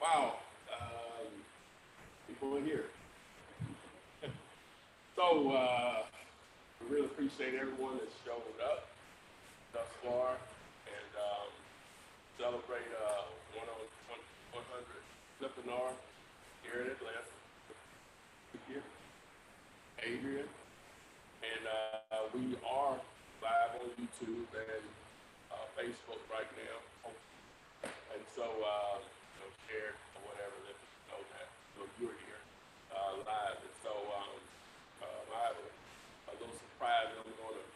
Wow, people in here. So, we really appreciate everyone that showed up thus far and celebrate 100 Flippinar here in Atlanta. Here, Adrian, and we are live on YouTube and Facebook right now. And so, share or whatever, let us know that you're here live. And so, I have a little surprise that I'm going to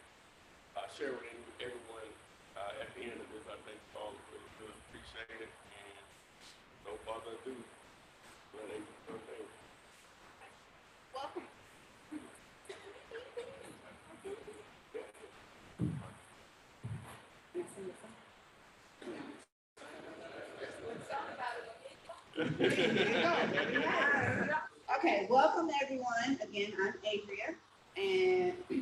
share with everyone at the end of this. I think Paul will really appreciate it. And no further ado, welcome. Okay, welcome everyone. Again, I'm Adria, and the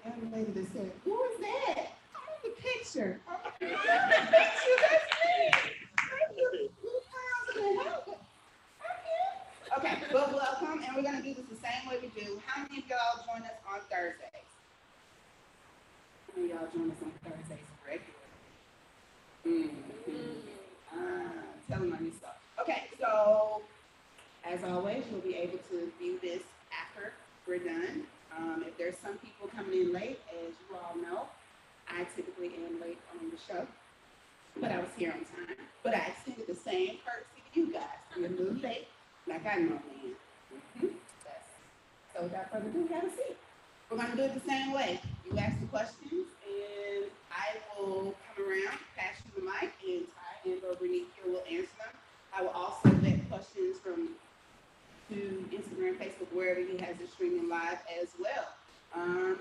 young lady that said, "Who is that? I'm in the picture. I'm in the picture. That's me. Thank you. Okay, well, welcome, and we're gonna do this the same way we do. How many of y'all join us on Thursdays? How many of y'all join us on Thursdays regularly? Tell them on your stuff. Okay, so as always, you'll be able to view this after we're done. If there's some people coming in late, as you all know, I typically am late on the show, but I was here on time. But I extended the same courtesy to you guys. You're a little late, like I normally am. So without further ado, have a seat. We're going to do it the same way. You ask the questions, and I will come around, pass you the mic, and Ty and Bernice here will answer them. I will also vet questions to Instagram, Facebook, wherever he has it streaming live as well.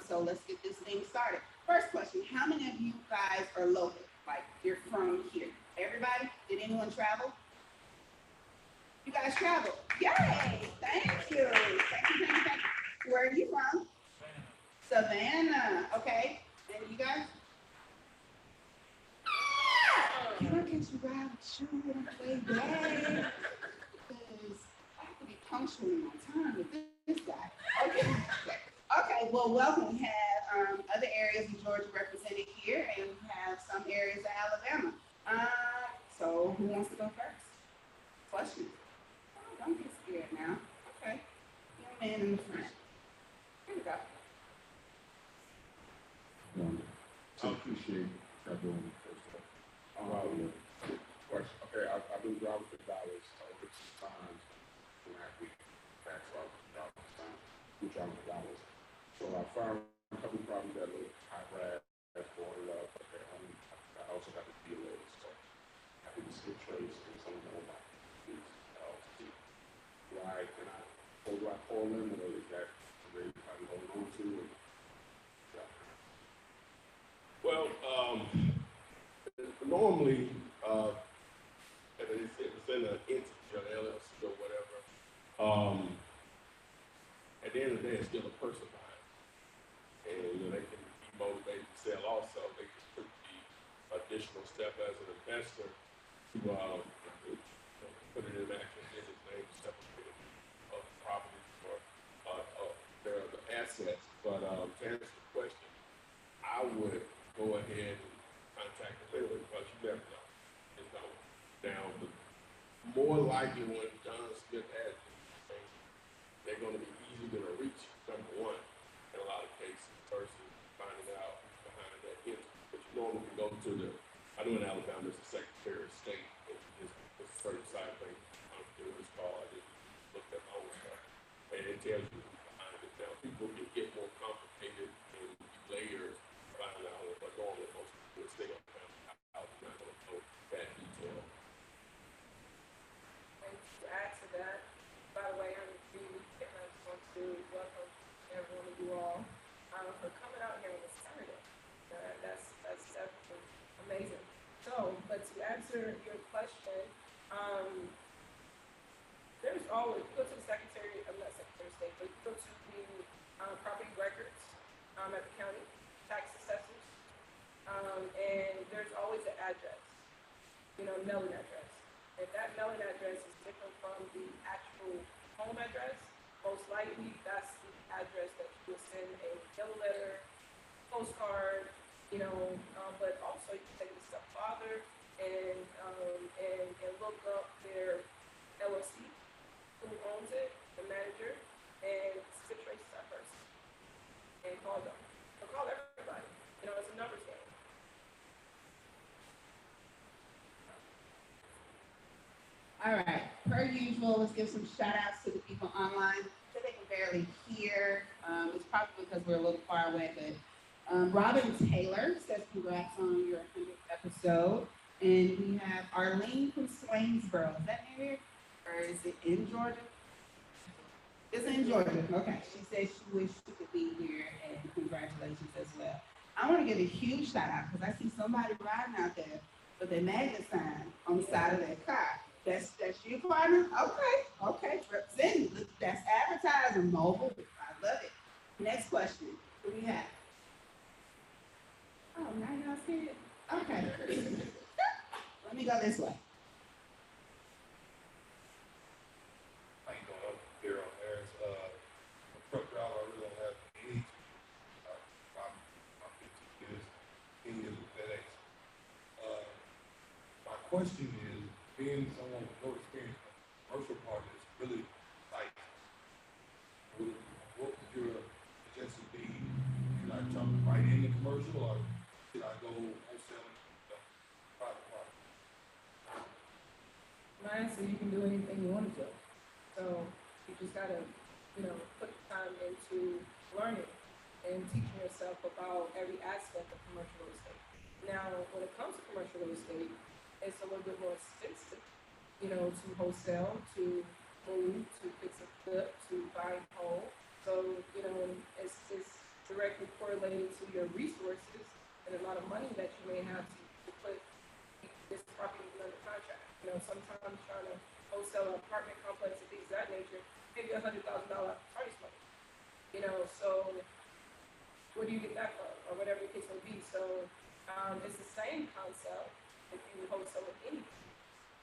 So let's get this thing started. First question, how many of you guys are local? Like, you're from here? Everybody? Did anyone travel? You guys travel? Yay! Thank you. Thank you. Where are you from? Savannah. Okay. And you guys? Can I catch you ride with you on the way back? Because I have to be punctual in my time with this guy. Okay. Okay, well, welcome. We have other areas of Georgia represented here, and we have some areas of Alabama. So who wants to go first? Questions? Oh, don't get scared now. Okay. Young man in the front. Here we go. I appreciate that doing it first of all. Question. Okay, I've been driving for dollars over 2 times when I get back from dollars time. We're driving for dollars. So I found a couple of problems that look high grass, bordered up. Okay, I also got the delays. So I think it's good trades and some of them about these LLC. Why can I, or do I call them, or is that the rate I'm holding on to? And, yeah. Well, normally, if it's in an entity or LLC or whatever, at the end of the day, it's still a person behind it. And they can be motivated to sell also. They can put the additional step as an investor to put it in action in his name, separate of the properties or their assets. But to answer the question, I would go ahead and contact the lender because you never know. You know. Now, the more likely when John Smith has things, they're going to be easier to reach, number one, in a lot of cases, versus finding out behind that entity. But you normally can go to I know in Alabama, it's the Secretary of State. It's a certain side thing. I'm doing this call. I just looked at my own stuff. And it tells you behind it. Now, people can get more complicated in layers. Find out what normally most people would stay on out. I'm not going to know that detail. And to add to that, by the way, I'm Dee, and I just want to welcome every one of you all for coming out here on this Saturday. That's definitely amazing. So, but to answer your question, there's always, you go to the Secretary, I'm not Secretary of State, but you go to the property records at the county, tax assessors, and there's always an address. mailing address. If that mailing address is different from the actual home address, most likely that's the address that you will send a yellow letter, postcard, but also you can take it a step farther and look up their LLC, who owns it, the manager, and stick trace that person and call them. So call everybody. It's a numbers game. All right, per usual, let's give some shout outs to the people online that they can barely hear. It's probably because we're a little far away, but Robin Taylor says congrats on your 100th episode. And we have Arlene from Swainsboro. Is that near here? Or is it in Georgia? It's in Georgia. Okay. She says she wished she could be here, and congratulations as well. I want to give a huge shout out because I see somebody riding out there with a magnet sign on the side of their car. That's you, partner? Okay. Representing. That's advertising, mobile. I love it. Next question. Who do we have? Oh, now y'all see it? Okay. Let me go this way. How you doing? I'm Daryl Harris. A truck driver. I really don't have any. I'm 15 years, 10 years with FedEx. My question is, being someone with no experience in the commercial part is really like, what would your suggestion be? Should I jump right in the commercial, or should I go wholesaling the private part? My answer, you can do anything you want to do. So you just gotta, put the time into learning and teaching yourself about every aspect of commercial real estate. Now, when it comes to commercial real estate, it's a little bit more expensive, to wholesale, to move, to fix a flip, to buy a home. So, it's directly correlated to your resources and the amount of money that you may have to put this property under contract. Sometimes trying to wholesale an apartment complex and things of that nature, maybe $100,000 price money. So where do you get that from, or whatever the case may be? So it's the same concept if you wholesale anything.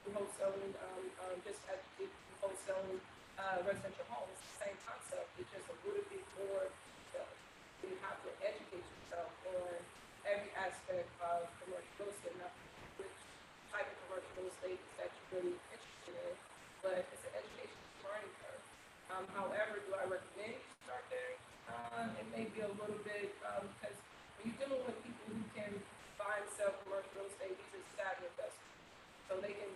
You wholesaling just as you wholesaling residential homes, it's the same concept. It's just a little bit more. You have to educate yourself on every aspect of commercial real estate, not which type of commercial real estate that you're really interested in, but it's an education learning curve. However, do I recommend you start there? It may be a little bit, because when you're dealing with people who can buy and sell commercial real estate, these are savvy investors. So they can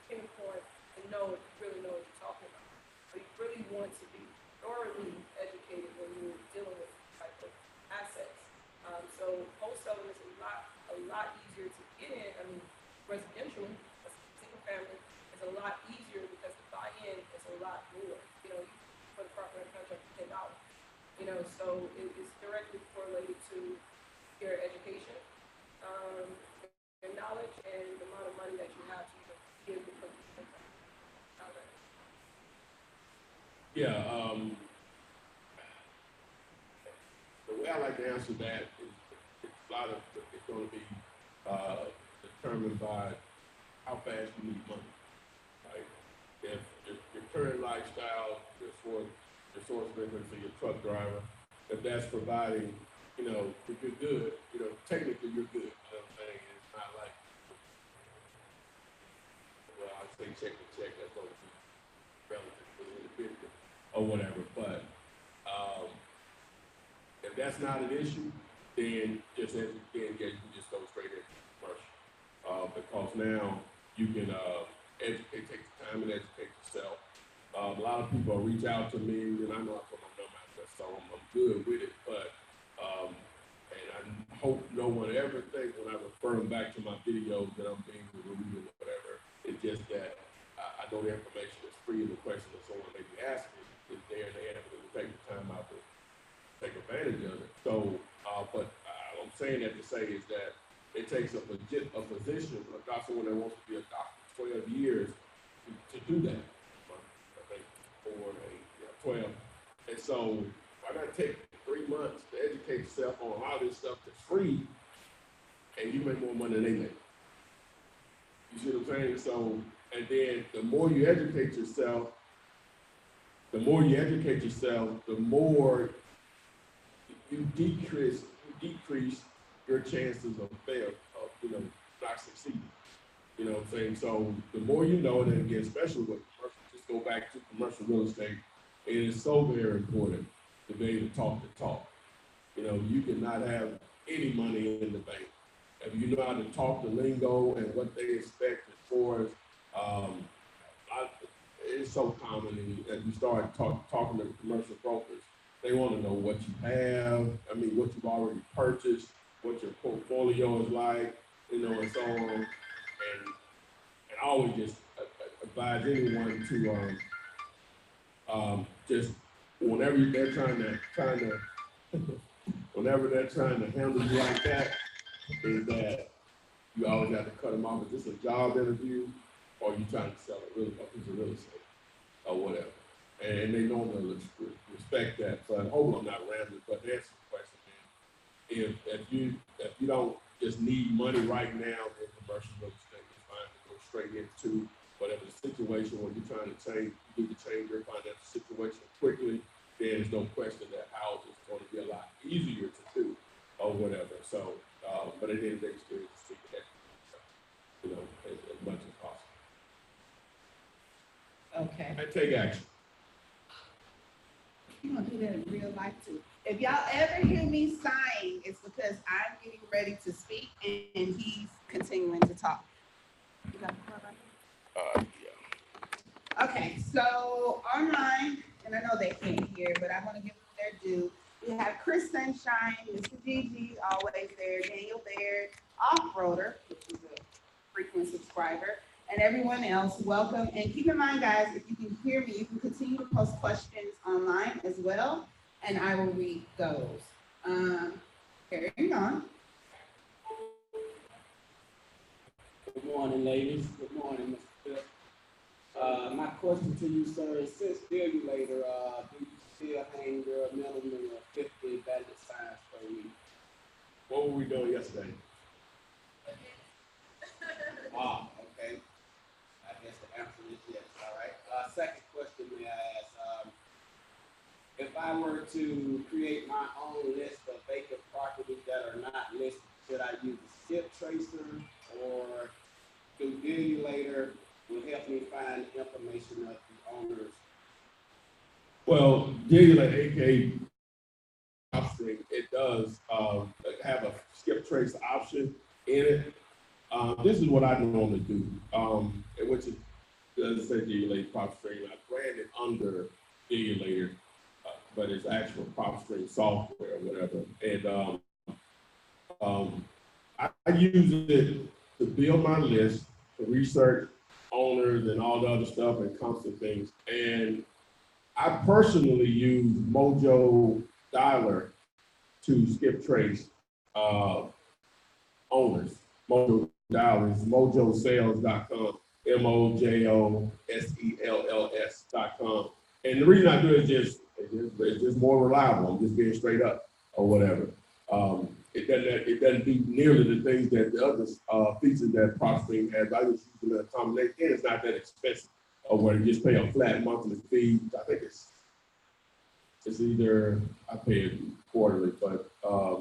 pinpoint and really know what you're talking about. So you really want to be thoroughly educated when you're dealing with this type of assets. So wholesaling is a lot easier to get in. I mean, residential, a single family, is a lot easier because the buy-in is a lot more. You put a property contract for $10. So it's directly correlated to your education, your knowledge, and the amount of money that you have to be able to put the contract out there. Yeah, the way I like to answer that is it's going to be determined by how fast you need money, right? If your current lifestyle, your source of income for your truck driver, if that's providing, if you're good, technically you're good. You know what I'm saying? It's not like, well, I say check to check, that's going to be relatively individual or whatever. But if that's not an issue, then just as you just go straight into commercial. Because now you can take the time and educate yourself. A lot of people reach out to me, and I know I put my number out there, so I'm good with it. But and I hope no one ever thinks when I refer them back to my videos that I'm being rude or whatever. It's just that I know the information is free, and the question that someone may be asking is there, and they have to take the time out to take advantage of it. So, but I'm saying that to say is that it takes a physician, a doctor, someone that wants to be a doctor, 12 years to do that. I think 12. And so, why not take 3 months to educate yourself on all this stuff that's free, and you make more money than they make? You see what I'm saying? So, and then the more you educate yourself, the more you decrease your chances of fail, of, not succeeding. You know what I'm saying? So the more you know, and then again, especially with commercial, just go back to commercial real estate, it is so very important to be able to talk the talk. You cannot have any money in the bank. If you know how to talk the lingo and what they expect as far as, it's so common, as you start talking to commercial brokers, they want to know what you have, what you've already purchased, what your portfolio is like, and so on. And I always just advise anyone to just whenever they're trying to whenever they're trying to handle you like that, is that you always have to cut them off. Is this a job interview, or you trying to sell a piece of real estate, or whatever? And they normally respect that. So I hope I'm not rambling, but to answer the question, man, if you don't just need money right now in commercial real estate, it's fine to go straight into whatever the situation where you're trying to change, you need to change your financial situation quickly, then there's no question that house is going to be a lot easier to do or whatever. So, but at the end of the day, still just take action, as much as possible. Okay. And take action. You're gonna do that in real life too. If y'all ever hear me sighing, it's because I'm getting ready to speak and he's continuing to talk. You got a card right here? Yeah. Okay, so online, and I know they can't hear, but I want to give them their due. We have Chris Sunshine, Mr. Gigi, always there, Daniel Baird, Off-Roader, which is a frequent subscriber, and everyone else, welcome. And keep in mind, guys, if you can hear me, you can continue to post questions online as well, and I will read those. Carrying on. Good morning, ladies. Good morning, Mr. Phil. My question to you, sir, is since Dealulator, do you still hang your minimum of 50 valid signs per week? What were we doing yesterday? Okay. I guess the answer is yes. All right. Second question, may I ask? If I were to create my own list of vacant properties that are not listed, should I use a skip tracer, or do Dealulator will help me find information of the owners? Well, Dealulator, aka Upstream, it does have a skip trace option in it. This is what I normally do, which is, doesn't say Dealulator PropStream. I brand it under Dealulator, but it's actual PropStream software or whatever. And I use it to build my list, to research owners and all the other stuff and constant things. And I personally use Mojo Dialer to skip trace owners. Mojo Dialer is mojosales.com, MOJOSELLS.com. And the reason I do it is it's just more reliable. I'm just being straight up or whatever. It doesn't do nearly the things that the other features that PropStream has. I just use it a combination. And it's not that expensive, or where you just pay a flat monthly fee. I think it's either, I pay it quarterly, but I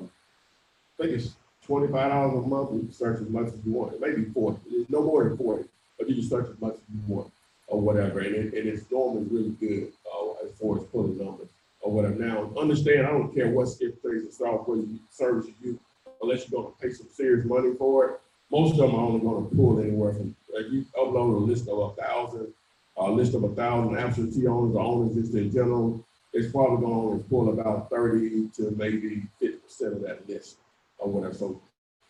think it's $25 a month. You can search as much as you want. It may be 40. It's no more than 40, but you can search as much as you want or whatever. And it's normally really good as far as pulling numbers or whatever. Now, understand, I don't care what skip trace or software service you use, unless you're going to pay some serious money for it. Most of them are only going to pull anywhere from, if you upload a list of 1,000 absentee owners or owners just in general, it's probably going to pull about 30 to maybe 50% of that list or whatever. So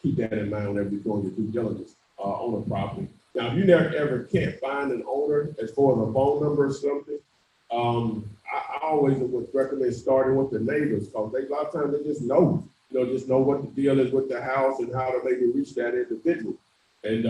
keep that in mind whenever you're doing your due diligence on a property. Now, if you never ever can't find an owner as far as a phone number or something, I always would recommend starting with the neighbors, because a lot of times they just know what the deal is with the house and how to maybe reach that individual. And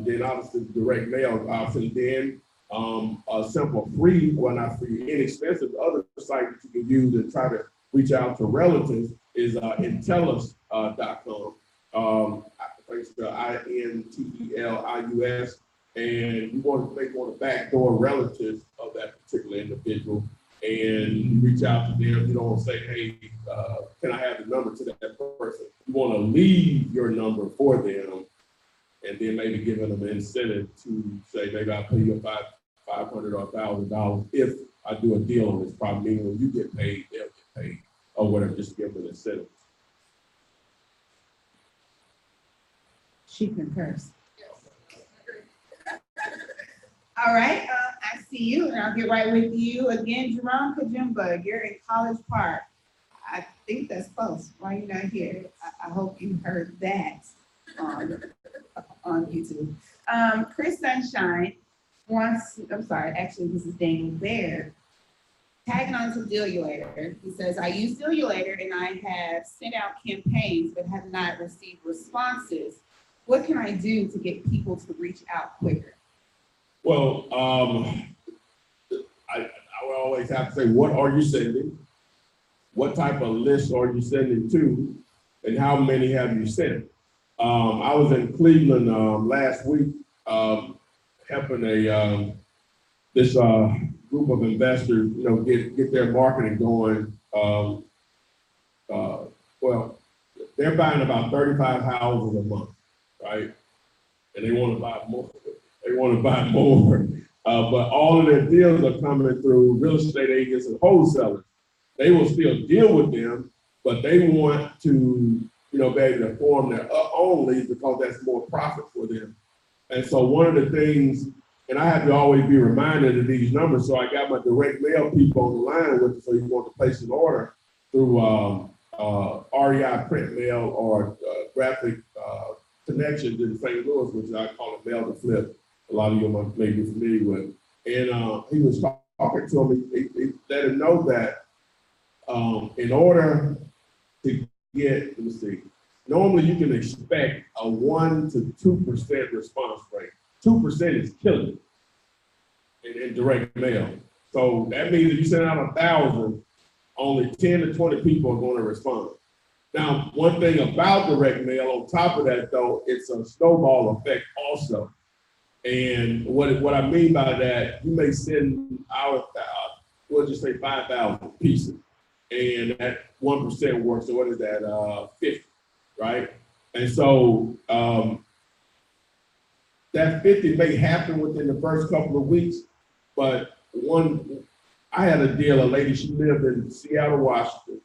then obviously direct mail option. Then a simple free, well not free, inexpensive other site that you can use and try to reach out to relatives is Intellis.com. I think it's the INTELIUS. and you want to make one of the backdoor relatives of that particular individual, and you reach out to them. You don't say, hey, can I have the number to that person? You want to leave your number for them, and then maybe giving them an incentive to say, maybe I'll pay you $500 or $1,000 if I do a deal on this property. Meaning when you get paid, they'll get paid, or whatever. Just give them an incentive. She concurs. All right, I see you, and I'll get right with you again, Jerome Kajumba. You're in College Park. I think that's close. Why are you not here? I hope you heard that on YouTube. Chris Sunshine wants, I'm sorry, actually, this is Daniel Bear. Tagging on to Dealulator, he says, I use Dealulator and I have sent out campaigns but have not received responses. What can I do to get people to reach out quicker? Well, I would always have to say, what are you sending? What type of list are you sending to? And how many have you sent? I was in Cleveland last week helping this group of investors, get their marketing going. Well, they're buying about 35 houses a month, right? And they want to buy more. They want to buy more. But all of their deals are coming through real estate agents and wholesalers. They will still deal with them, but they want to, be able to form their own leads because that's more profit for them. And so one of the things, and I have to always be reminded of these numbers, so I got my direct mail people on the line with it, so you want to place an order through REI print mail or graphic connections in St. Louis, which I call it mail to flip. A lot of you may be familiar with. And he was talking to him, he let him know that in order to get, let me see, normally you can expect a 1 to 2% response rate. 2% is killing it in direct mail. So that means if you send out 1,000, only 10 to 20 people are going to respond. Now, one thing about direct mail, on top of that though, it's a snowball effect also. And what I mean by that, you may send out, we'll just say 5,000 pieces, and that 1% works. So what is that? 50, right? And so that 50 may happen within the first couple of weeks, but I had a deal, a lady, she lived in Seattle, Washington,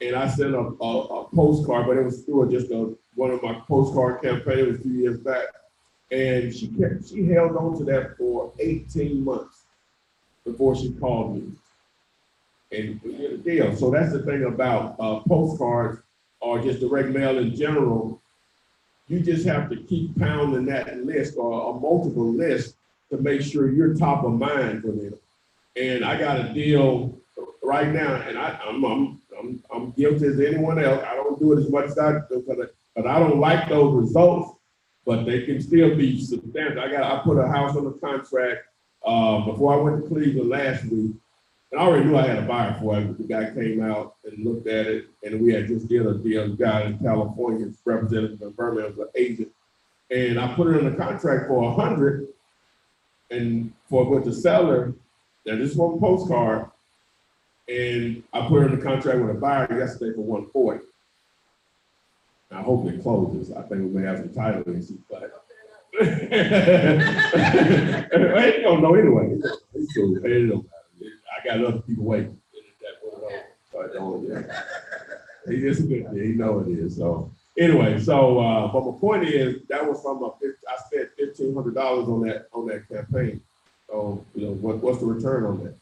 and I sent a postcard, but it was through just one of my postcard campaigns a few years back. And she held on to that for 18 months before she called me. And we did a deal. So that's the thing about postcards or just direct mail in general. You just have to keep pounding that list or a multiple list to make sure you're top of mind for them. And I got a deal right now, and I'm guilty as anyone else. I don't do it as much as I do, but I don't like those results. But they can still be substantial. I put a house on the contract before I went to Cleveland last week, and I already knew I had a buyer for it. But the guy came out and looked at it, and we had just did a deal. The guy in California, representative in Birmingham, was an agent, and I put it in the contract for 100, and with the seller, now this is one postcard, and I put it in the contract with a buyer yesterday for 140. I hope it closes. I think we may have some title issues, but I don't know anyway. It's cool. It don't matter. I got other people waiting. So I don't. Yeah. It is a good thing. You know it is. So anyway, but my point is that was from I spent $1,500 on that campaign. So what's the return on that?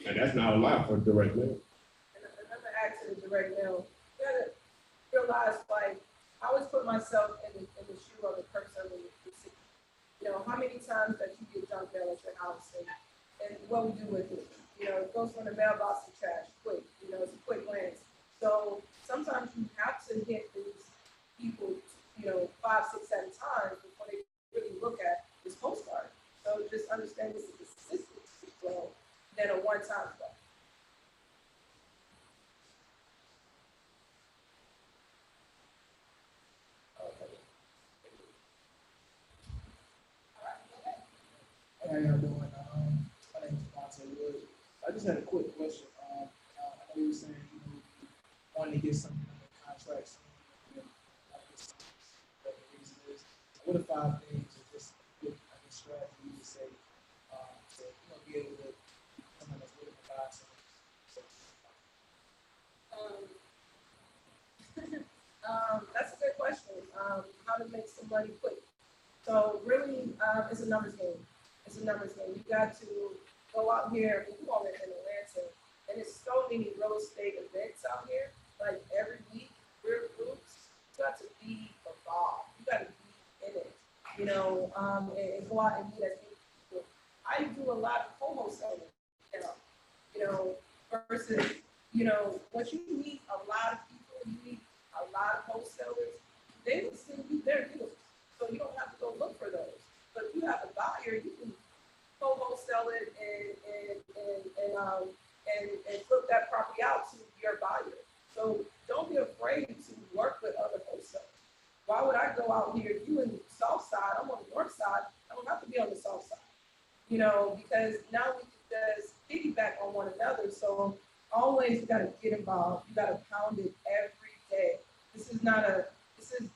And that's not a lot for direct mail. And another action of direct mail. You gotta realize, like, I always put myself in the shoe of the person who see. How many times that you get junk mail at your house and what we do with it. It goes from the mailbox to trash quick. It's a quick glance. So sometimes you have to hit these people, 5, 6, 7 times before they really look at this postcard. So just understand this is a consistency flow than a one-time flow. just had a quick question. I know you were saying, wanting to get something on the contract soon, what the reason is. What are 5 things or just good, strategy you would say to be able to someone that's willing to buy something? That's a good question. How to make some money quick. So really, it's a numbers game. It's a numbers game. You got to go out here, and you all live in Atlanta, and there's so many real estate events out here. Like every week, we're groups. You got to be involved. You got to be in it, and go out and meet as many people. I do a lot of wholesaling, versus, once you meet a lot of people, you meet a lot of wholesalers, they will send you their deals. So you don't have to go look for those. But if you have a buyer, you can go wholesale it and flip that property out to your buyer. So don't be afraid to work with other wholesalers. Why would I go out here? You in the south side, I'm on the north side. I don't have to be on the south side, because now we can just piggyback on one another. So always you got to get involved. You got to pound it every day. This is a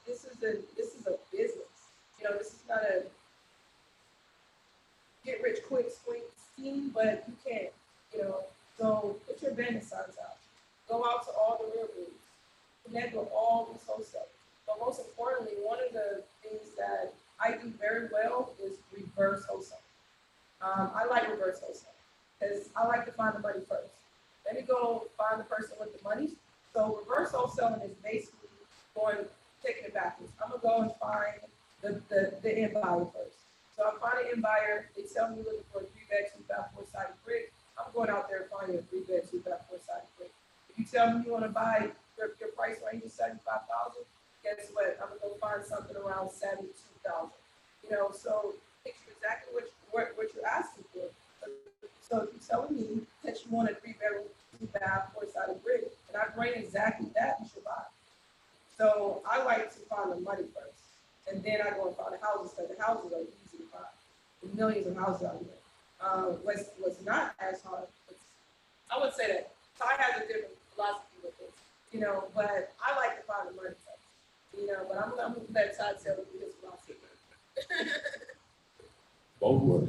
business. This is not a get rich quick scheme, but you can't. So put your business signs out. Go out to all the real groups. Connect with all these wholesalers. But most importantly, one of the things that I do very well is reverse wholesale. I like reverse wholesale because I like to find the money first. Let me go find the person with the money. So reverse wholesaling is basically taking it backwards. I'm gonna go and find the end buyer first. So I find an end buyer. They tell me looking for a 3-bed, 2-bath, 4-sided brick. I'm going out there and finding a 3-bed, 2-bath, 4-sided brick. If you tell me you want to buy your price range is $75,000, guess what? I'm gonna go find something around $72,000. So it's exactly what you're asking for. So if you're telling me that you want a 3-bedroom, 2-bath, 4-sided brick, and I bring exactly that, you should buy it. So I like to find the money first, and then I go and find the houses, because the houses are easy to find. There's millions of houses out here. What's not as hard, I would say that Ty has a different philosophy with this, but I like to find the money first, but I'm gonna let Ty tell you his philosophy. Both work.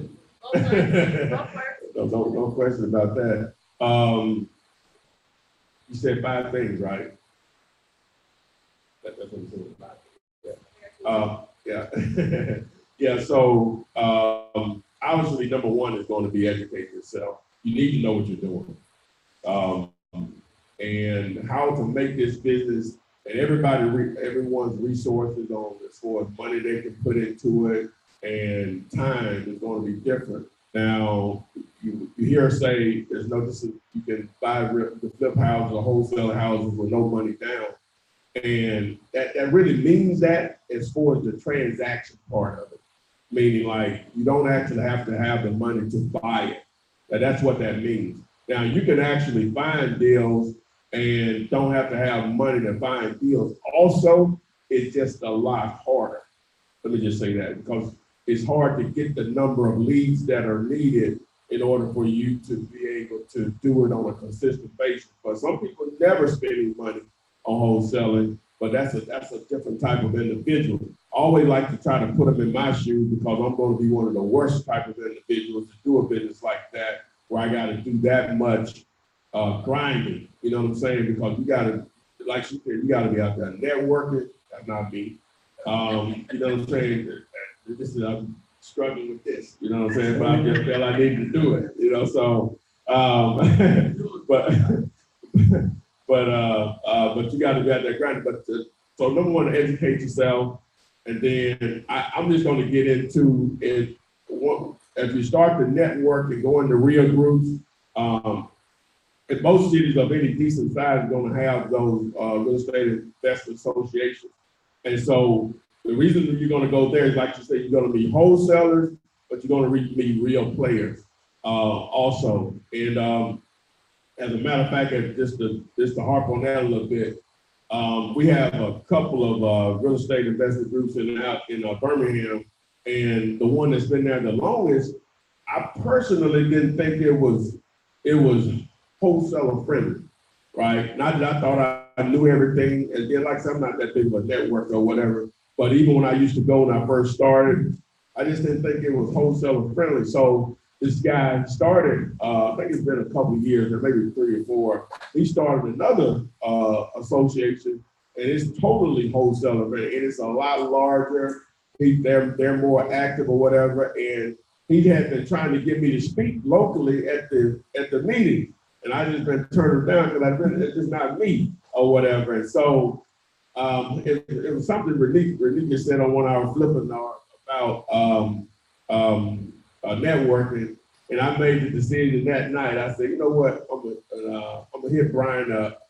Both work. No question about that. You said 5 things, right? That's what you said. 5 things. Yeah. So obviously, number one is going to be educate yourself. You need to know what you're doing, and how to make this business. And everyone's resources on as far as money they can put into it and time is going to be different. Now, you hear her say there's no, you can buy the flip houses or wholesale houses with no money down. And that really means that as far as the transaction part of it, meaning like you don't actually have to have the money to buy it. That's what that means. Now, you can actually find deals and don't have to have money to find deals. Also, it's just a lot harder. Let me just say that, because it's hard to get the number of leads that are needed in order for you to be able to do it on a consistent basis. But some people never spend any money on wholesaling, but that's a different type of individual. I always like to try to put them in my shoes, because I'm going to be one of the worst type of individuals to do a business like that, where I got to do that much grinding. You know what I'm saying? Because you got to, like she said, you got to be out there networking. That's not me. You know what I'm saying? I'm struggling with this. You know what I'm saying? But I just felt I needed to do it. So, but you got to be out there grinding. But so number one, educate yourself, and then I'm just going to get into it. As you start to network and go into real groups, and most cities of any decent size are going to have those real estate investment associations. And so the reason that you're going to go there is, like you say, you're going to meet wholesalers, but you're going to meet real players also. And as a matter of fact, just to harp on that a little bit, we have a couple of real estate investment groups in Birmingham, and the one that's been there the longest, I personally didn't think it was it was wholesaler friendly, right? Not that I thought I knew everything, and then like I said, I'm not that big of a network or whatever, but even when I used to go when I first started, I just didn't think it was wholesaler friendly. So this guy started, I think it's been a couple of years, or maybe 3 or 4. He started another association, and it's totally wholesaler friendly, and it's a lot larger. They're more active or whatever, and he had been trying to get me to speak locally at the meeting, and I just been turned down because it's just not me or whatever. And so it was something Renika said on one of our Flippinar about networking, and I made the decision that night. I said, you know what, I'm gonna hit Brian up.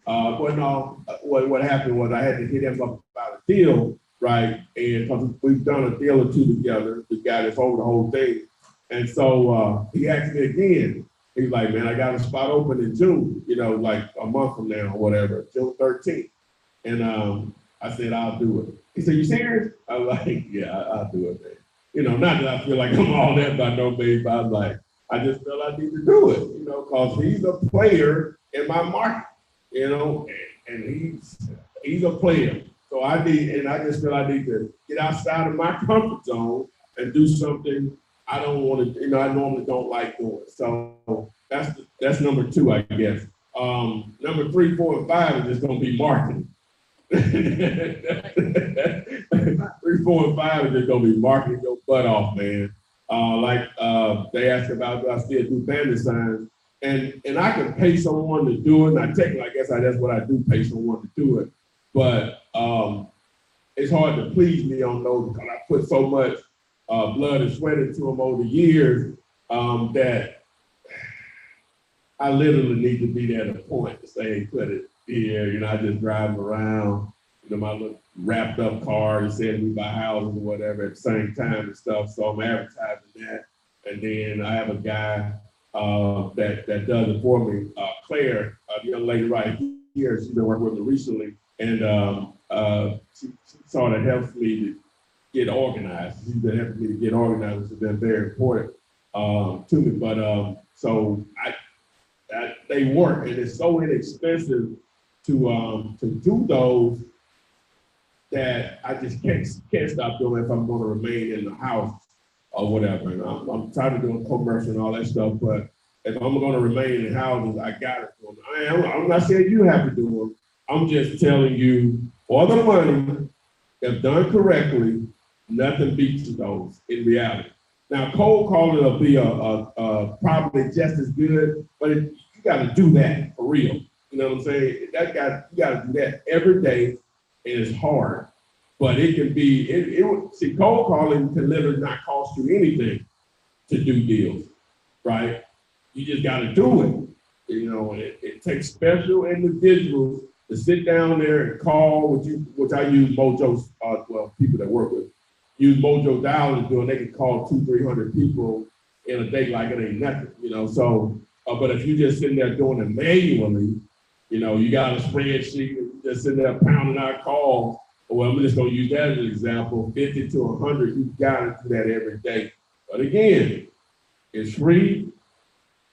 But no, what happened was I had to hit him up about a deal, right? And because we've done a deal or 2 together, the guy that's over the whole thing. And so he asked me again. He's like, man, I got a spot open in June, like a month from now or whatever, June 13th. And I said, I'll do it. He said, you serious? I was like, yeah, I'll do it, man. Not that I feel like I'm all that by no means, but I was like, I just felt I need to do it, because he's a player in my market, and he's a player. So I just feel I need to get outside of my comfort zone and do something I don't want to, I normally don't like doing. So that's number 2, I guess. Number 3, 4, and 5 is just going to be marketing. 3, 4, and 5 is just going to be marketing your butt off, man. They asked about, do I still do bandit signs? And I can pay someone to do it. And I guess that's what I do, pay someone to do it. But it's hard to please me on those because I put so much blood and sweat into them over the years that I literally need to be there at a point to say, hey, put it here. I just drive around, my little wrapped up car and said we buy houses or whatever at the same time and stuff. So I'm advertising that. And then I have a guy that does it for me, Claire, the young lady right here. She's been working with me recently. And she sort of helps me to get organized. She's been helping me to get organized, which has been very important to me. But so they work, and it's so inexpensive to do those that I just can't stop doing if I'm going to remain in the house or whatever. And I'm trying to do a commercial and all that stuff, but if I'm going to remain in houses, I got to do them. I'm not saying you have to do them. I'm just telling you, for the money, if done correctly, nothing beats those in reality. Now, cold calling will be probably just as good, but you got to do that for real. You know what I'm saying? You got to do that every day, and it's hard. But it can be, see, cold calling can literally not cost you anything to do deals, right? You just got to do it. It takes special individuals to sit down there and call, which I use Mojo's, people that work with, use Mojo Dial to do, and they can call 200-300 people in a day like it ain't nothing, So, but if you're just sitting there doing it manually, you got a spreadsheet, and you're just sitting there pounding out calls. Well, I'm just going to use that as an example, 50 to 100, you got to do that every day. But again, it's free,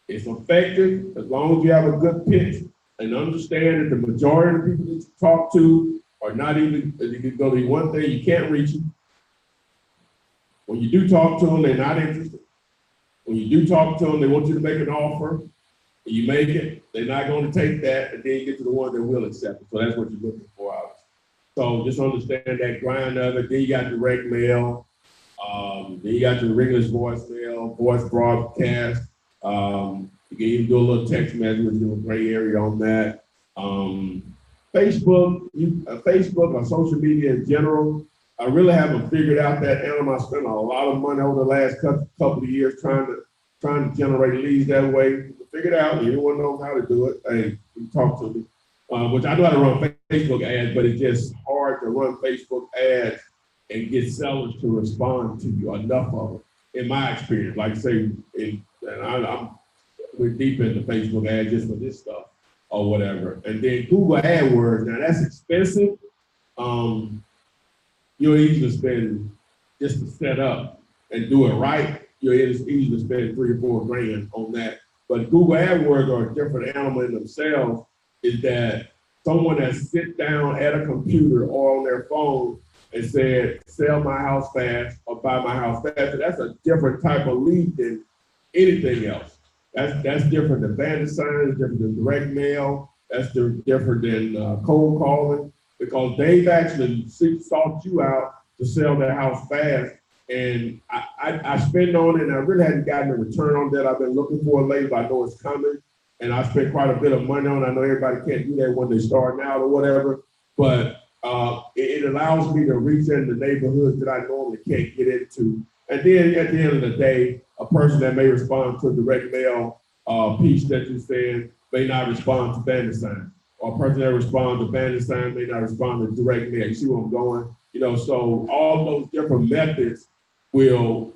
it's effective, as long as you have a good pitch and understand that the majority of the people that you talk to are not even, it's going to be one thing, you can't reach them. When you do talk to them, they're not interested. When you do talk to them, they want you to make an offer, and you make it, they're not going to take that, and then you get to the one that will accept it. So that's what you're looking for out. So just understand that grind of it. Then you got direct mail. Then you got your regular voicemail, voice broadcast. You can even do a little text message with a gray area on that. Facebook or social media in general, I really haven't figured out that animal. I spent a lot of money over the last couple of years trying to generate leads that way. Figure it out. Anyone knows how to do it, hey, you talk to me. Which I know how to run Facebook ads, but it's just hard to run Facebook ads and get sellers to respond to you, enough of them, in my experience. Like I say, we're deep into Facebook ads just for this stuff or whatever. And then Google AdWords, now that's expensive. You'll easily spend, just to set up and do it right, you'll easily spend $3 or $4 grand on that. But Google AdWords are a different animal in themselves, is that someone that sit down at a computer or on their phone and said, sell my house fast or buy my house fast. So that's a different type of lead than anything else. That's different than bandit signs, different than direct mail. That's different than cold calling, because they've actually sought you out to sell their house fast. And I spend on it, and I really hadn't gotten a return on that I've been looking for lately, but I know it's coming. And I spent quite a bit of money on it. I know everybody can't do that when they're starting out or whatever, but it allows me to reach into neighborhoods that I normally can't get into. And then at the end of the day, a person that may respond to a direct mail piece that you're saying may not respond to bandit sign. Or a person that responds to bandit sign may not respond to direct mail. You see where I'm going? You know, so all those different methods will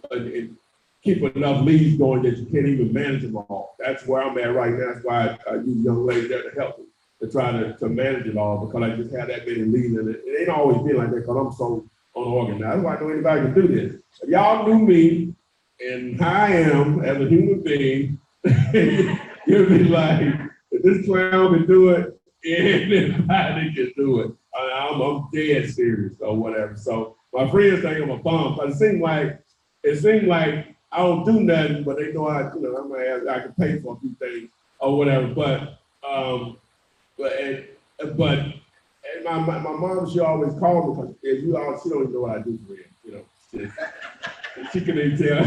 keep enough leads going that you can't even manage them all. That's where I'm at right now. That's why I use young ladies there to help me to try to manage it all, because I just have that many leads, and it ain't always been like that because I'm so unorganized. That's why I know anybody can do this. If y'all knew me and how I am as a human being, you'd be like, if this clown can do it, anybody can do it. I'm dead serious or whatever. So my friends think I'm a bum, but it seems like I don't do nothing, but they know I can pay for a few things or whatever. But my mom, she always called me, because she don't even know what I do for real, you know. She couldn't even tell.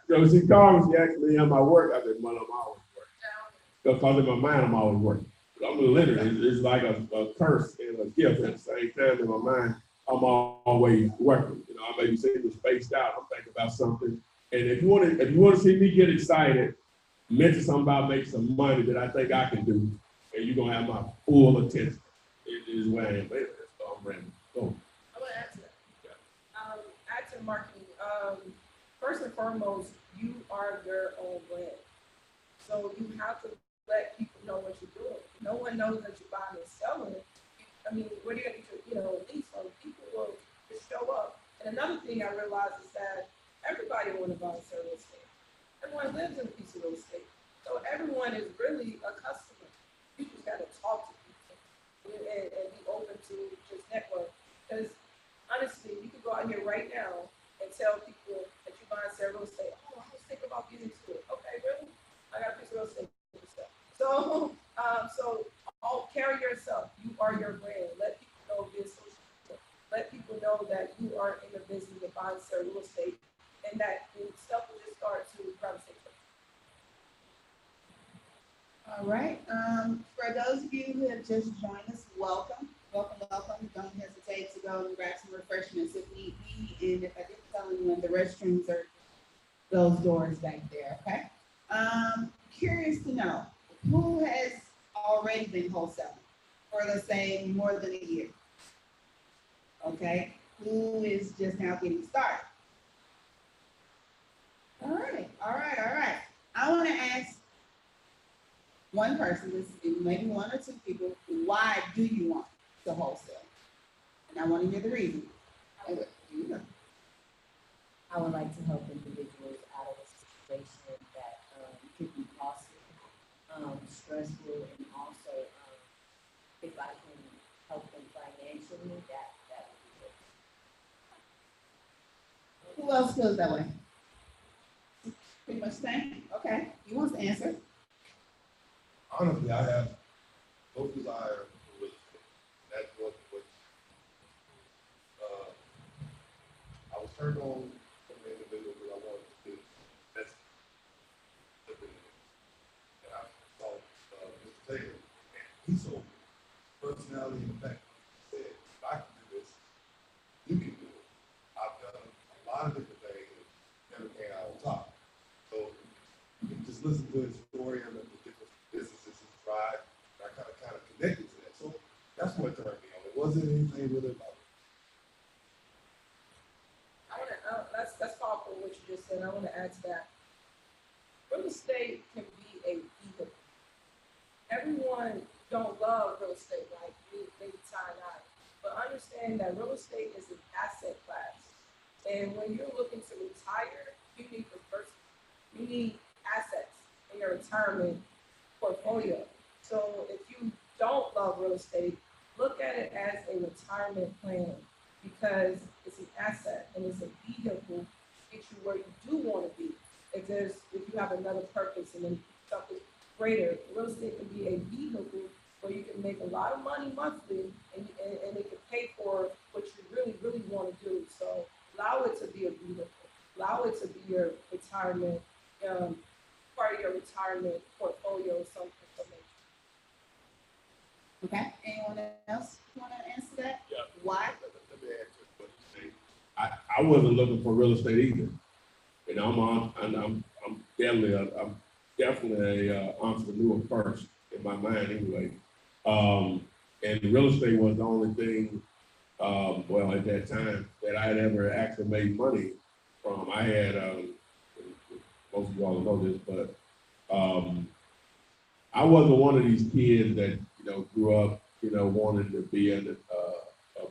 So she called me, she asked me how my work. I said, Mom, I'm always working. Because in my mind, I'm always working. I'm literally, it's like a curse and a gift at the same time. In my mind, I'm always working. You know, I may be sitting spaced out. I'm thinking about something. And if you want to see me get excited, mention something about making some money that I think I can do, and you're gonna have my full attention. It is where I am. So I'm ready. Go. I want to add to that. Yeah. Add to marketing. First and foremost, you are your own brand. So you have to let people know what you're doing. No one knows that you're buying and selling. I mean, where do you get your, leads from? People will just show up. And another thing I realized is that everybody wants to buy and sell real estate. Everyone lives in a piece of real estate. So everyone is really a customer. You just got to talk to people and be open to just network. Because honestly, you can go out here right now and tell people that you buy and sell real estate. Oh, I was thinking about getting into it. Okay, really? I got a piece of real estate. So carry yourself. You are your brand. Let people know your social media. Let people know that you are in the business of buying and selling real estate, and that stuff will just start to gravitate. All right. For those of you who have just joined us, welcome. Don't hesitate to go and grab some refreshments if need be. And if I didn't tell anyone, the restrooms are those doors back there. Okay. Curious to know, who has already been wholesaling for, let's say, more than a year? Okay. Who is just now getting started? All right. I want to ask one person, maybe one or two people, why do you want to wholesale? And I want to hear the reason. I would like to help individuals out of a situation that could be costly, stressful, and also if I can help them financially, that would be good. Who else feels that way? Pretty much same. Okay. You want to answer? Honestly, I have no desire for real estate. That's what I was turned on from the individual that I wanted to do. That's and I saw Mr. Taylor, and he sold me personality and the fact that he said, if I can do this, you can do it. I've done a lot of different things and never came out on top. So you can just listen to his story and the different businesses he's tried. I kind of connected to that. So that's what turned me on. It wasn't anything really about it. That's powerful what you just said. I want to add to that. Real estate can be a vehicle. Everyone don't love real estate like maybe tie-dye, but understand that real estate is an asset class. And when you're looking to retire, you need assets. in your retirement portfolio. So if you don't love real estate, look at it as a retirement plan because it's an asset and it's a vehicle to get you where you do want to be. If you have another purpose and then something greater, real estate can be a vehicle where you can make a lot of money monthly and it can pay for what you really, really want to do. So allow it to be a vehicle. Allow it to be your retirement, part of your retirement portfolio, something. Okay, anyone else want to answer that? Yeah. Why? Let me add to what you say. I wasn't looking for real estate either. You know, I'm definitely a entrepreneur first in my mind anyway. And real estate was the only thing, well, at that time that I had ever actually made money from. I had, most of you all know this, but I wasn't one of these kids that, you know, grew up, you know, wanting to be a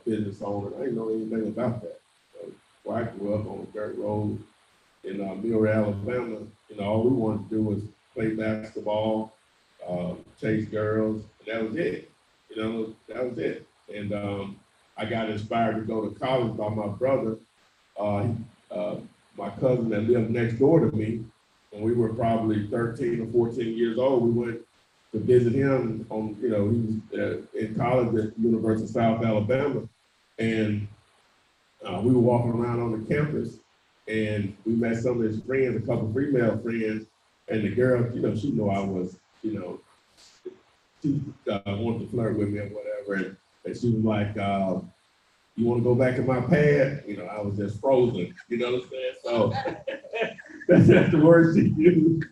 business owner. I didn't know anything about that. So, where I grew up on a dirt road in Murray, Alabama, you know, all we wanted to do was play basketball, chase girls, and that was it. You know, that was it. And I got inspired to go to college by my brother, my cousin that lived next door to me. When we were probably 13 or 14 years old, we went to visit him on, you know, he was in college at the University of South Alabama. And we were walking around on the campus and we met some of his friends, a couple of female friends, and the girl, you know, she knew I was, you know, she wanted to flirt with me or whatever. And she was like, you want to go back to my pad? You know, I was just frozen, you know what I'm saying? So that's the word she used.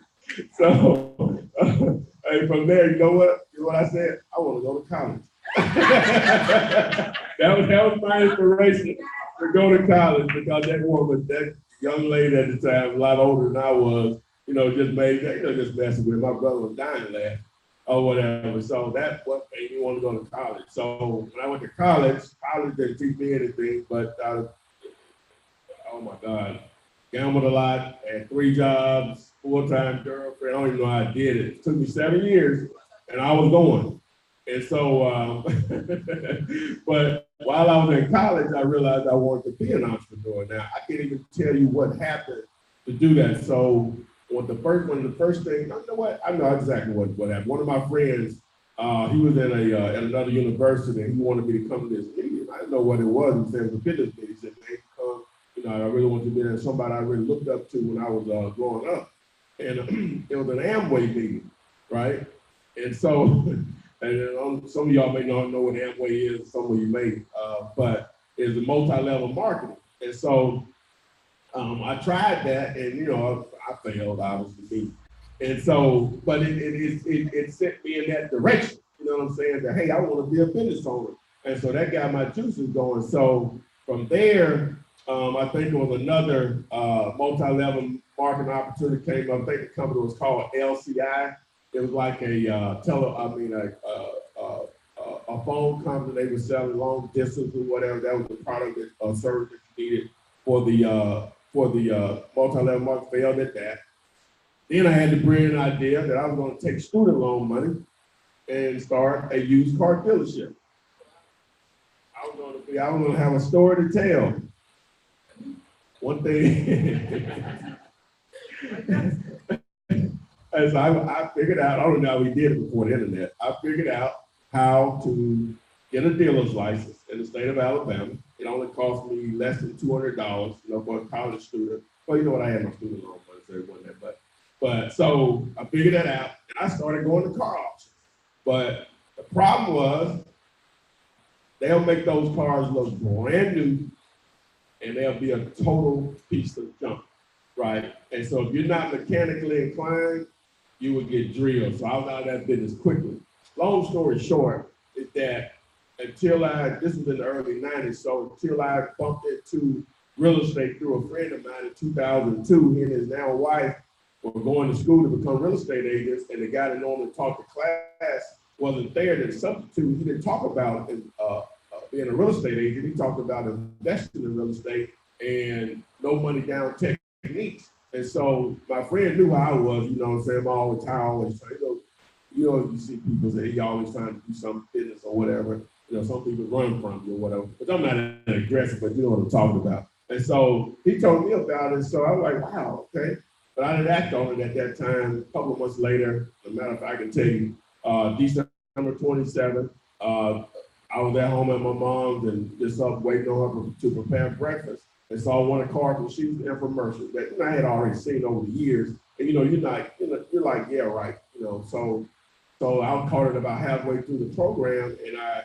So hey, from there, you know what I said? I want to go to college. that was my inspiration to go to college because that young lady at the time, a lot older than I was, you know, just messing with me. My brother was dying to laugh or whatever. So that's what made me want to go to college. So when I went to college didn't teach me anything, but oh my God, gambled a lot, had 3 jobs, full-time girlfriend. I don't even know how I did it. It took me 7 years and I was going. And so, but while I was in college, I realized I wanted to be an entrepreneur. Now, I can't even tell you what happened to do that. So one of the first things, you know what? I know exactly what happened. One of my friends, he was at another university and he wanted me to come to this meeting. I didn't know what it was. He said it was a business meeting. He said, hey, come, you know, I really want you to be there. Somebody I really looked up to when I was growing up. And it was an Amway meeting, right? And so, and some of y'all may not know what Amway is, some of you may, but it's a multi-level marketing. And so I tried that and, you know, I failed, obviously. And so, but it sent me in that direction, you know what I'm saying? That, hey, I want to be a business owner. And so that got my juices going. So from there, I think there was another multi-level marketing opportunity came up. I think the company was called LCI. It was like a phone company. They were selling long distance or whatever. That was the product that service that you needed for the multi-level market. Failed at that. Then I had the brilliant idea that I was going to take student loan money and start a used car dealership. I was going to have a story to tell. One thing. As I figured out, I don't know how we did it before the internet. I figured out how to get a dealer's license in the state of Alabama. It only cost me less than $200, you know, for a college student. Well, you know what, I had my student loan money, so it wasn't that, but so I figured that out and I started going to car auctions. But the problem was they'll make those cars look brand new and they'll be a total piece of junk, right? And so if you're not mechanically inclined, you would get drilled. So I was out of that business quickly. Long story short is that this was in the early 90s, so until I bumped into real estate through a friend of mine in 2002, he and his now wife were going to school to become real estate agents, and the guy that normally taught the class wasn't there to substitute. He didn't talk about being a real estate agent. He talked about investing in real estate and no money down techniques. And so my friend knew how I was, you know what I'm saying? I'm always tired, always trying, you see people say he always trying to do some business or whatever. You know, some people run from you or whatever. But I'm not aggressive, but you know what I'm talking about. And so he told me about it. So I was like, wow, okay. But I didn't act on it at that time. A couple of months later, as a matter of fact, I can tell you, December 27th, I was at home at my mom's and just up waiting on her to prepare breakfast. And so I won a card from she was an infomercial that I had already seen over the years. And you're like, yeah, right. So I caught it about halfway through the program, and I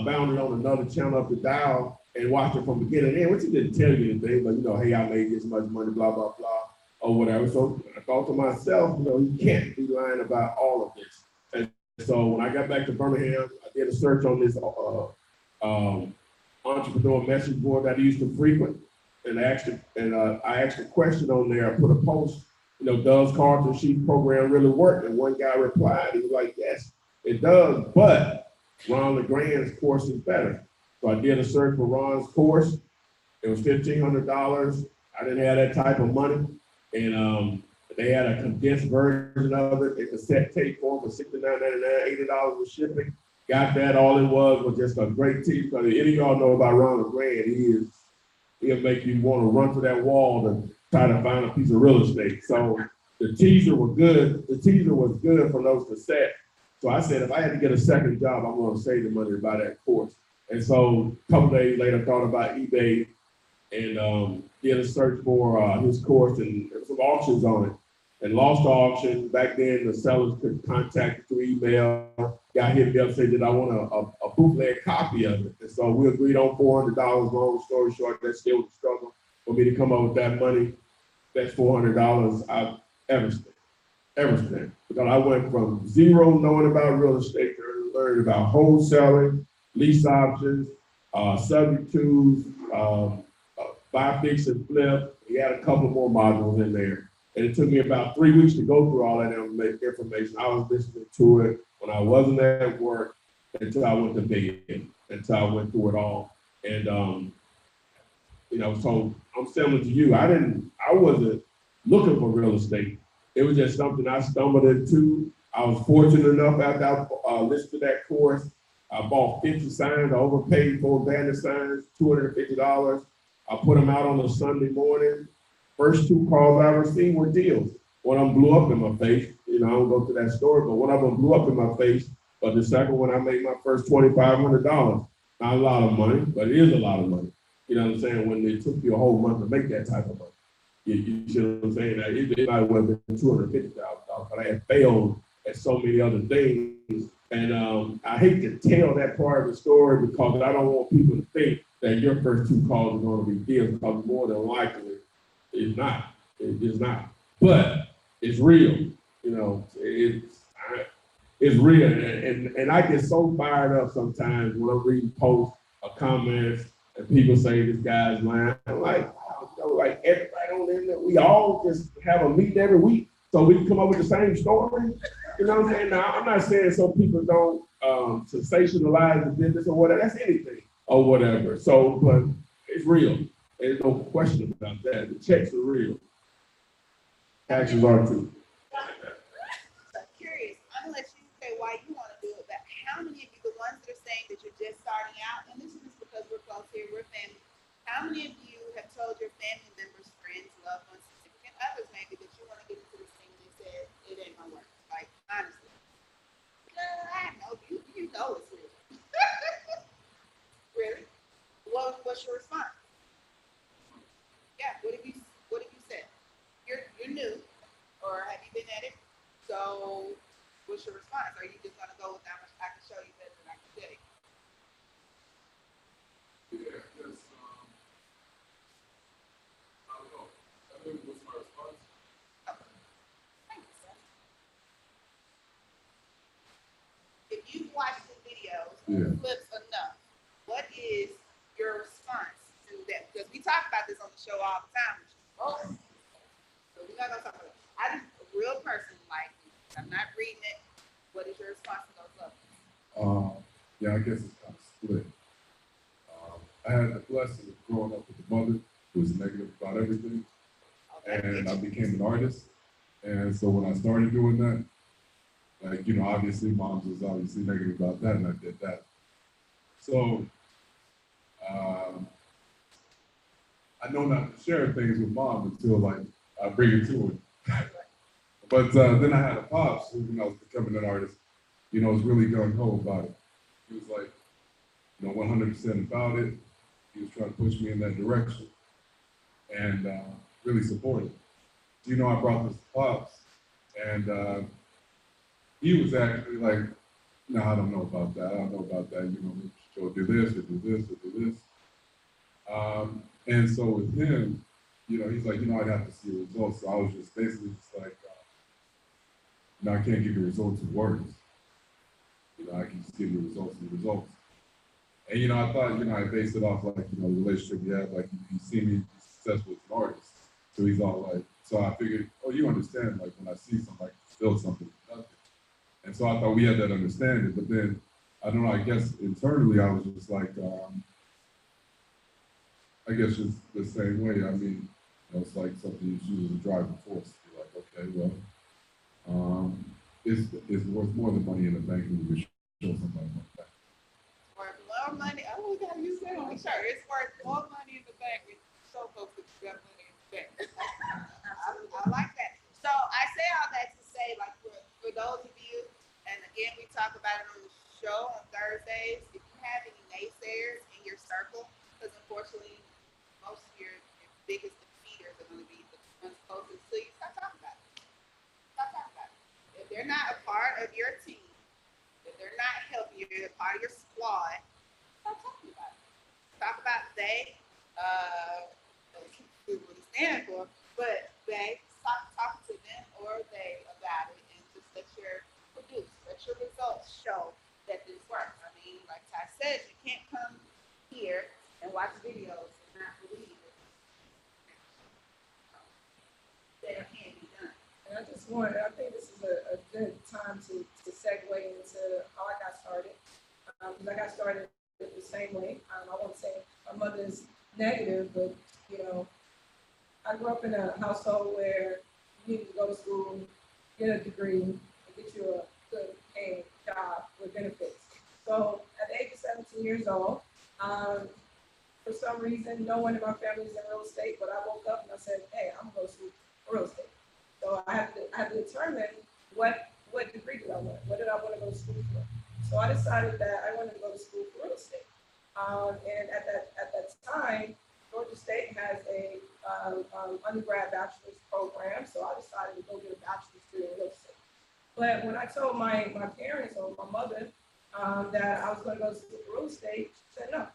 found it on another channel up the dial and watched it from beginning to end, which it didn't tell you anything, but hey, I made this much money, blah, blah, blah, or whatever. So I thought to myself, you can't be lying about all of this. And so when I got back to Birmingham, I did a search on this entrepreneur message board that I used to frequent, and I asked a question on there. I put a post, does cards and sheet program really work? And one guy replied, he was like, yes, it does, but Ron LeGrand's course is better. So I did a search for Ron's course. It was $1,500. I didn't have that type of money, and they had a condensed version of it. It's a cassette tape form for $69.99, $80 with shipping. Got that. All it was just a great teacher. Because any of y'all know about Ron LeGrand, he'll make you want to run to that wall to try to find a piece of real estate. So the teaser was good. The teaser was good for those cassettes. So I said, if I had to get a second job, I'm going to save the money to buy that course. And so a couple days later, I thought about eBay and did a search for his course, and there were some auctions on it. And lost the auction. Back then, the sellers could contact through email. Guy hit me up, said that I want a bootleg copy of it. And so we agreed on $400. Long story short, that still was a struggle for me to come up with that money. That's $400 I've ever spent. Because I went from zero knowing about real estate to learning about wholesaling, lease options, subject to, buy, fix, and flip. He had a couple more modules in there. And it took me about 3 weeks to go through all that information. I was listening to it when I wasn't at work until I went to bed, until I went through it all. And, so I'm saying to you, I wasn't looking for real estate. It was just something I stumbled into. I was fortunate enough after I listened to that course. I bought 50 signs. I overpaid for banner signs, $250. I put them out on a Sunday morning. First 2 calls I received were deals. One of them blew up in my face. I don't go to that story, but one of them blew up in my face. But the second one, I made my first $2,500. Not a lot of money, but it is a lot of money. You know what I'm saying? When it took you a whole month to make that type of money. You see what I'm saying? It might well have been $250,000, but I had failed at so many other things. And I hate to tell that part of the story because I don't want people to think that your first 2 calls are going to be deals, because more than likely, it's not. It is not. But it's real. It's real. And I get so fired up sometimes when I'm reading posts or comments and people say this guy's lying. I'm like, wow, like everybody on the internet, we all just have a meeting every week so we can come up with the same story. You know what I'm saying? Now, I'm not saying so people don't sensationalize the business or whatever. That's anything or whatever. So, but it's real. There's no question about that. The checks are real. Taxes are too. I'm curious. I'm gonna let you say why you want to do it, but how many of you, the ones that are saying that you're just starting out, and this is because we're close here, we're family, how many of you have told your family members, friends, loved ones, significant others maybe, that you want to get into this thing and they said it ain't gonna work? Like, honestly. I know you know it's real. Really? What's your response? Yeah, what have you said? You're new, or have you been at it? So what's your response? Are you just gonna go with how much I can show you better than I can tell you? Yeah, because I don't know. I think what's my response? Thank you, sir. If you've watched the videos, clips enough, what is your response to that? Because we talk about this on the show all the time. So we're not gonna talk about it. I just a real person like you. I'm not reading it. What is your response to those levels? Yeah, I guess it's kind of split. I had the blessing of growing up with a mother who was negative about everything. and I became an artist. And so when I started doing that, like, you know, obviously moms was obviously negative about that, and I did that. So I know not to share things with mom until like I bring it to her. But then I had a pops who, when I was becoming an artist, you know, was really gung ho about it. He was like, you know, 100% about it. He was trying to push me in that direction and really supportive. You know, I brought this to pops, and he was actually like, no, I don't know about that. I don't know about that. You know, she'll do this, or do this, or do this. And so with him, you know, he's like, you know, I'd have to see results. So I was just basically just like, no, I can't give you results in words. You know, I can just give you results and results. And, you know, I thought, you know, I based it off like, you know, the relationship we have, like, you see me be successful as an artist. So he's all like, so I figured, oh, you understand, like, when I see something, like, feel something, nothing. And so I thought we had that understanding, but then, I don't know, I guess internally I was just like, I guess just the same way. I mean, you know, it's like something you use as a driving force. You're like, okay, well, it's worth more than money in the bank when you show somebody like that. Worth more money. I always gotta use that on the shirt. It's worth more money in the bank when you show folks that you got money in the bank. I like that. So I say all that to say, like, for those of you, and again, we talk about it on the show on Thursdays. If you have any naysayers in your circle, because unfortunately, most of your biggest defeaters are going to be the ones closest to you. Stop talking about it. Stop talking about it. If they're not a part of your team, if they're not helping you, they're part of your squad, stop talking about it. Talk about they, what it stands for, but they, stop talking to them or they about it and just let your results show that this works. I mean, like Ty said, you can't come here and watch videos and not believe it. That can be done. And I just wanted, I think this is a good time to segue into how I got started. Because I got started the same way. I won't say my mother's negative, but, you know, I grew up in a household where you needed to go to school, get a degree, and get you a good paying job with benefits. So at the age of 17 years old, for some reason, no one in my family is in real estate, but I woke up and I said, hey, I'm going to go to school for real estate. So I had to determine what degree did I want? What did I want to go to school for? So I decided that I wanted to go to school for real estate. And at that time, Georgia State has a undergrad bachelor's program, so I decided to go get a bachelor's degree in real estate. But when I told my parents or my mother that I was going to go to school for real estate, she said, no,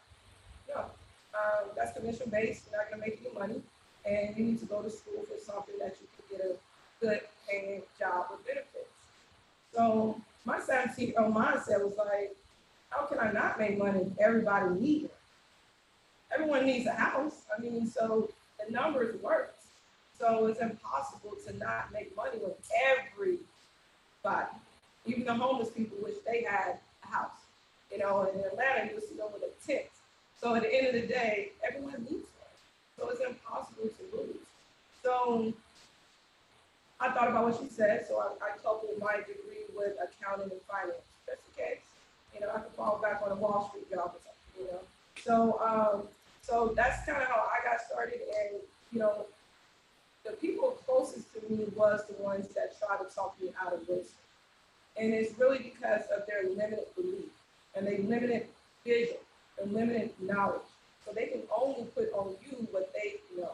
that's commission based, you're not going to make any money, and you need to go to school for something that you could get a good paying job with benefits. So my 17-year-old mindset was like, how can I not make money if everybody needs it? Everyone needs a house. I mean, so the numbers work. So it's impossible to not make money with everybody. Even the homeless people wish they had a house. You know, in Atlanta, you'll see them with a tent. So at the end of the day, everyone needs one. So it's impossible to lose. So I thought about what she said, so I coupled my degree with accounting and finance, just in case. You know, I could fall back on a Wall Street job or something, you know. So that's kind of how I got started, and, you know, the people closest to me was the ones that tried to talk me out of this. And it's really because of their limited belief and their limited vision, their limited knowledge. So they can only put on you what they know.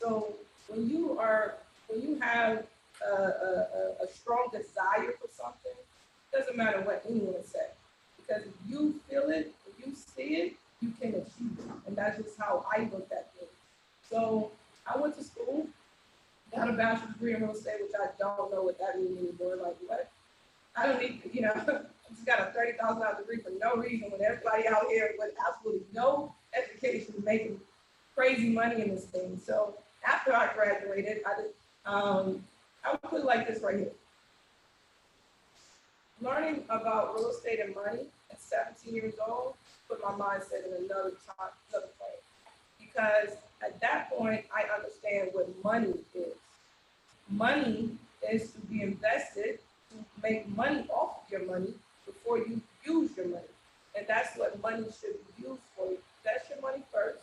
So when you have a strong desire for something, it doesn't matter what anyone says. Because if you feel it, if you see it, you can achieve it. And that's just how I looked at things. So I went to school, got a bachelor's degree in real estate, which I don't know what that means anymore. Like, what? I don't need, you know, I just got a $30,000 degree for no reason when everybody out here with absolutely no education is making crazy money in this thing. So after I graduated, I would put it like this right here. Learning about real estate and money at 17 years old put my mindset in another place. Because at that point, I understand what money is. money is to be invested to make money off of your money before you use your money. And that's what money should be used for. Invest your money first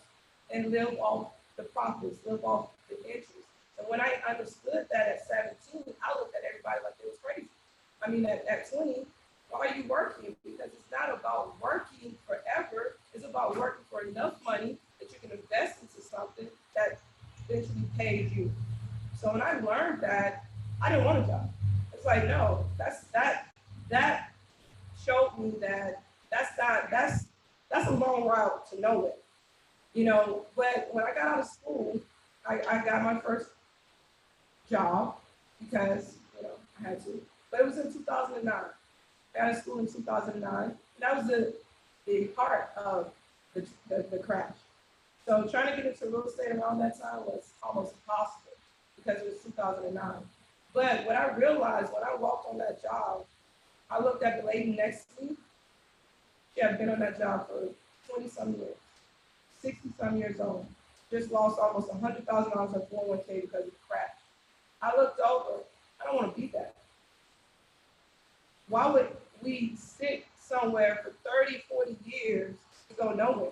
and live off the profits, live off the interest. And when I understood that at 17, I looked at everybody like it was crazy. I mean, at 20, why are you working? Because it's not about working forever. It's about working for enough money that you can invest into something that eventually pays you. So when I learned that, I didn't want a job. It's like, no, that showed me that that's a long route to nowhere. You know, but when I got out of school, I got my first job because, you know, I had to. But it was in 2009. I got out of school in 2009. And that was the part of the crash. So trying to get into real estate around that time was almost impossible because it was 2009. But what I realized when I walked on that job, I looked at the lady next to me. She had been on that job for 20-some years, 60-some years old. Just lost almost $100,000 in 401k because of the crash. I looked over, I don't want to be that. Why would we sit somewhere for 30, 40 years to go nowhere?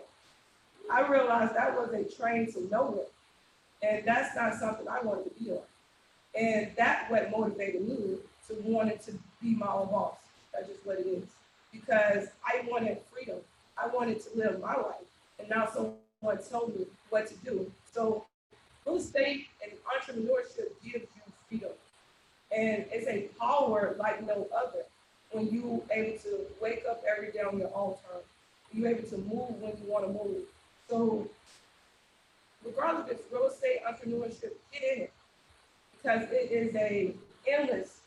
I realized that was a train to nowhere. And that's not something I wanted to be on. And that's what motivated me to want to be my own boss. That's just what it is. Because I wanted freedom. I wanted to live my life. And now someone told me what to do. So real estate and entrepreneurship gives you freedom. And it's a power like no other. When you're able to wake up every day on your own terms. You're able to move when you want to move. So regardless if it's real estate, entrepreneurship, get in it. Because it is a endless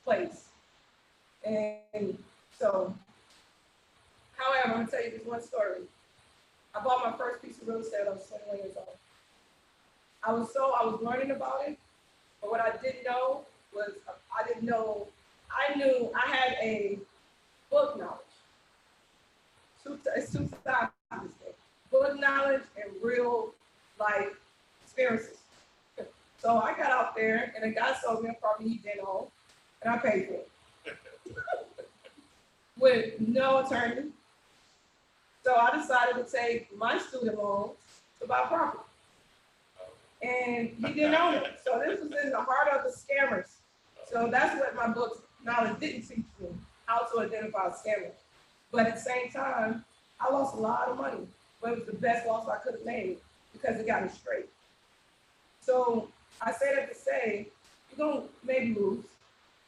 place. And so, however, I'm gonna tell you this one story. I bought my first piece of real estate when I was 21 years old. I was learning about it, but what I didn't know was, I knew I had a book knowledge. It's two sides to this thing. Book knowledge and real life experiences. So I got out there and a guy sold me a property he didn't own, and I paid for it. With no attorney. So I decided to take my student loans to buy property. And he didn't own it. So this was in the heart of the scammers. So that's what my book knowledge didn't teach me, how to identify scammers. But at the same time, I lost a lot of money, but it was the best loss I could have made because it got me straight. So I say that to say, you're gonna maybe lose,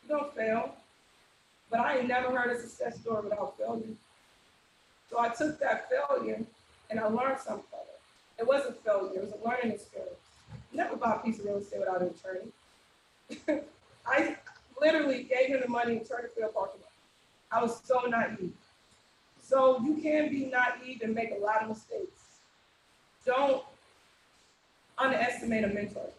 you're gonna fail, but I ain't never heard a success story without failure. So I took that failure and I learned something from it. It wasn't failure, it was a learning experience. Never bought a piece of real estate without an attorney. I literally gave him the money and turned it to a parking lot. I was so naive. So you can be naive and make a lot of mistakes. Don't underestimate a mentor.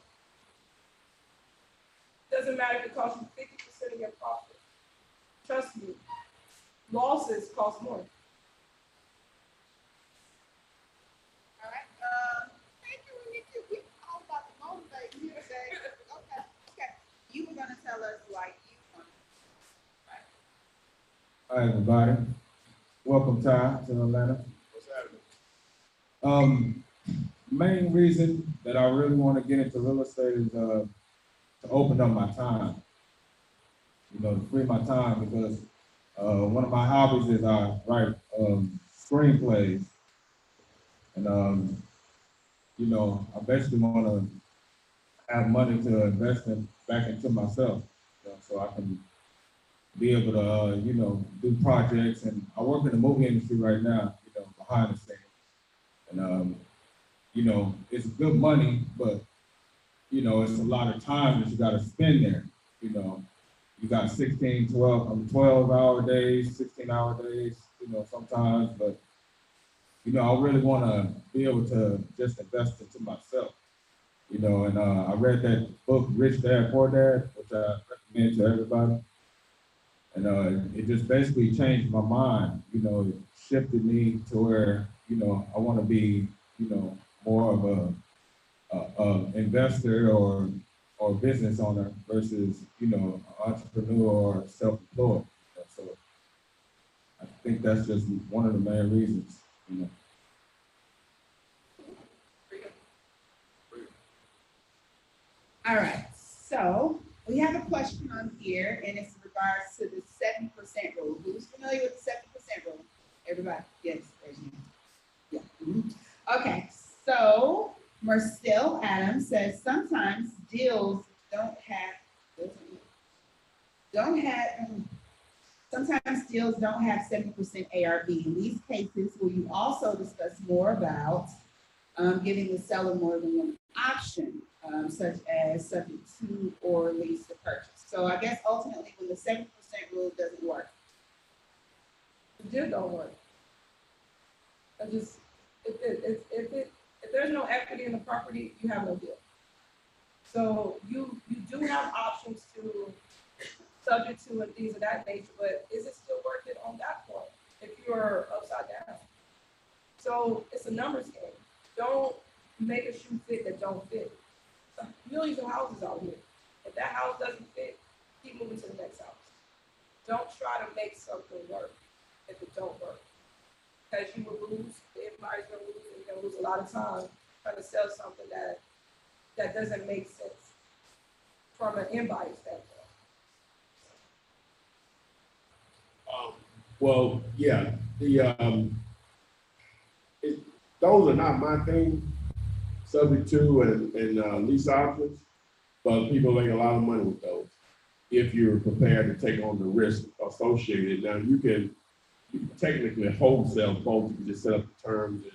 Doesn't matter if it costs you 50% of your profit. Trust me, losses cost more. All right. Thank you, Nikki. We all about to motivate you today. Okay. You were gonna tell us why you want. Hi, everybody. Welcome, Ty, to Atlanta. What's happening? Main reason that I really want to get into real estate is to open up my time. You know, to free my time because one of my hobbies is I write screenplays, and you know, I basically want to have money to invest back into myself, you know, so I can be able to, you know, do projects. And I work in the movie industry right now, you know, behind the scenes. And, you know, it's good money, but, you know, it's a lot of time that you got to spend there. You know, you got 12-hour days, 16-hour days, you know, sometimes, but, you know, I really want to be able to just invest into myself, you know, and I read that book, Rich Dad, Poor Dad, which I recommend to everybody. And it just basically changed my mind, you know, it shifted me to where, you know, I want to be, you know, more of a investor or or business owner versus, an entrepreneur or self-employed. So I think that's just one of the main reasons. All right, so we have a question on here, and it's in regards to the 70% rule. Who's familiar with the 70% rule? Everybody? Yes, raise your hand. Yeah. Okay, so Marcel Adams says sometimes deals sometimes deals don't have 70% ARV. In these cases, will you also discuss more about giving the seller more than one option, such as subject to or lease to purchase? So I guess ultimately when the 70% rule doesn't work. The deal don't work. If there's no equity in the property, you have no deal. So you do have options to subject to and things of that nature, but is it still worth it on that point if you're upside down? So it's a numbers game. Don't make a shoe fit that don't fit. Millions of houses out here. If that house doesn't fit, keep moving to the next house. Don't try to make something work if it don't work. Because you will lose, everybody's gonna lose, and you're gonna lose a lot of time trying to sell something that doesn't make sense from an in-buyer standpoint. Well, yeah, those are not my thing, subject to and lease options, but people make a lot of money with those if you're prepared to take on the risk associated. Now, you can technically wholesale both. You can just set up the terms and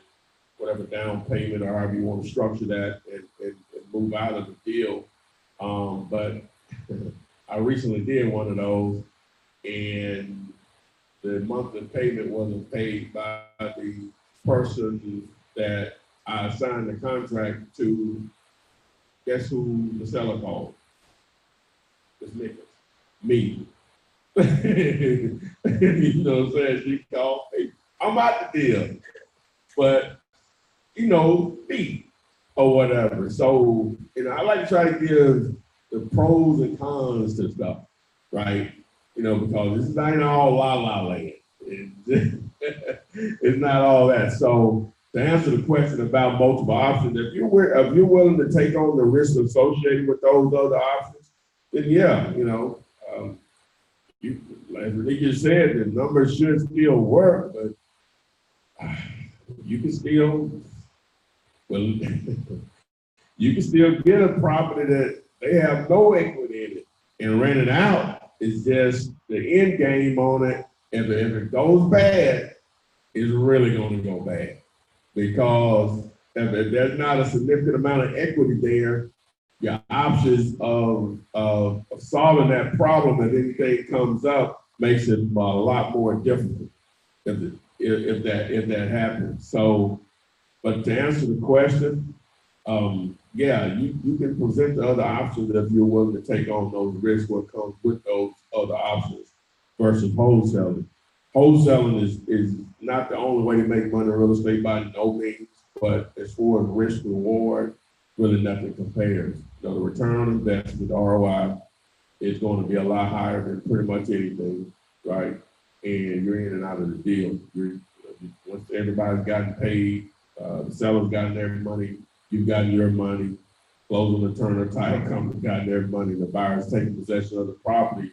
whatever down payment or however you want to structure that and move out of the deal. But I recently did one of those, and the monthly payment wasn't paid by the person that I signed the contract to. Guess who the seller called? This nigga. Me. You know what I'm saying? She called me. I'm out the deal. But, me or whatever. So, I like to try to give the pros and cons to stuff, right? Because this is not all la land. It's not all that. So to answer the question about multiple options, if you're willing to take on the risk associated with those other options, then yeah, like Renee just said, the numbers should still work, but you can still, you can still get a property that they have no equity in it and rent it out. It's just the end game on it. If it goes bad, it's really going to go bad, because if there's not a significant amount of equity there, your options of solving that problem if anything comes up makes it a lot more difficult if that happens. So, but to answer the question, yeah, you can present the other options if you're willing to take on those risks, what comes with those other options versus wholesaling. Wholesaling is not the only way to make money in real estate by no means, but as far as risk reward, really nothing compares. The return on investment, the ROI, is going to be a lot higher than pretty much anything, right? And you're in and out of the deal. Once everybody's gotten paid, the seller's gotten their money, you've gotten your money, closing the turn or title company gotten their money, the buyer's taking possession of the property,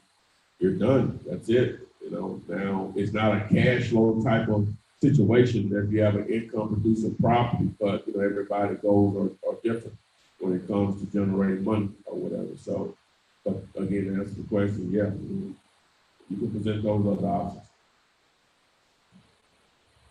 you're done. That's it. Now it's not a cash flow type of situation if you have an income producing property, but everybody goals are different when it comes to generating money or whatever. So, but again, to answer the question, yeah, you can present those other options.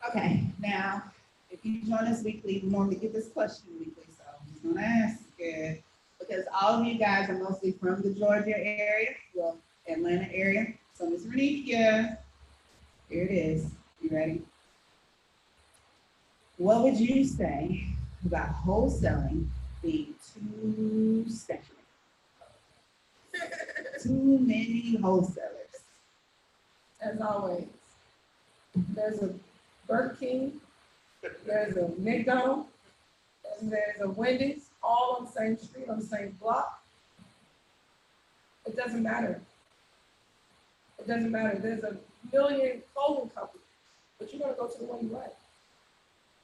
Okay, now, if you join us weekly, we normally get this question weekly, so I'm just gonna ask it, because all of you guys are mostly from the Georgia area, well, Atlanta area. So Ms. Renika, here it is. You ready? What would you say about wholesaling being too saturated? Too many wholesalers. As always, there's a Burger King, there's a McDonald's, and there's a Wendy's, all on the same street, on the same block. It doesn't matter. It doesn't matter. There's a million clothing companies, but you're gonna go to the one you like.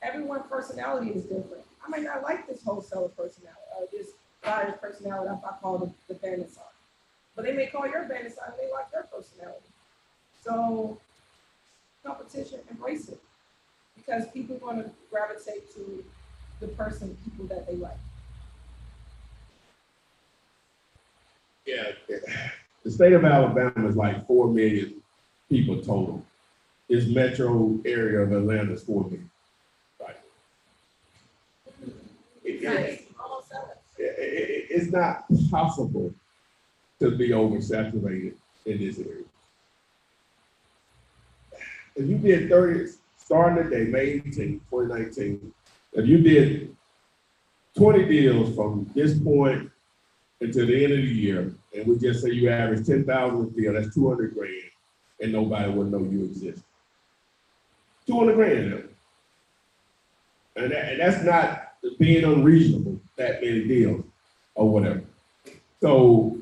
Everyone's personality is different. I might not like this wholesaler personality, or this buyer's personality, if I call the bandit sign. But they may call your bandit sign and they like their personality. So competition, embrace it. Because people want to gravitate to the people that they like. Yeah, the state of Alabama is like 4 million people total. This metro area of Atlanta is 4 million. Right. It's not possible to be oversaturated in this area. If you did 30, starting today, May 18, 2019, if you did 20 deals from this point until the end of the year, and we just say you average 10,000 a deal, that's 200 grand, and nobody would know you exist. 200 grand. And that's not being unreasonable, that many deals or whatever. So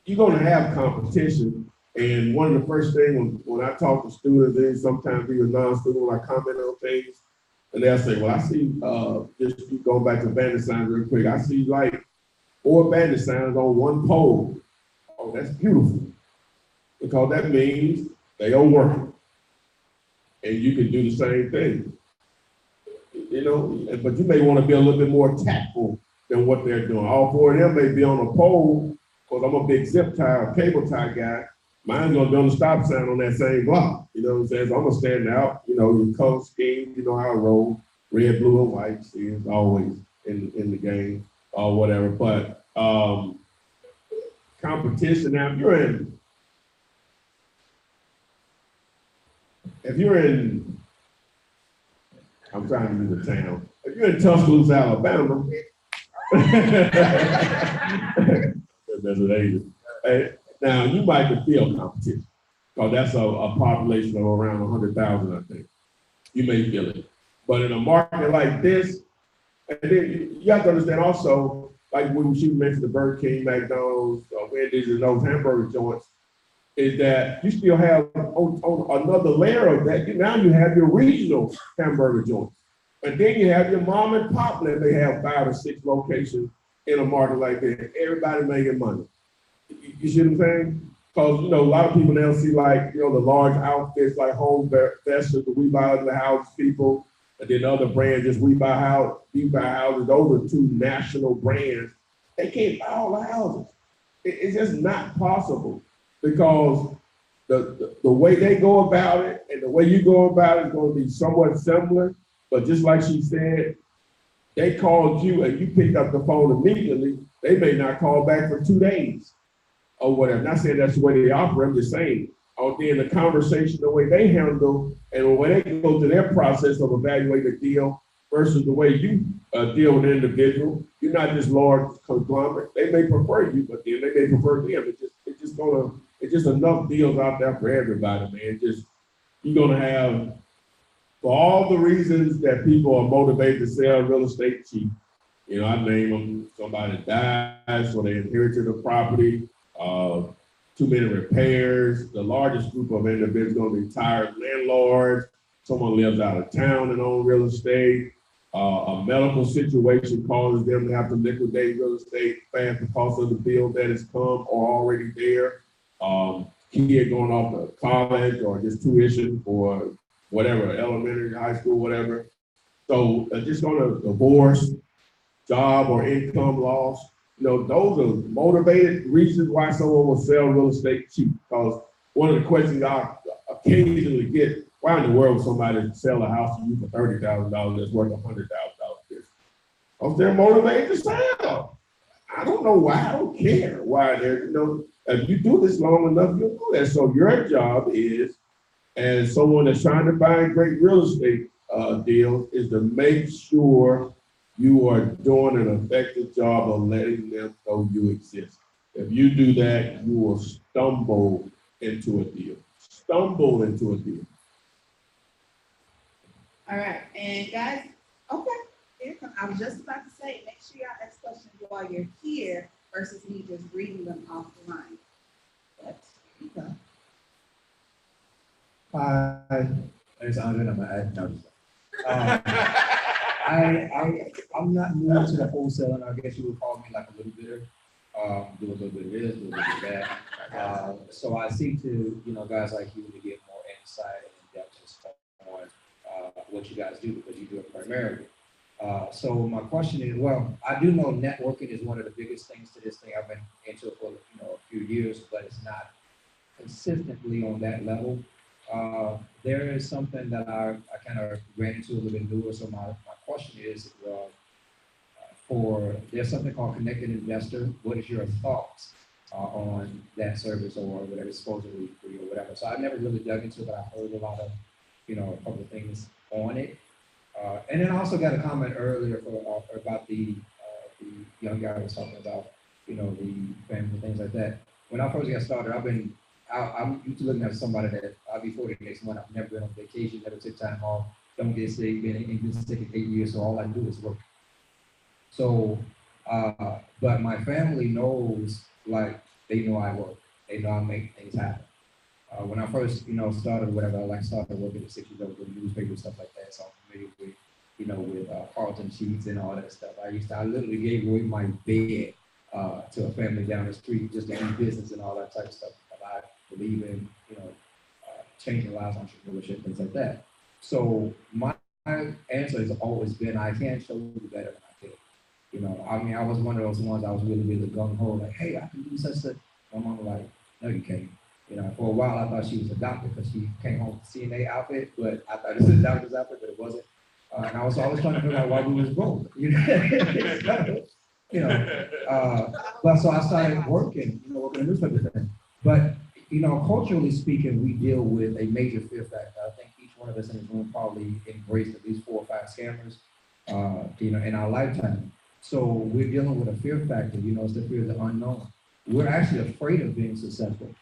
you're gonna have competition. And one of the first things when I talk to students, and sometimes even non-students, when I comment on things, and they'll say, well, I see, just keep going back to bandit signs real quick, I see like 4 bandit signs on one pole. Oh, that's beautiful. Because that means they are working. And you can do the same thing. You know, but you may want to be a little bit more tactful than what they're doing. All 4 of them may be on a pole, because I'm a big zip tie or cable tie guy. Mine's gonna be on the stop sign on that same block. You know what I'm saying? So I'm gonna stand out, you know, your color scheme, you know how I roll, red, blue, and white, see, it's always in the game or whatever. But competition, now if you're in, I'm trying to use a town. If you're in Tuscaloosa, Alabama, that's an agent. Now, you might can feel competition, because that's a population of around 100,000, I think. You may feel it. But in a market like this, and then you have to understand also, like when she mentioned the Burger King, McDonald's, Wendy's, and those hamburger joints, is that you still have on another layer of that, now you have your regional hamburger joints. And then you have your mom and pop that they have 5 or 6 locations in a market like that. Everybody making money. You see what I'm saying? Because, you know, a lot of people now see like, you know, the large outfits like Home Vesta, the We Buy the House people, and then other brands, just We Buy Houses. Those are 2 national brands. They can't buy all the houses. It's just not possible, because the way they go about it and the way you go about it is going to be somewhat similar. But just like she said, they called you and you picked up the phone immediately. They may not call back for 2 days. Or whatever. Not saying that's the way they operate, I'm just saying. Or then the conversation, the way they handle, and the way they go through their process of evaluating the deal versus the way you deal with an individual. You're not just large conglomerate. They may prefer you, but then they may prefer them. It's just enough deals out there for everybody, man. You're gonna have, for all the reasons that people are motivated to sell real estate cheap. You know, I name them. Somebody dies, so they inherited the property. Too many repairs. The largest group of individuals going to be retired landlords. Someone lives out of town and own real estate. A medical situation causes them to have to liquidate real estate fast because of the bill that has come or already there. Kid going off to college or just tuition for whatever, elementary, high school, whatever. So just going to divorce, job or income loss. You know, those are motivated reasons why someone will sell real estate cheap. Because one of the questions I occasionally get, why in the world would somebody sell a house to you for $30,000 that's worth $100,000? Because they're motivated to sell. I don't know why. I don't care why they're, you know, if you do this long enough, you'll do that. So your job is, as someone that's trying to find great real estate deals, is to make sure you are doing an effective job of letting them know you exist. If you do that, you will stumble into a deal. Stumble into a deal. All right, and guys, okay, here come. I was just about to say, make sure y'all ask questions while you're here, versus me just reading them off the line. But here you go. Hi, it's Andre. I'm I'm not new to the wholesaling. I guess you would call me like a little bidder. Do a little bit of this, do a little bit of that. So I seek to, guys like you to get more insight and depth and stuff on what you guys do because you do it primarily. So my question is, well, I do know networking is one of the biggest things to this thing. I've been into it for a few years, but it's not consistently on that level. There is something that I kind of ran into a little bit newer. So my question is, there's something called Connected Investor. What is your thoughts on that service or whatever it's supposedly free or whatever? So I never really dug into it, but I heard a lot of, a couple of things on it. And then I also got a comment earlier about the young guy was talking about, the family, things like that. When I first got started, I'm used to looking at somebody that I'll be 40 next month. I've never been on vacation, never took time off, don't get sick, been sick in 8 years, so all I do is work. So, but my family knows, like, they know I work. They know I make things happen. When I first, started whatever, I started working at 6 years old with newspaper, stuff like that. So I'm familiar with, with Carlton sheets and all that stuff. I literally gave away my bed to a family down the street just to do business and all that type of stuff. I believe in, changing lives, entrepreneurship, things like that. So my answer has always been, I can show you better than I did. I was one of those ones I was really gung-ho, like, hey, I can do such a, my mom was like, no, you can't. For a while, I thought she was a doctor because she came home with a CNA outfit, but I thought it was a doctor's outfit, but it wasn't. And I was always trying to figure out why we was broke, but so I started working in the newspaper thing. But, culturally speaking, we deal with a major fear factor. I think each one of us in this room probably embraced at least 4 or 5 scammers, in our lifetime. So we're dealing with a fear factor, it's the fear of the unknown. We're actually afraid of being successful,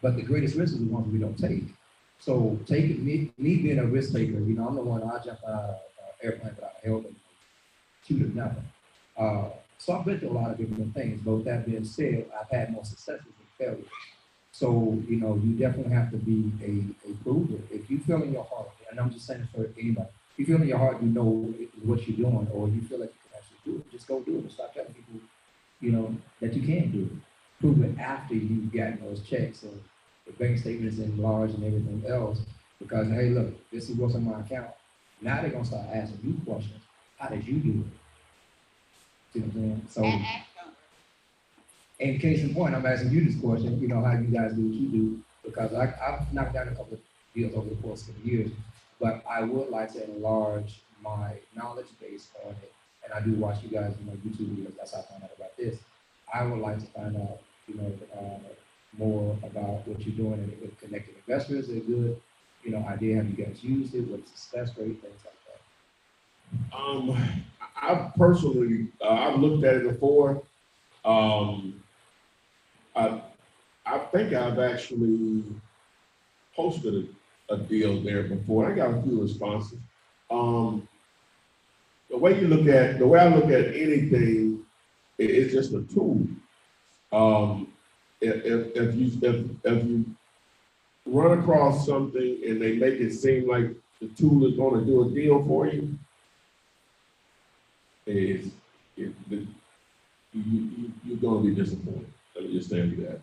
but the greatest risk is the ones we don't take. So me being a risk taker, I'm the one, I jumped out of an airplane without a helmet, shoot or nothing. So I've been through a lot of different things, but with that being said, I've had more successes than failures. So, you definitely have to be a prover. If you feel in your heart, and I'm just saying it for anybody, if you feel in your heart, what you're doing, or you feel like you can actually do it, just go do it and stop telling people, that you can't do it. Prove it after you've gotten those checks or the bank statements enlarged and everything else. Because, hey, look, this is what's on my account. Now they're going to start asking you questions. How did you do it? See what I'm saying? So, in case in point, I'm asking you this question, how you guys do what you do, because I've knocked down a couple of deals over the course of the years, but I would like to enlarge my knowledge base on it. And I do watch you guys, YouTube videos, that's how I found out about this. I would like to find out, more about what you're doing and with Connected Investors. A good, idea. Have you guys used it? What's the success rate? Things like that. I've personally, I've looked at it before. I think I've actually posted a deal there before. I got a few responses. The way I look at anything, it's just a tool. If you run across something and they make it seem like the tool is going to do a deal for you, you're going to be disappointed. Let me just tell you that.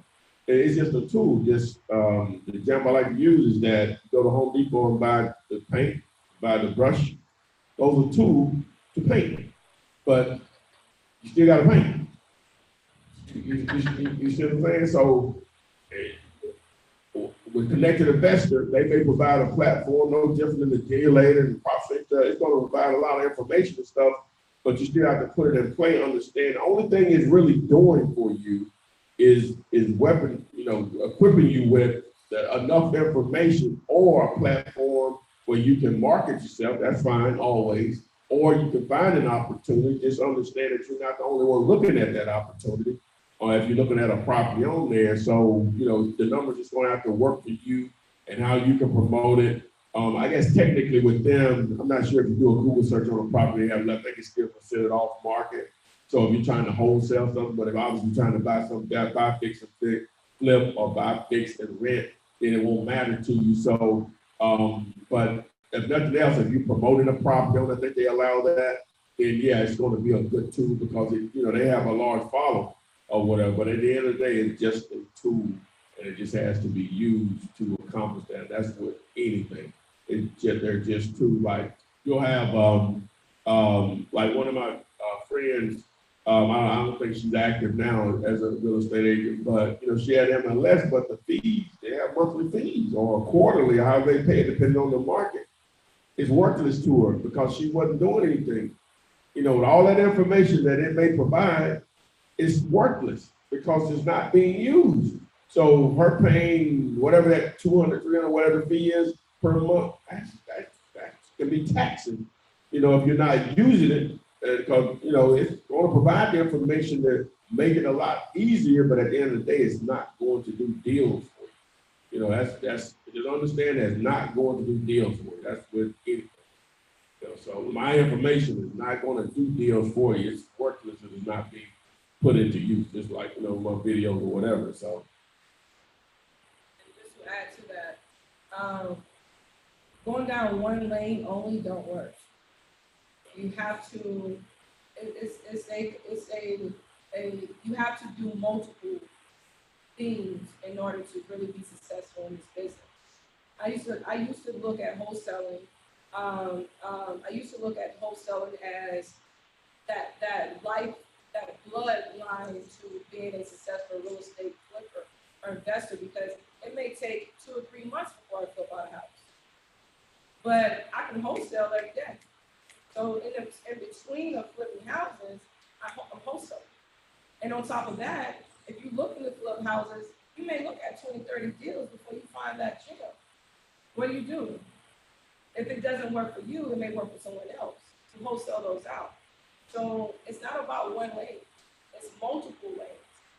It's just a tool. Just the example I like to use is that you go to Home Depot and buy the paint, buy the brush. Those are tools to paint, but you still got to paint. You see what I'm saying? So with Connected Investor, they may provide a platform no different than the Dealator and Profit. It's going to provide a lot of information and stuff, but you still have to put it in play, understand. The only thing it's really doing for you is equipping you with enough information or a platform where you can market yourself. That's fine, always. Or you can find an opportunity. Just understand that you're not the only one looking at that opportunity. Or if you're looking at a property on there, so the numbers is going to have to work for you and how you can promote it. I guess technically with them, I'm not sure if you do a Google search on a property they have left, they can still consider it off market. So if you're trying to wholesale something, but if obviously you're trying to buy something, buy, fix and flip, or buy, fix and rent, then it won't matter to you. So, but if nothing else, if you're promoting a property, I don't think they allow that, then yeah, it's going to be a good tool because they have a large following or whatever. But at the end of the day, it's just a tool, and it just has to be used to accomplish that. That's with anything. They're just too, like, you'll have like one of my friends. I don't think she's active now as a real estate agent, but she had MLS, but the fees, they have monthly fees or quarterly, how they pay it depending on the market. It's worthless to her because she wasn't doing anything. With all that information that it may provide, it's worthless because it's not being used. So her paying whatever that 200, 300, whatever the fee is per month, that can be taxing, if you're not using it, because, it's going to provide the information to make it a lot easier, but at the end of the day, it's not going to do deals for you. That's just understand that's not going to do deals for you. That's with anything. So my information is not going to do deals for you. It's worthless if it's not being put into use, just like, my videos or whatever, so. And just to add to that, going down one lane only don't work. You have to, you have to do multiple things in order to really be successful in this business. I used to look at wholesaling. I used to look at wholesaling as that bloodline to being a successful real estate flipper or investor, because it may take 2 or 3 months before I flip out a house. But I can wholesale every day. So in between of flipping houses, I'm wholesaling. And on top of that, if you look in the flip houses, you may look at 20, 30 deals before you find that gem. What do? If it doesn't work for you, it may work for someone else to wholesale those out. So it's not about one lane, it's multiple lanes.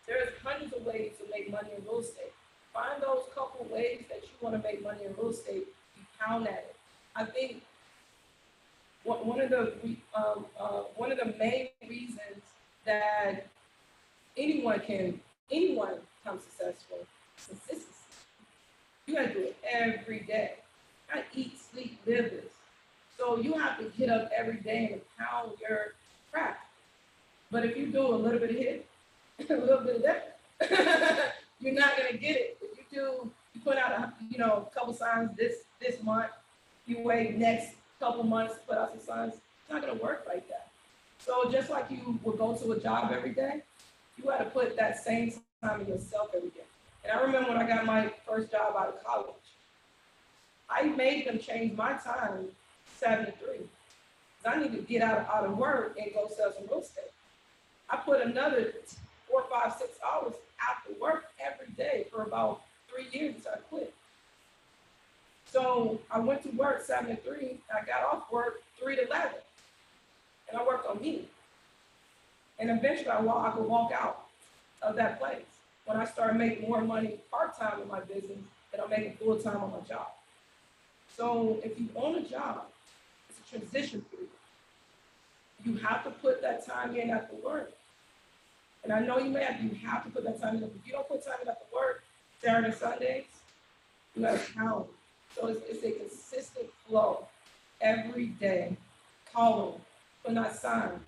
There's hundreds of ways to make money in real estate. Find those couple ways that you want to make money in real estate, you pound at it. I think one of the main reasons that anyone becomes successful is consistency. You gotta do it every day. I eat, sleep, live this. So you have to get up every day and pound your craft. But if you do a little bit of hit, a little bit of that, you're not gonna get it. If you put out a couple signs this month, you wait next couple months to put out some signs, it's not gonna work like that. So just like you would go to a job every day, you gotta put that same time in yourself every day. And I remember when I got my first job out of college, I made them change my time 7 to 3. Because I need to get out of work and go sell some real estate. I put another 4, 5, 6 hours after work every day for about 3 years until I quit. So I went to work 7 to 3, I got off work 3 to 11. And I worked on me. And eventually I could walk out of that place when I started making more money part-time in my business than I'm making full-time on my job. So if you own a job, it's a transition period. You have to put that time in after work. And I know you have to put that time in. If you don't put time in after work, Saturday and Sundays, you got to count. So it's a consistent flow every day. Calling, putting out signs,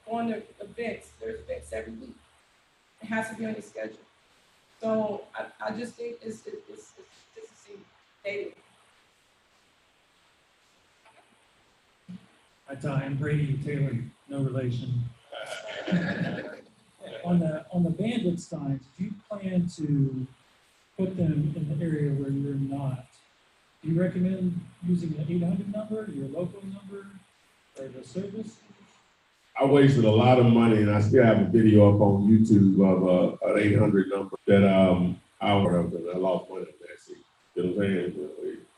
going to events. There's events every week. It has to be on your schedule. So I just think it's daily. Hi, Ty, I'm Brady Taylor, no relation. On the bandit signs, do you plan to put them in the area where you're not? Do you recommend using an 800 number, your local number, or the service? I wasted a lot of money, and I still have a video up on YouTube of an 800 number that I lost money on that. See, you know what I'm saying?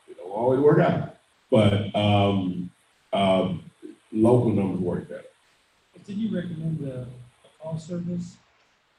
It don't always work out, but local numbers work better. Did you recommend a call service?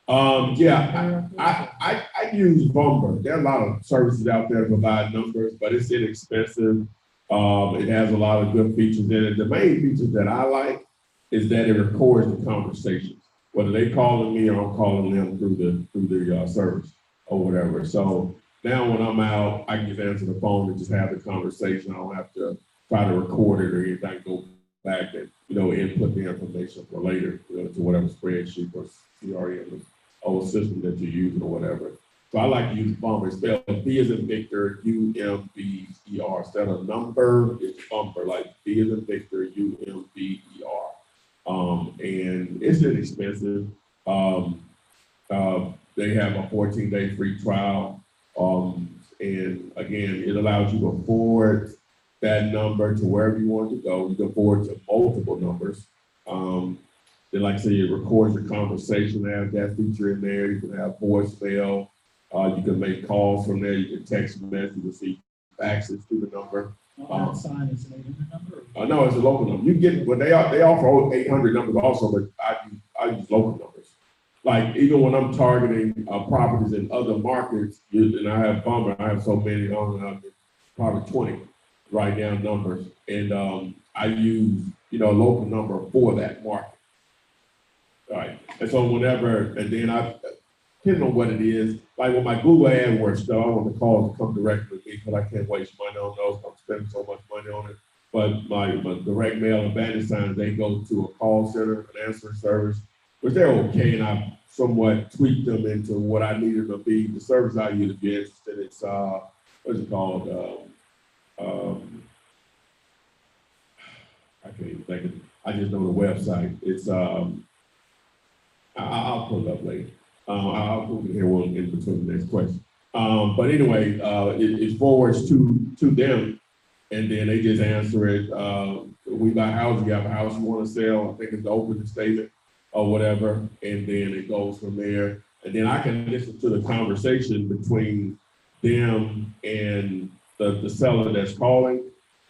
Yeah, I use Bumber. There are a lot of services out there to provide numbers, but it's inexpensive. It has a lot of good features in it. The main features that I like is that it records the conversations. whether they calling me or I'm calling them through the service or whatever. So now when I'm out, I can just answer the phone and just have the conversation. I don't have to try to record it or anything, go back and, input the information for later, to whatever spreadsheet or CRM or system that you're using or whatever. So I like to use Bumper. Spelled B as in Victor, U-M-B-E-R. Instead of number, it's Bumper, like B as in Victor, U-M-B-E-R. And it's inexpensive. They have a 14-day free trial. And again, it allows you to forward that number to wherever you want to go. You can forward to multiple numbers. Then, like I say, it records your conversation. They have that feature in there. You can have voicemail. You can make calls from there. You can text message. You can see access to the number. That sign is an 800 number? No, it's a local number. You get, but they offer 800 numbers also, but I use local numbers. Like even when I'm targeting properties in other markets, and I have Bumper, I have so many, probably 20 right now numbers, and I use local number for that market. All right, and so whenever, and then depending on what it is, like with my Google AdWords stuff, I want the calls to come directly to me because I can't waste money on those. I'm spending so much money on it. But my direct mail and bandit signs, they go to a call center, an answering service, which they're okay, and I've somewhat tweaked them into what I needed to be. The service I use to be interested, it's what is it called? I can't even think of it. I just know the website. It's I'll pull it up later. I'll move it here in between the next question. But anyway, it forwards to them, and then they just answer it. We buy houses. You have a house you want to sell. I think it's the opening statement or whatever, and then it goes from there. And then I can listen to the conversation between them and the seller that's calling.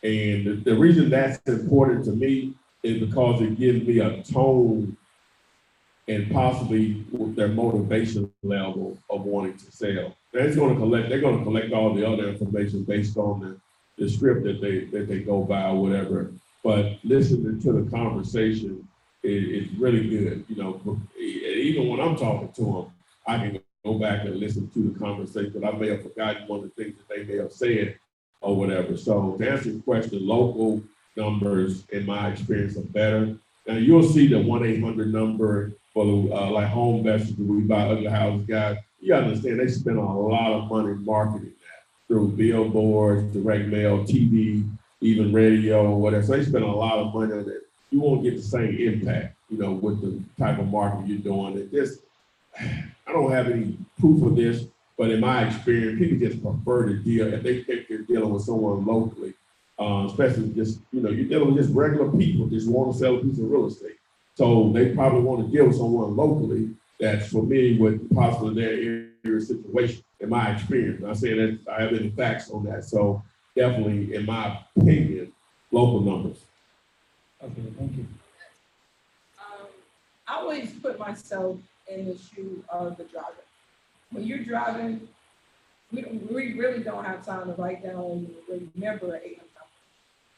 And the reason that's important to me is because it gives me a tone and possibly their motivation level of wanting to sell. They're going to collect all the other information based on the script that they go by or whatever. But listening to the conversation is really good. Even when I'm talking to them, I can go back and listen to the conversation, but I may have forgotten one of the things that they may have said or whatever. So to answer your question, local numbers, in my experience, are better. Now you'll see the 1-800 number for like home investors who we buy other houses, guys. You gotta understand they spend a lot of money marketing that through billboards, direct mail, TV, even radio, or whatever. So they spend a lot of money on it. You won't get the same impact, with the type of marketing you're doing. It just, I don't have any proof of this, but in my experience, people just prefer to deal if they think they're dealing with someone locally, especially just, you're dealing with just regular people just want to sell a piece of real estate. So they probably want to deal with someone locally that's familiar with possibly their area situation, in my experience. I'm saying that I have any facts on that. So definitely, in my opinion, local numbers. Okay, thank you. I always put myself in the shoe of the driver. When you're driving, we really don't have time to write down and remember an 800 number.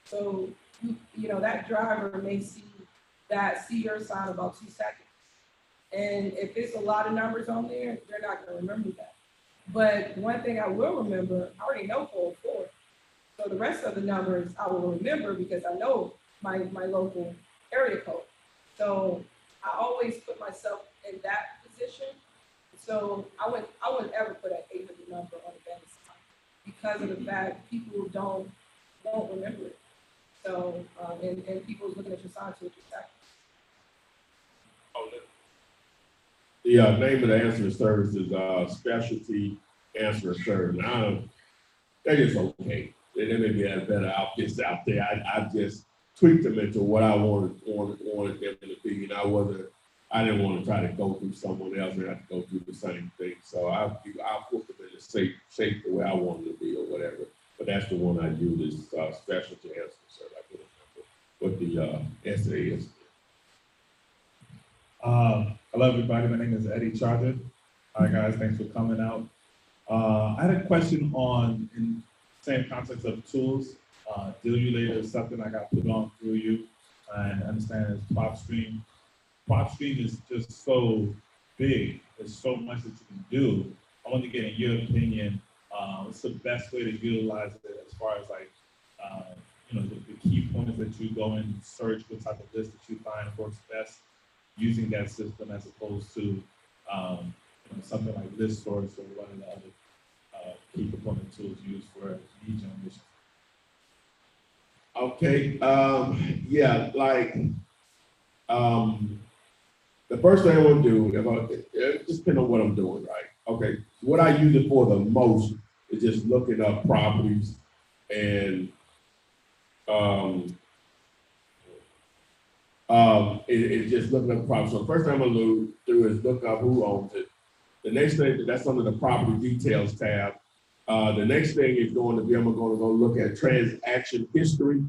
So, that driver may see your sign about 2 seconds. And if it's a lot of numbers on there, they're not going to remember that. But one thing I will remember, I already know 404. So the rest of the numbers I will remember because I know my local area code. So I always put myself in that position. So I wouldn't ever put an 800 number on a bandit sign because of the fact people won't remember it. So and people's looking at your sign to exactly. The name of the answering service is Specialty Answering Service. Now, that is okay. There may be better outfits out there. I just tweaked them into what I wanted them to be, and I didn't want to try to go through someone else and have to go through the same thing. So I'll put them in the shape the way I wanted to be or whatever. But that's the one I use is Specialty Answering Service. I put it what the SAS. Hello, everybody. My name is Eddie Charger. Hi, guys. Thanks for coming out. I had a question in the same context of tools. Deal You Later is something I got put on through you and understand it's PropStream. prop stream is just so big. There's so much that you can do. I want to get in your opinion, what's the best way to utilize it as far as like, the key points that you go and search, what type of list that you find works best using that system as opposed to something like list source or one of the other key component tools used for lead generation. Okay, yeah, like, the first thing I want to do, it just depends on what I'm doing, right? Okay, what I use it for the most is just looking up properties and it's just looking up properties. So the first thing I'm gonna do is look up who owns it. The next thing, that's under the property details tab. The next thing is going to be, I'm going to go look at transaction history,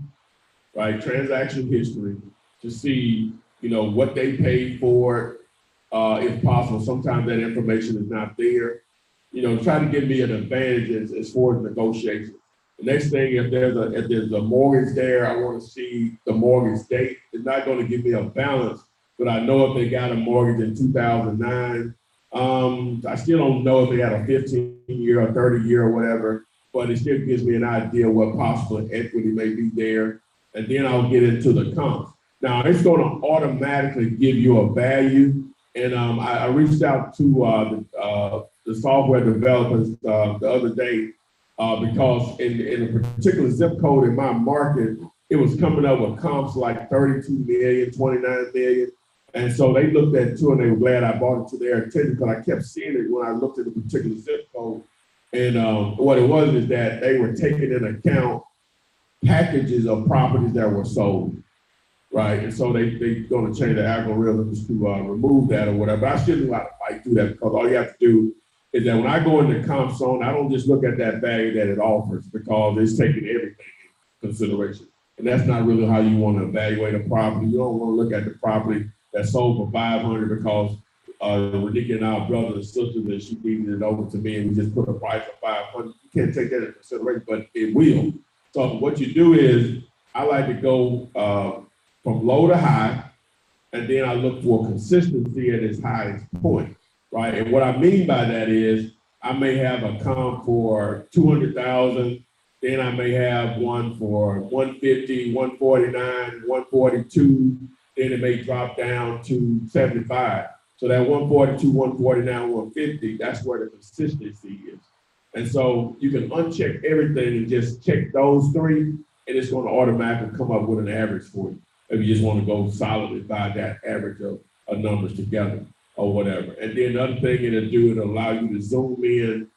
right? Transaction history to see, what they paid for it, if possible. Sometimes that information is not there. Try to give me an advantage as far as negotiation. The next thing, if there's a mortgage there, I want to see the mortgage date. It's not going to give me a balance, but I know if they got a mortgage in 2009. I still don't know if they got a 15-year or 30-year or whatever, but it still gives me an idea what possible equity may be there. And then I'll get into the comps. Now, it's going to automatically give you a value. And I reached out to the software developers the other day because in a particular zip code in my market, it was coming up with comps like 32 million, 29 million. And so they looked at it too, and they were glad I brought it to their attention because I kept seeing it when I looked at a particular zip code. And what it was is that they were taking into account packages of properties that were sold, right? And so they're going to change the algorithms to remove that or whatever. But I still know how to fight through that because all you have to do is that when I go into comp zone, I don't just look at that value that it offers because it's taking everything into consideration. And that's not really how you want to evaluate a property. You don't want to look at the property that sold for 500 because Renika and our brothers and sisters and she needed it over to me and we just put a price of 500. You can't take that into consideration, but it will. So what you do is I like to go from low to high, and then I look for consistency at its highest point, right? And what I mean by that is I may have a comp for 200,000, then I may have one for 150, 149, 142, then it may drop down to 75. So that 142, 149, 150, that's where the consistency is. And so you can uncheck everything and just check those three, and it's going to automatically come up with an average for you. If you just want to go solidly by that average of numbers together or whatever. And then the other thing it'll do, it'll allow you to zoom in